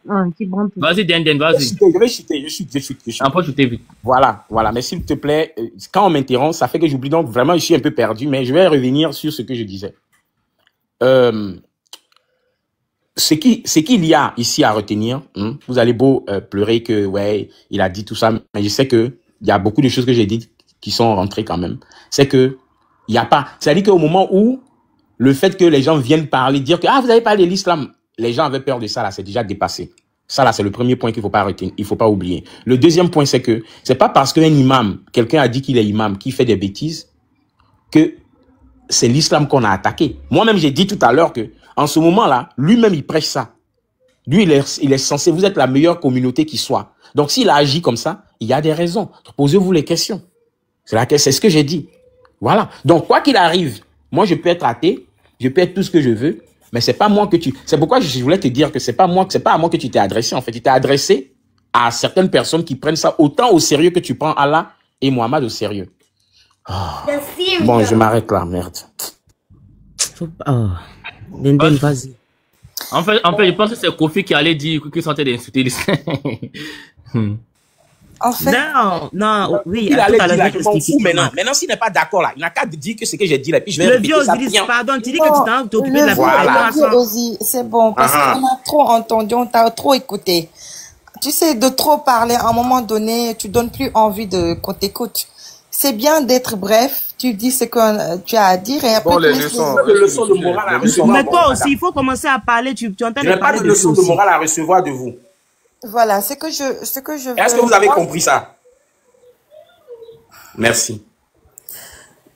brande. Vas-y, Den, vas-y. Je vais chuter, je chute. Après, chuter vite. Voilà. Mais s'il te plaît, quand on m'interrompt, ça fait que j'oublie. Donc, vraiment, je suis un peu perdu, mais je vais revenir sur ce que je disais. Ce qu'il y a ici à retenir, vous allez beau pleurer que, ouais, il a dit tout ça, mais je sais que il y a beaucoup de choses que j'ai dites qui sont rentrées quand même. C'est que, il y a pas, c'est-à-dire qu'au moment où le fait que les gens viennent parler, dire que, vous avez parlé de l'islam, les gens avaient peur de ça, là, c'est déjà dépassé. Ça, là, c'est le premier point qu'il faut pas arrêter, il faut pas oublier. Le deuxième point, c'est que c'est pas parce qu'un imam, quelqu'un a dit qu'il est imam, qui fait des bêtises, que c'est l'islam qu'on a attaqué. Moi-même, j'ai dit tout à l'heure que, en ce moment-là, lui-même, il prêche ça. Lui, il est censé, vous êtes la meilleure communauté qui soit. Donc, s'il a agi comme ça, il y a des raisons. Posez-vous les questions. C'est ce que j'ai dit. Voilà. Donc, quoi qu'il arrive, moi, je peux être athée, je peux être tout ce que je veux, mais c'est pas moi que tu... C'est pourquoi je voulais te dire que c'est pas à moi que tu t'es adressé. En fait, tu t'es adressé à certaines personnes qui prennent ça autant au sérieux que tu prends Allah et Mohamed au sérieux. Oh. Bon, je m'arrête là, merde. Denden, vas-y. En fait, je pense que c'est Kofi qui allait dire qu'il sentait d'insulter l'islam. En fait, non, oui. Il allait dire, je m'en fous maintenant. Maintenant, s'il n'est pas d'accord là, il n'a qu'à dire que ce que j'ai dit là, puis je vais répéter ça bien. Pardon, tu dis que tu t'es occupé de la voilà. C'est bon, parce qu'on a trop entendu, on t'a trop écouté. Tu sais, de trop parler, à un moment donné, tu donnes plus envie qu'on t'écoute. C'est bien d'être bref, tu dis ce que tu as à dire et après bon, les leçons de morale à recevoir. Mais toi aussi, il faut commencer à parler, tu entends de parler. Je n'ai pas de leçons de morale à recevoir de vous. Voilà, ce que je veux. Est-ce que vous avez compris ça? Merci.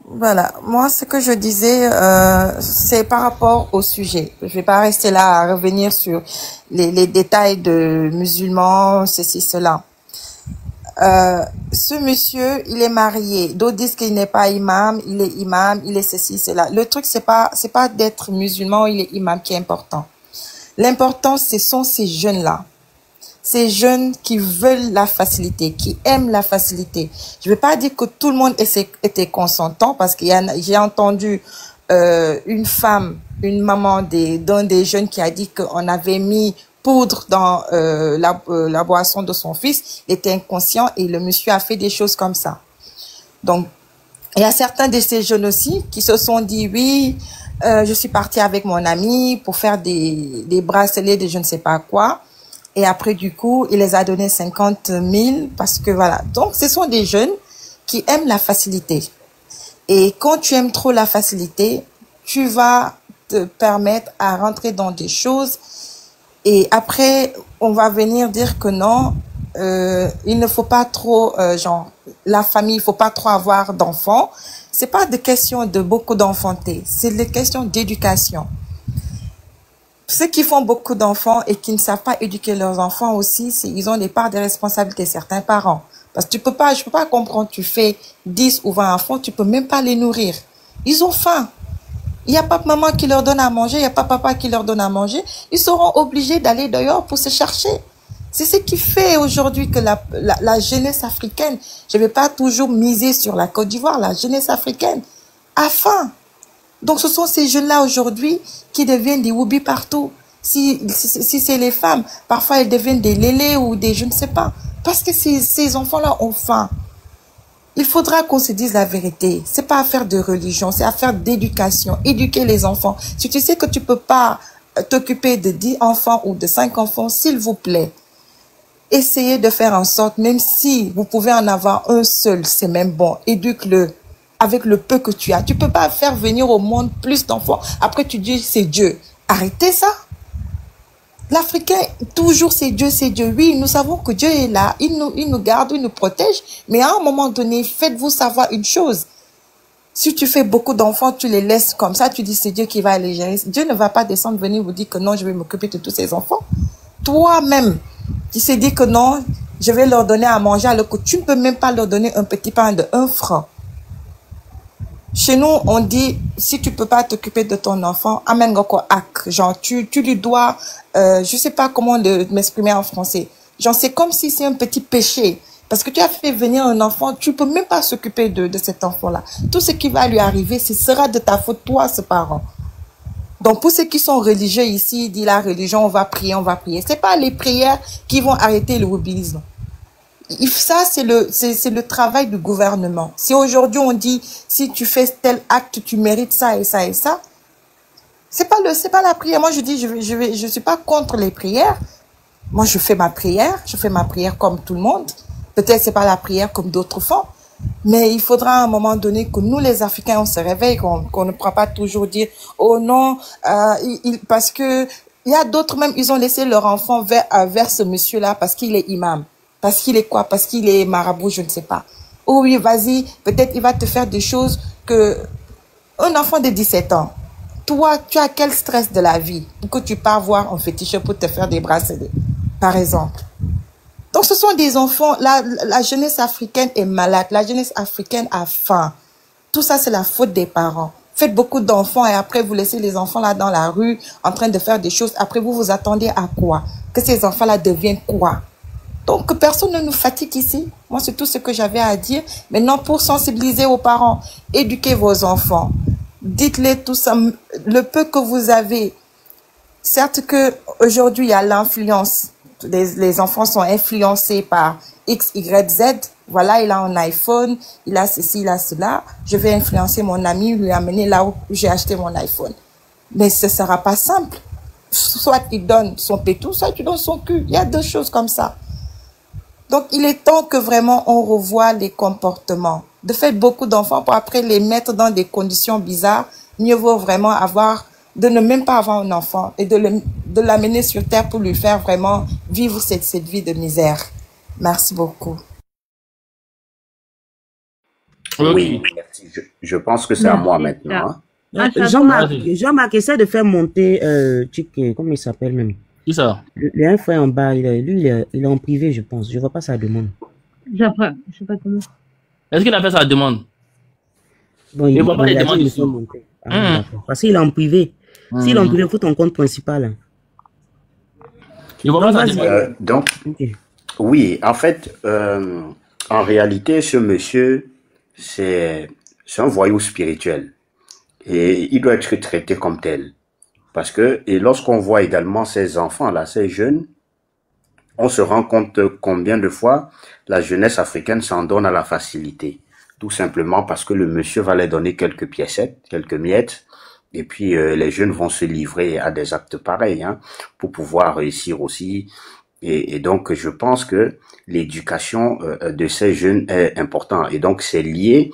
Voilà, moi ce que je disais, c'est par rapport au sujet. Je vais pas rester là à revenir sur les détails de musulmans, ceci, cela. Ce monsieur, il est marié. D'autres disent qu'il n'est pas imam, il est ceci, cela. Le truc, c'est pas d'être musulman, il est imam qui est important. L'important, ce sont ces jeunes-là. Ces jeunes qui veulent la facilité, qui aiment la facilité. Je vais pas dire que tout le monde était consentant parce qu'il y a, j'ai entendu une femme, une maman d'un des jeunes qui a dit qu'on avait mis poudre dans la boisson de son fils. Il était inconscient et le monsieur a fait des choses comme ça. Donc, il y a certains de ces jeunes aussi qui se sont dit oui, je suis parti avec mon ami pour faire des bracelets de je ne sais pas quoi. Et après, du coup, il les a donné 50 000 parce que voilà. Donc, ce sont des jeunes qui aiment la facilité. Et quand tu aimes trop la facilité, tu vas te permettre à rentrer dans des choses. Et après, on va venir dire que non, il ne faut pas trop, la famille, il faut pas trop avoir d'enfants. C'est pas de question de beaucoup d'enfanter. C'est des questions d'éducation. Ceux qui font beaucoup d'enfants et qui ne savent pas éduquer leurs enfants aussi, ils ont des parts de responsabilité, certains parents. Parce que je peux pas comprendre, tu fais 10 ou 20 enfants, tu peux même pas les nourrir. Ils ont faim. Il n'y a pas maman qui leur donne à manger, il n'y a pas papa qui leur donne à manger. Ils seront obligés d'aller dehors pour se chercher. C'est ce qui fait aujourd'hui que la jeunesse africaine, je ne vais pas toujours miser sur la Côte d'Ivoire, la jeunesse africaine a faim. Donc, ce sont ces jeunes-là aujourd'hui qui deviennent des woubi partout. Si c'est les femmes, parfois elles deviennent des lélés ou des je ne sais pas. Parce que ces enfants-là ont faim. Il faudra qu'on se dise la vérité. C'est pas affaire de religion, c'est affaire d'éducation. Éduquer les enfants. Si tu sais que tu peux pas t'occuper de 10 enfants ou de 5 enfants, s'il vous plaît, essayez de faire en sorte, même si vous pouvez en avoir un seul, c'est même bon, éduque-le. Avec le peu que tu as. Tu peux pas faire venir au monde plus d'enfants. Après, tu dis, c'est Dieu. Arrêtez ça. L'Africain, toujours, c'est Dieu, c'est Dieu. Oui, nous savons que Dieu est là. Il nous garde, il nous protège. Mais à un moment donné, faites-vous savoir une chose. Si tu fais beaucoup d'enfants, tu les laisses comme ça, tu dis, c'est Dieu qui va les gérer. Dieu ne va pas descendre, venir vous dire que non, je vais m'occuper de tous ces enfants. Toi-même, tu sais dit que non, je vais leur donner à manger alors que tu ne peux même pas leur donner un petit pain de 1 franc. Chez nous, on dit, si tu peux pas t'occuper de ton enfant, amène goko ak. Genre, tu lui dois, je sais pas comment m'exprimer en français. Genre, c'est comme si c'est un petit péché. Parce que tu as fait venir un enfant, tu peux même pas s'occuper de cet enfant-là. Tout ce qui va lui arriver, ce sera de ta faute, toi, ce parent. Donc, pour ceux qui sont religieux ici, dit la religion, on va prier, on va prier. C'est pas les prières qui vont arrêter le wokisme. Ça, c'est le travail du gouvernement. Si aujourd'hui on dit, si tu fais tel acte, tu mérites ça et ça et ça, c'est pas la prière. Moi, je dis, je suis pas contre les prières. Moi, je fais ma prière comme tout le monde. Peut-être c'est pas la prière comme d'autres font. Mais il faudra à un moment donné que nous, les Africains, on se réveille, qu'on ne pourra pas toujours dire, oh non, parce que Il y a d'autres même, ils ont laissé leur enfant vers ce monsieur-là parce qu'il est imam. Parce qu'il est quoi? Parce qu'il est marabout, je ne sais pas. Oh oui, vas-y, peut-être il va te faire des choses que... Un enfant de 17 ans, toi, tu as quel stress de la vie pour que tu pars voir un féticheur pour te faire des bracelets, par exemple. Donc, ce sont des enfants, la jeunesse africaine est malade, la jeunesse africaine a faim. Tout ça, c'est la faute des parents. Faites beaucoup d'enfants et après, vous laissez les enfants là dans la rue en train de faire des choses. Après, vous vous attendez à quoi? Que ces enfants-là deviennent quoi? Donc, personne ne nous fatigue ici. Moi, c'est tout ce que j'avais à dire. Maintenant, pour sensibiliser aux parents, éduquez vos enfants. Dites-les tout ça, le peu que vous avez. Certes que aujourd'hui il y a l'influence. Les enfants sont influencés par X, Y, Z. Voilà, il a un iPhone, il a ceci, il a cela. Je vais influencer mon ami, lui amener là où j'ai acheté mon iPhone. Mais ce ne sera pas simple. Soit il donne son pétou, soit tu donnes son cul. Il y a deux choses comme ça. Donc, il est temps que vraiment on revoie les comportements. De faire beaucoup d'enfants pour après les mettre dans des conditions bizarres, mieux vaut vraiment de ne même pas avoir un enfant et de l'amener sur terre pour lui faire vraiment vivre cette vie de misère. Merci beaucoup. Oui, merci. Je pense que c'est à moi maintenant. Hein. Jean-Marc essaie de faire monter, comment il s'appelle même? Qui ça? Il y a un frère en bas, il est en privé, je pense. Je vois pas sa demande. Je sais pas comment. Est-ce qu'il a fait sa demande? Bon, il voit pas les demandes ici. Parce qu'il est en privé. S'il est en privé, il faut ton compte principal. Il voit pas sa demande. Donc, oui, en fait, en réalité, ce monsieur, c'est un voyou spirituel. Et il doit être traité comme tel. Parce que, et lorsqu'on voit également ces enfants-là, ces jeunes, on se rend compte combien de fois la jeunesse africaine s'en donne à la facilité. Tout simplement parce que le monsieur va leur donner quelques piécettes, quelques miettes, et puis les jeunes vont se livrer à des actes pareils, hein, pour pouvoir réussir aussi. Et donc, je pense que l'éducation de ces jeunes est importante. Et donc, c'est lié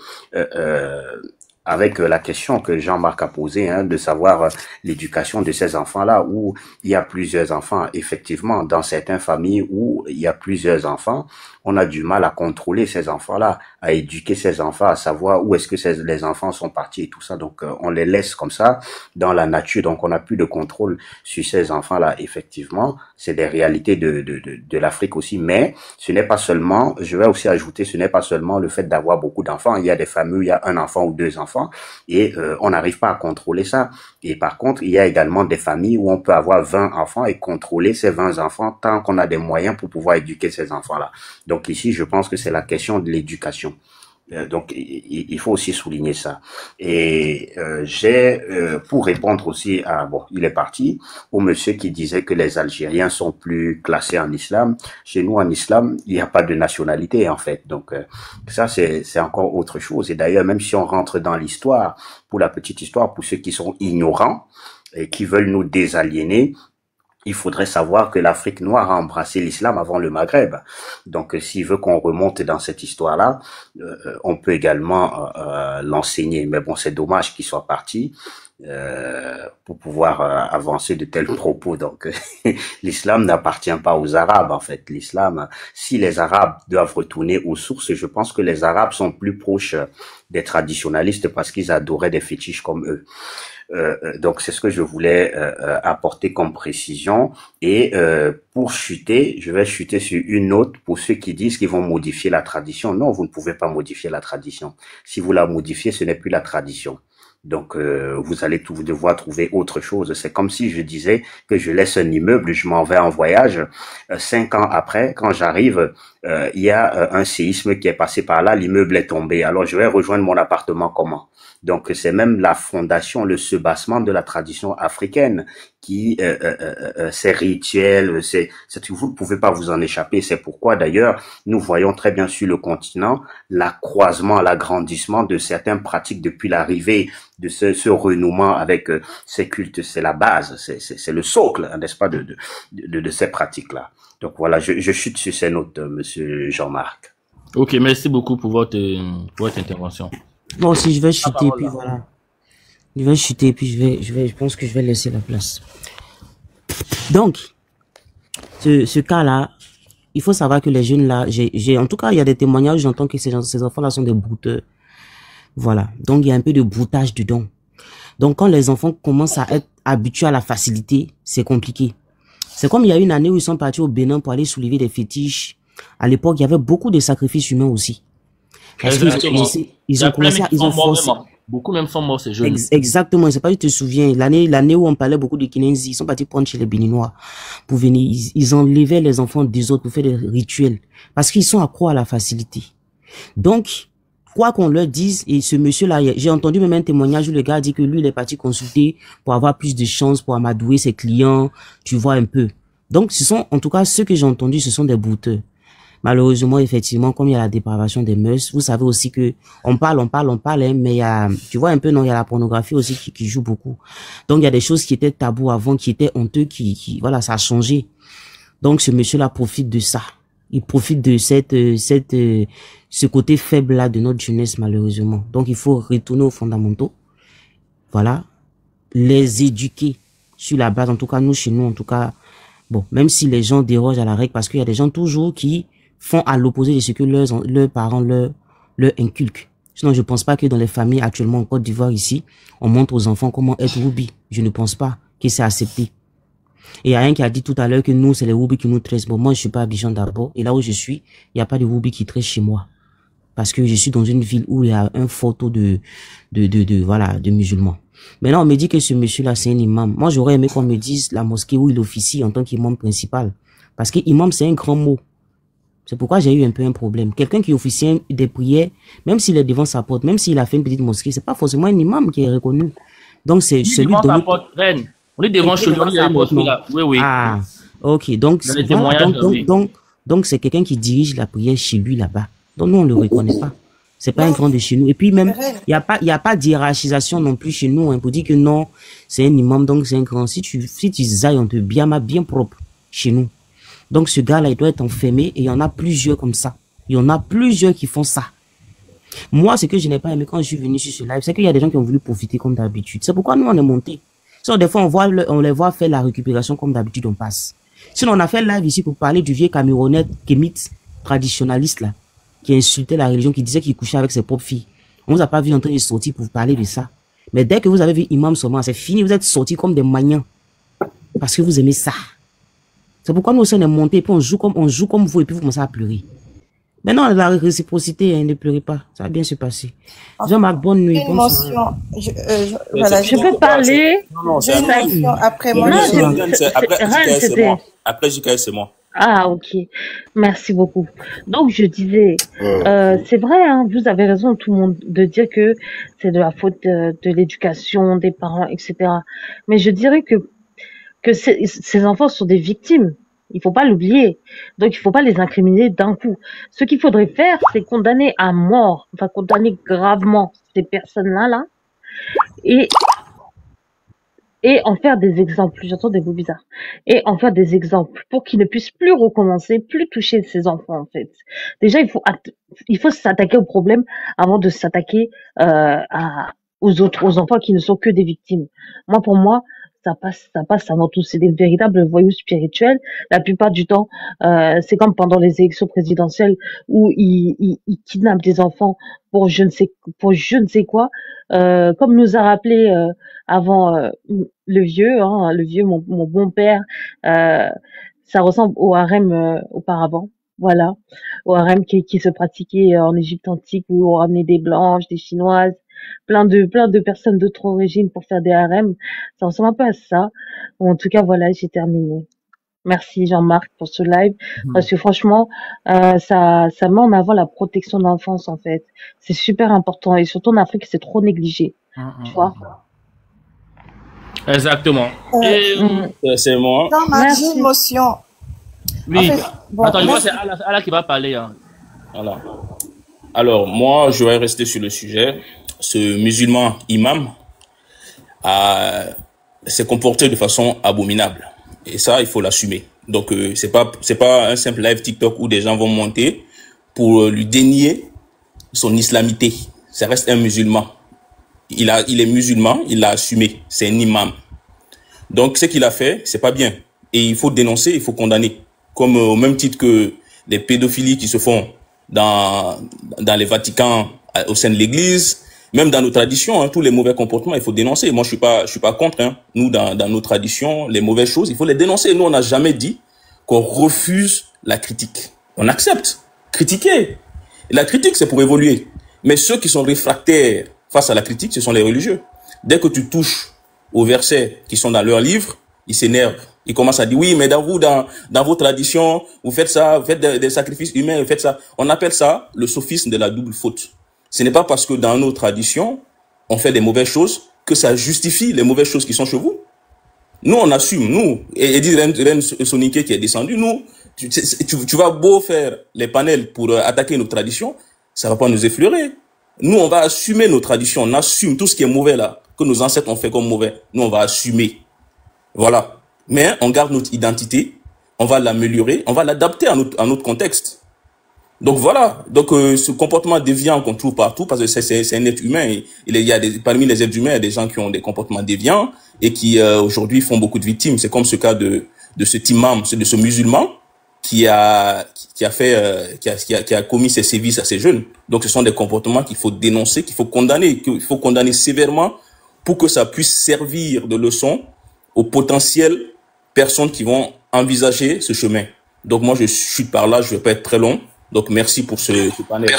avec la question que Jean-Marc a posée, hein, de savoir l'éducation de ces enfants-là, où il y a plusieurs enfants. Effectivement, dans certaines familles où il y a plusieurs enfants, on a du mal à contrôler ces enfants-là, à éduquer ces enfants, à savoir où est-ce que les enfants sont partis et tout ça. Donc, on les laisse comme ça dans la nature. Donc, on n'a plus de contrôle sur ces enfants-là. Effectivement, c'est des réalités de l'Afrique aussi. Mais ce n'est pas seulement, je vais aussi ajouter, ce n'est pas seulement le fait d'avoir beaucoup d'enfants. Il y a des familles où il y a un enfant ou deux enfants et on n'arrive pas à contrôler ça. Et par contre, il y a également des familles où on peut avoir 20 enfants et contrôler ces 20 enfants tant qu'on a des moyens pour pouvoir éduquer ces enfants-là. Donc ici, je pense que c'est la question de l'éducation. Donc, il faut aussi souligner ça. Et pour répondre aussi à, bon, il est parti, au monsieur qui disait que les Algériens sont plus classés en islam. Chez nous, en islam, il n'y a pas de nationalité, en fait. Donc, ça, c'est encore autre chose. Et d'ailleurs, même si on rentre dans l'histoire, pour la petite histoire, pour ceux qui sont ignorants et qui veulent nous désaliéner, il faudrait savoir que l'Afrique noire a embrassé l'islam avant le Maghreb. Donc, s'il veut qu'on remonte dans cette histoire-là, on peut également l'enseigner. Mais bon, c'est dommage qu'il soit parti pour pouvoir avancer de tels propos. Donc, l'islam n'appartient pas aux Arabes, en fait. L'islam, si les Arabes doivent retourner aux sources, je pense que les Arabes sont plus proches des traditionalistes parce qu'ils adoraient des fétiches comme eux. Donc c'est ce que je voulais apporter comme précision. Et pour chuter, je vais chuter sur une note pour ceux qui disent qu'ils vont modifier la tradition. Non, vous ne pouvez pas modifier la tradition. Si vous la modifiez, ce n'est plus la tradition. Donc vous allez devoir trouver autre chose. C'est comme si je disais que je laisse un immeuble, je m'en vais en voyage. 5 ans après, quand j'arrive, il y a un séisme qui est passé par là, l'immeuble est tombé. Alors je vais rejoindre mon appartement comment? Donc c'est même la fondation, le soubassement de la tradition africaine qui ces rituels, vous ne pouvez pas vous en échapper. C'est pourquoi d'ailleurs nous voyons très bien sur le continent l'accroissement, l'agrandissement de certaines pratiques depuis l'arrivée de ce renouement avec ces cultes. C'est la base, c'est le socle, n'est-ce pas, de ces pratiques-là. Donc voilà, je chute sur ces notes, monsieur Jean-Marc. Ok, merci beaucoup pour votre intervention. Bon, si je vais chuter, puis voilà. Je vais chuter, puis je pense que je vais laisser la place. Donc, ce cas-là, il faut savoir que les jeunes là, en tout cas, il y a des témoignages, j'entends que ces enfants-là sont des brouteurs. Voilà. Donc, il y a un peu de broutage dedans. Donc, quand les enfants commencent à être habitués à la facilité, c'est compliqué. C'est comme il y a une année où ils sont partis au Bénin pour aller soulever des fétiches. À l'époque, il y avait beaucoup de sacrifices humains aussi. Parce qu'ils ont commencé, ils ont forcé. Beaucoup même sont morts, ces jeunes. Exactement, je sais pas si tu te souviens, l'année où on parlait beaucoup de Kinenzi, ils sont partis prendre chez les Béninois pour venir, ils enlevaient les enfants des autres pour faire des rituels. Parce qu'ils sont accros à la facilité. Donc, quoi qu'on leur dise, et ce monsieur-là, j'ai entendu même un témoignage où le gars dit que lui, il est parti consulter pour avoir plus de chances, pour amadouer ses clients, tu vois un peu. Donc, ce sont, en tout cas, ceux que j'ai entendus, ce sont des brouteurs. Malheureusement, effectivement, comme il y a la dépravation des mœurs, vous savez aussi que on parle, hein, mais il y a, tu vois un peu, non, il y a la pornographie aussi qui joue beaucoup. Donc, il y a des choses qui étaient tabous avant, qui étaient honteux, voilà, ça a changé. Donc, ce monsieur-là profite de ça. Il profite de ce côté faible-là de notre jeunesse, malheureusement. Donc, il faut retourner aux fondamentaux. Voilà. Les éduquer sur la base, en tout cas, nous, chez nous, en tout cas, bon, même si les gens dérogent à la règle, parce qu'il y a des gens toujours qui font à l'opposé de ce que leurs parents leur inculquent. Sinon, je pense pas que dans les familles actuellement en Côte d'Ivoire ici, on montre aux enfants comment être Woubi. Je ne pense pas que c'est accepté. Et il y a un qui a dit tout à l'heure que nous, c'est les Woubi qui nous tressent. Bon, moi, je suis pas à Abidjan d'abord. Et là où je suis, il n'y a pas de Woubi qui tressent chez moi. Parce que je suis dans une ville où il y a un fort taux de musulmans. Maintenant, on me dit que ce monsieur-là, c'est un imam. Moi, j'aurais aimé qu'on me dise la mosquée où il officie en tant qu'imam principal. Parce que imam, c'est un grand mot. C'est pourquoi j'ai eu un peu un problème. Quelqu'un qui officie des prières, même s'il est devant sa porte, même s'il a fait une petite mosquée, c'est pas forcément un imam qui est reconnu. Donc, c'est celui devant sa porte, reine. On est devant chez lui, là. Oui, oui. Ah, ok. Donc, c'est quelqu'un qui dirige la prière chez lui là-bas. Donc, nous, on le reconnaît pas. C'est pas un grand de chez nous. Et puis même, il y a pas d'hiérarchisation non plus chez nous, hein, pour dire que non, c'est un imam, donc c'est un grand. Si tu zailles, on te bien propre chez nous. Donc ce gars-là, il doit être enfermé et il y en a plusieurs comme ça. Il y en a plusieurs qui font ça. Moi, ce que je n'ai pas aimé quand je suis venu sur ce live, c'est qu'il y a des gens qui ont voulu profiter comme d'habitude. C'est pourquoi nous, on est monté. Sinon, des fois, on les voit faire la récupération comme d'habitude, on passe. Sinon, on a fait live ici pour parler du vieux Camerounais kémite traditionnaliste, là, qui insultait la religion, qui disait qu'il couchait avec ses propres filles. On vous a pas vu en train de sortir pour vous parler de ça. Mais dès que vous avez vu Imam Soma, c'est fini, vous êtes sortis comme des maniants. Parce que vous aimez ça. C'est pourquoi nous aussi on est montés, et puis on joue comme vous, et puis vous commencez à pleurer. Mais non, la réciprocité, hein, ne pleurez pas. Ça va bien se passer. Jean-Marc, bonne nuit. Une motion. Voilà, je peux parler. Non, c'est une motion après moi. Après JKS, c'est moi. Ah, ok. Merci beaucoup. Donc, je disais, c'est vrai, hein, vous avez raison, tout le monde, de dire que c'est de la faute de l'éducation, des parents, etc. Mais je dirais que ces enfants sont des victimes. Il faut pas l'oublier. Donc, il faut pas les incriminer d'un coup. Ce qu'il faudrait faire, c'est condamner à mort, enfin, condamner gravement ces personnes-là, et en faire des exemples. J'entends des mots bizarres. Et en faire des exemples pour qu'ils ne puissent plus recommencer, plus toucher ces enfants, en fait. Déjà, il faut s'attaquer au problème avant de s'attaquer aux enfants qui ne sont que des victimes. Pour moi, ça passe avant tout. C'est des véritables voyous spirituels. La plupart du temps, c'est comme pendant les élections présidentielles où ils kidnappent des enfants pour je ne sais quoi. Comme nous a rappelé avant le vieux, mon bon père, ça ressemble au harem auparavant. Voilà, au harem qui se pratiquait en Égypte antique où on ramenait des blanches, des chinoises, plein de personnes d'autres origines pour faire des harems. Ça ressemble un peu à ça. En tout cas, voilà, j'ai terminé. Merci Jean-Marc pour ce live, parce que franchement, ça met en avant la protection de l'enfance en fait. C'est super important et surtout en Afrique, c'est trop négligé. Tu vois? Exactement. C'est moi. Jean-Marc, j'ai une motion. Oui. En fait, attends, moi c'est Ala qui va parler. Hein. Voilà. Alors, moi, je vais rester sur le sujet. Ce musulman imam s'est comporté de façon abominable. Et ça, il faut l'assumer. Donc, c'est pas un simple live TikTok où des gens vont monter pour lui dénier son islamité. Ça reste un musulman. Il est musulman, il l'a assumé. C'est un imam. Donc, ce qu'il a fait, c'est pas bien. et il faut dénoncer, il faut condamner. Comme au même titre que les pédophilies qui se font dans les Vaticans au sein de l'Église, même dans nos traditions, hein, tous les mauvais comportements, il faut dénoncer. Moi, je suis pas contre. Hein. Nous, dans nos traditions, les mauvaises choses, il faut les dénoncer. Nous, on n'a jamais dit qu'on refuse la critique. On accepte. Critiquer. Et la critique, c'est pour évoluer. Mais ceux qui sont réfractaires face à la critique, ce sont les religieux. Dès que tu touches aux versets qui sont dans leurs livres, ils s'énervent. Ils commencent à dire, oui, mais dans vos traditions, vous faites ça, vous faites des sacrifices humains, vous faites ça. On appelle ça le sophisme de la double faute. Ce n'est pas parce que dans nos traditions, on fait des mauvaises choses que ça justifie les mauvaises choses qui sont chez vous. Nous, on assume, nous, et dit Reine Soniké qui est descendu, nous, tu vas beau faire les panels pour attaquer nos traditions, ça va pas nous effleurer. Nous, on va assumer nos traditions, on assume tout ce qui est mauvais là, que nos ancêtres ont fait comme mauvais. Nous, on va assumer. Voilà. Mais on garde notre identité, on va l'améliorer, on va l'adapter à notre contexte. Donc voilà, donc ce comportement déviant qu'on trouve partout, parce que c'est un être humain, parmi les êtres humains, il y a des gens qui ont des comportements déviants et qui aujourd'hui font beaucoup de victimes. C'est comme ce cas de cet imam, de ce musulman qui a commis ces sévices à ces jeunes. Donc ce sont des comportements qu'il faut dénoncer, qu'il faut condamner sévèrement pour que ça puisse servir de leçon aux potentielles personnes qui vont envisager ce chemin. Donc moi je suis par là, je vais pas être très long. Donc, merci pour ce panel.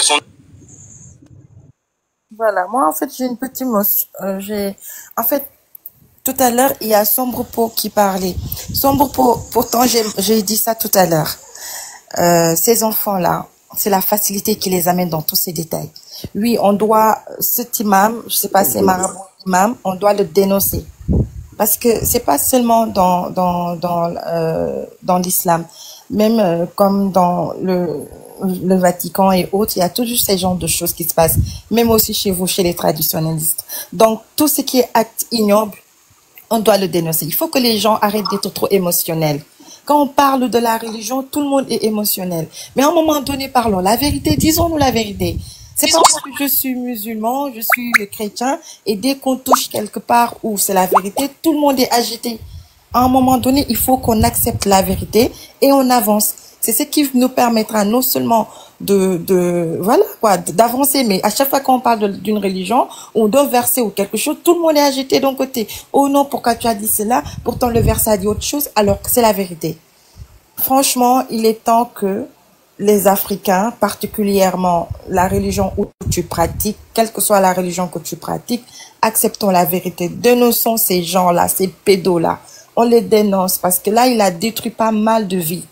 Voilà, moi, en fait, j'ai une petite mot. En fait, tout à l'heure, il y a Sombre Peau qui parlait. Sombre Peau, pourtant, j'ai dit ça tout à l'heure. Ces enfants-là, c'est la facilité qui les amène dans tous ces détails. Oui, on doit, cet imam, je sais pas, c'est marabout imam, on doit le dénoncer. Parce que c'est pas seulement dans l'islam. Même comme dans le Vatican et autres, il y a toujours ces genres de choses qui se passent, même aussi chez vous, chez les traditionnalistes. Donc, tout ce qui est acte ignoble, on doit le dénoncer. Il faut que les gens arrêtent d'être trop émotionnels. Quand on parle de la religion, tout le monde est émotionnel. Mais à un moment donné, parlons la vérité, disons-nous la vérité. C'est pas parce que je suis musulman, je suis chrétien, et dès qu'on touche quelque part où c'est la vérité, tout le monde est agité. À un moment donné, il faut qu'on accepte la vérité et on avance. C'est ce qui nous permettra non seulement d'avancer, mais à chaque fois qu'on parle d'une religion ou d'un verset ou quelque chose, tout le monde est agité d'un côté. Oh non, pourquoi tu as dit cela? Pourtant le verset a dit autre chose, alors que c'est la vérité. Franchement, il est temps que les Africains, particulièrement la religion où tu pratiques, quelle que soit la religion que tu pratiques, acceptons la vérité. Dénonçons ces gens-là, ces pédos-là. On les dénonce parce que là, il a détruit pas mal de vies.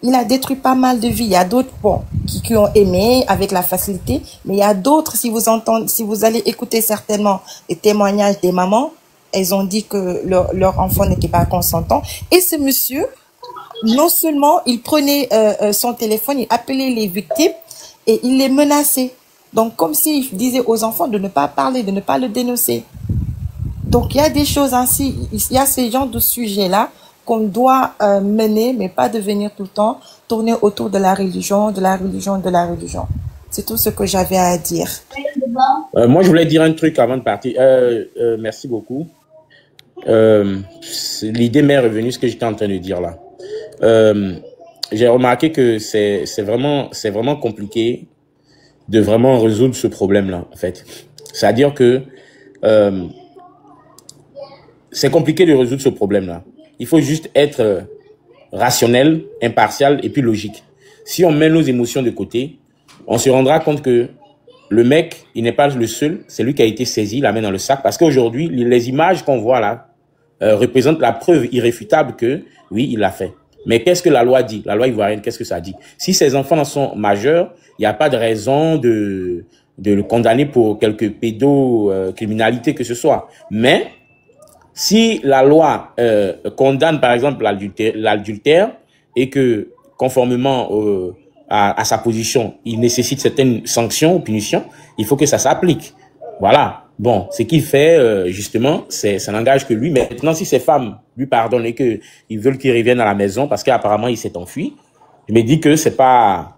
Il a détruit pas mal de vies. Il y a d'autres, bon, qui ont aimé avec la facilité, mais il y a d'autres, si vous allez écouter certainement les témoignages des mamans, elles ont dit que leur enfant n'était pas consentant. Et ce monsieur, non seulement il prenait son téléphone, il appelait les victimes et il les menaçait. Donc, comme s'il disait aux enfants de ne pas parler, de ne pas le dénoncer. Donc, il y a des choses ainsi, il y a ce genre de sujets-là qu'on doit mener, mais pas de venir tout le temps tourner autour de la religion, de la religion, de la religion. C'est tout ce que j'avais à dire. Moi, je voulais dire un truc avant de partir. Merci beaucoup. L'idée m'est revenue, ce que j'étais en train de dire là. J'ai remarqué que c'est vraiment compliqué de vraiment résoudre ce problème-là, en fait. C'est-à-dire que c'est compliqué de résoudre ce problème-là. Il faut juste être rationnel, impartial et puis logique. Si on met nos émotions de côté, on se rendra compte que le mec, il n'est pas le seul, c'est lui qui a été saisi, la main dans le sac. Parce qu'aujourd'hui, les images qu'on voit là représentent la preuve irréfutable que, oui, il l'a fait. Mais qu'est-ce que la loi dit? La loi ivoirienne, qu'est-ce que ça dit? Si ces enfants sont majeurs, il n'y a pas de raison de le condamner pour quelque pédocriminalité que ce soit. Mais si la loi condamne par exemple l'adultère et que conformément à sa position, il nécessite certaines sanctions ou punitions, il faut que ça s'applique. Voilà. Bon, ce qu'il fait justement, ça n'engage que lui. Maintenant, si ces femmes lui pardonnent et que ils veulent qu'il revienne à la maison parce qu'apparemment il s'est enfui, je me dis que c'est pas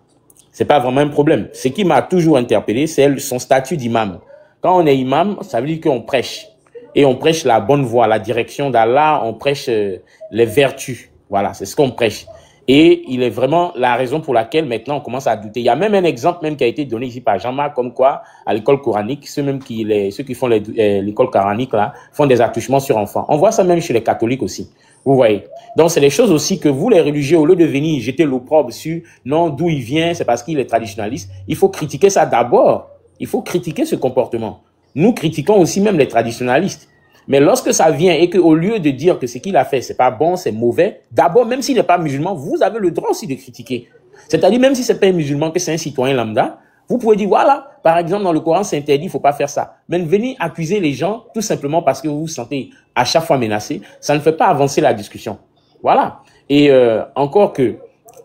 vraiment un problème. Ce qui m'a toujours interpellé, c'est son statut d'imam. Quand on est imam, ça veut dire qu'on prêche. et on prêche la bonne voie, la direction d'Allah, on prêche les vertus. Voilà, c'est ce qu'on prêche. Et il est vraiment la raison pour laquelle maintenant on commence à douter. Il y a même un exemple même qui a été donné ici par Jean-Marc, comme quoi à l'école coranique, ceux qui font l'école coranique là font des attouchements sur enfants. On voit ça même chez les catholiques aussi. Vous voyez. Donc c'est des choses aussi que vous les religieux, au lieu de venir jeter l'opprobre sur non d'où il vient, c'est parce qu'il est traditionnaliste. Il faut critiquer ça d'abord. Il faut critiquer ce comportement. Nous critiquons aussi même les traditionnalistes. Mais lorsque ça vient et qu'au lieu de dire que ce qu'il a fait, c'est pas bon, c'est mauvais, d'abord, même s'il n'est pas musulman, vous avez le droit aussi de critiquer. C'est-à-dire, même si c'est pas un musulman, que c'est un citoyen lambda, vous pouvez dire, voilà, par exemple, dans le Coran, c'est interdit, il faut pas faire ça. Mais venir accuser les gens, tout simplement parce que vous vous sentez à chaque fois menacé, ça ne fait pas avancer la discussion. Voilà. Et encore que,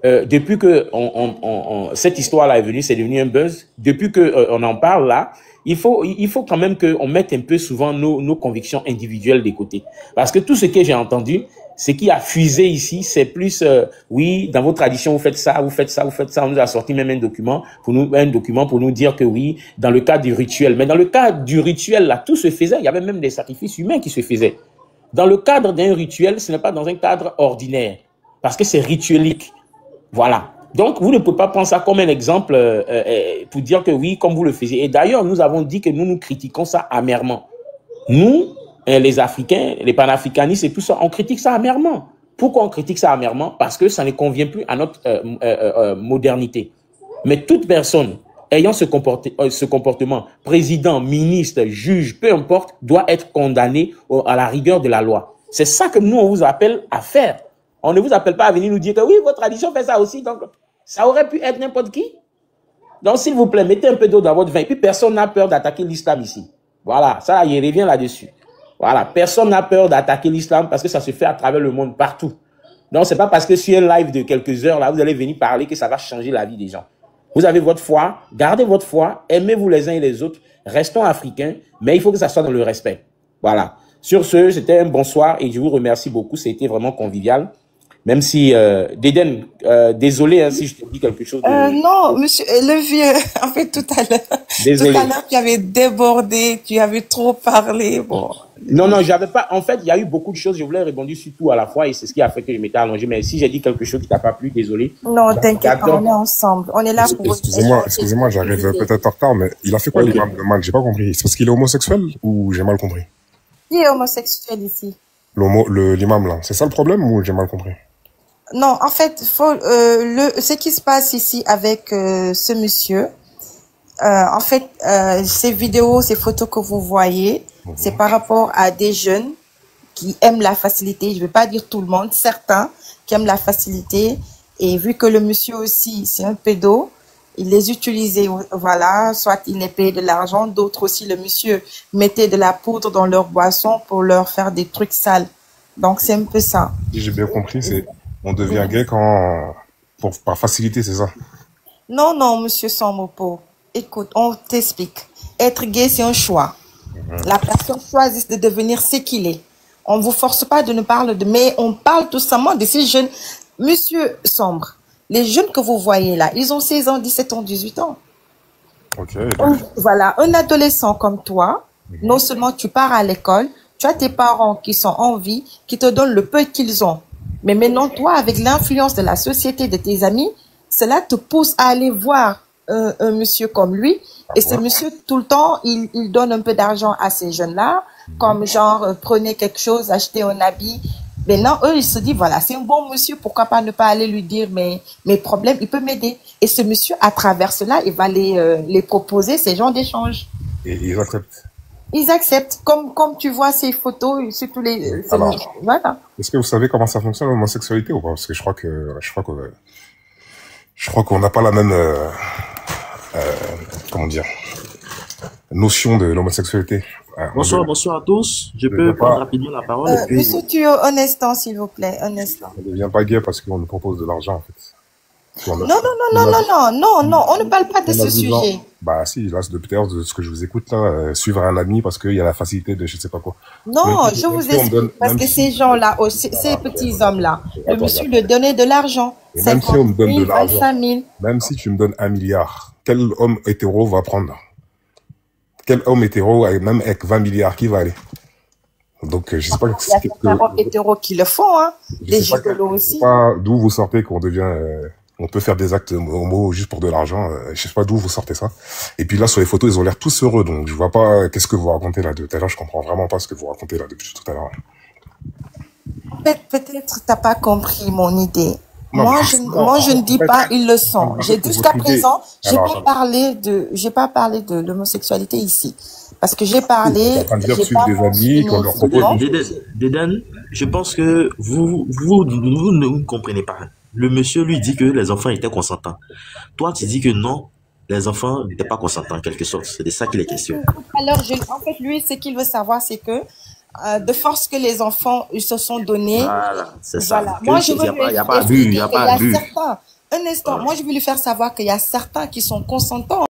depuis que cette histoire-là est venue, c'est devenu un buzz, depuis que on en parle là, il faut quand même qu'on mette un peu souvent nos convictions individuelles de côté. Parce que tout ce que j'ai entendu, ce qui a fusé ici, c'est plus, oui, dans vos traditions, vous faites ça, vous faites ça, vous faites ça. On nous a sorti même un document pour nous dire que oui, dans le cadre du rituel. Mais dans le cadre du rituel, là, tout se faisait. Il y avait même des sacrifices humains qui se faisaient. Dans le cadre d'un rituel, ce n'est pas dans un cadre ordinaire. Parce que c'est rituelique. Voilà. Donc, vous ne pouvez pas prendre ça comme un exemple pour dire que oui, comme vous le faisiez. Et d'ailleurs, nous avons dit que nous critiquons ça amèrement. Nous, les Africains, les panafricanistes et tout ça, on critique ça amèrement. Pourquoi on critique ça amèrement? Parce que ça ne convient plus à notre modernité. Mais toute personne ayant ce comportement, président, ministre, juge, peu importe, doit être condamné à la rigueur de la loi. C'est ça que nous, on vous appelle à faire. On ne vous appelle pas à venir nous dire que oui, votre tradition fait ça aussi, donc ça aurait pu être n'importe qui. Donc, s'il vous plaît, mettez un peu d'eau dans votre vin. Et puis, personne n'a peur d'attaquer l'islam ici. Voilà, ça, il revient là-dessus. Voilà, personne n'a peur d'attaquer l'islam parce que ça se fait à travers le monde, partout. Donc, c'est pas parce que sur un live de quelques heures, là, vous allez venir parler que ça va changer la vie des gens. Vous avez votre foi, gardez votre foi, aimez-vous les uns et les autres, restons africains, mais il faut que ça soit dans le respect. Voilà. Sur ce, c'était un bonsoir et je vous remercie beaucoup. C'était vraiment convivial. Même si, Déden, désolé hein, si je te dis quelque chose. Non, monsieur, le vieux, en fait, tout à l'heure, tu avais débordé, tu avais trop parlé, bon. Non, j'avais pas, en fait, il y a eu beaucoup de choses, je voulais répondre sur tout à la fois et c'est ce qui a fait que je m'étais allongé, mais si j'ai dit quelque chose qui t'a pas plu, désolé. Non, t'inquiète pas, on est ensemble, on est là pour... Excusez-moi, j'arrive peut-être en retard, mais il a fait quoi l'imam de Mal? J'ai pas compris. C'est parce qu'il est homosexuel ou j'ai mal compris? Qui est homosexuel ici? L'imam là, c'est ça le problème ou j'ai mal compris? Non, en fait, ce qui se passe ici avec ce monsieur, en fait, ces vidéos, ces photos que vous voyez, c'est par rapport à des jeunes qui aiment la facilité. Je ne vais pas dire tout le monde, certains qui aiment la facilité. Et vu que le monsieur aussi, c'est un pédo, il les utilisait, voilà, soit il les payait de l'argent, d'autres aussi, le monsieur mettait de la poudre dans leur boisson pour leur faire des trucs sales. Donc, c'est un peu ça. Si j'ai bien compris, c'est... On devient gay par facilité, c'est ça? Non, monsieur Sambopo. Écoute, on t'explique. Être gay, c'est un choix. La personne choisit de devenir ce qu'il est. On ne vous force pas de nous parler mais on parle tout simplement de ces jeunes. Monsieur Sombre, les jeunes que vous voyez là, ils ont 16 ans, 17 ans, 18 ans. Ok. Voilà, un adolescent comme toi, non seulement tu pars à l'école, tu as tes parents qui sont en vie, qui te donnent le peu qu'ils ont. Mais maintenant, toi, avec l'influence de la société, de tes amis, cela te pousse à aller voir un monsieur comme lui. Et ce monsieur, tout le temps, il donne un peu d'argent à ces jeunes-là, comme genre, prenez quelque chose, achetez un habit. Maintenant, eux, ils se disent, voilà, c'est un bon monsieur, pourquoi pas ne pas aller lui dire mes problèmes, il peut m'aider. Et ce monsieur, à travers cela, il va les proposer ces genres d'échanges. Et ils acceptent. Ils acceptent, comme tu vois ces photos, surtout les... Voilà. Est-ce que vous savez comment ça fonctionne l'homosexualité ou pas? Parce que je crois qu'on n'a pas la même, comment dire, notion de l'homosexualité. Bonsoir à tous. Je peux prendre rapidement la parole. Monsieur Thuo, un instant, s'il vous plaît, un instant. On ne devient pas gay parce qu'on nous propose de l'argent, en fait. Non, on ne parle pas de ce sujet. Bah si, là, depuis tout à l'heure, de ce que je vous écoute, là, suivre un ami parce qu'il y a la facilité de je sais pas quoi. Non, je vous explique, parce que ces gens-là, ces petits hommes-là, le monsieur leur donnait de l'argent. Même si on me donne de l'argent, même si tu me donnes 1 milliard, quel homme hétéro va prendre? Quel homme hétéro, même avec 20 milliards, qui va aller? Donc, je sais pas... Il y a certains hommes hétéros qui le font, hein. Les gigolos aussi. D'où vous sortez qu'on devient... on peut faire des actes homo juste pour de l'argent. Je sais pas d'où vous sortez ça. Et puis là, sur les photos, ils ont l'air tous heureux. Donc, je vois pas qu'est-ce que vous racontez là de tout à l'heure. Je comprends vraiment pas ce que vous racontez là depuis tout à l'heure. Peut-être t'as pas compris mon idée. Non, moi, je ne dis pas ils le sont. Jusqu'à présent, j'ai pas parlé de l'homosexualité ici. Parce que j'ai parlé... Dedan, je pense que vous ne comprenez pas. Le monsieur lui dit que les enfants étaient consentants. Toi, tu dis que non, les enfants n'étaient pas consentants en quelque sorte. C'est de ça qu'il est question. Alors, en fait, lui, ce qu'il veut savoir, c'est que de force que les enfants ils se sont donnés. Voilà, c'est ça. Voilà. Moi, je veux il n'y a pas abus, il n'y a pas abus. Un instant, moi, je veux lui faire savoir qu'il y a certains qui sont consentants.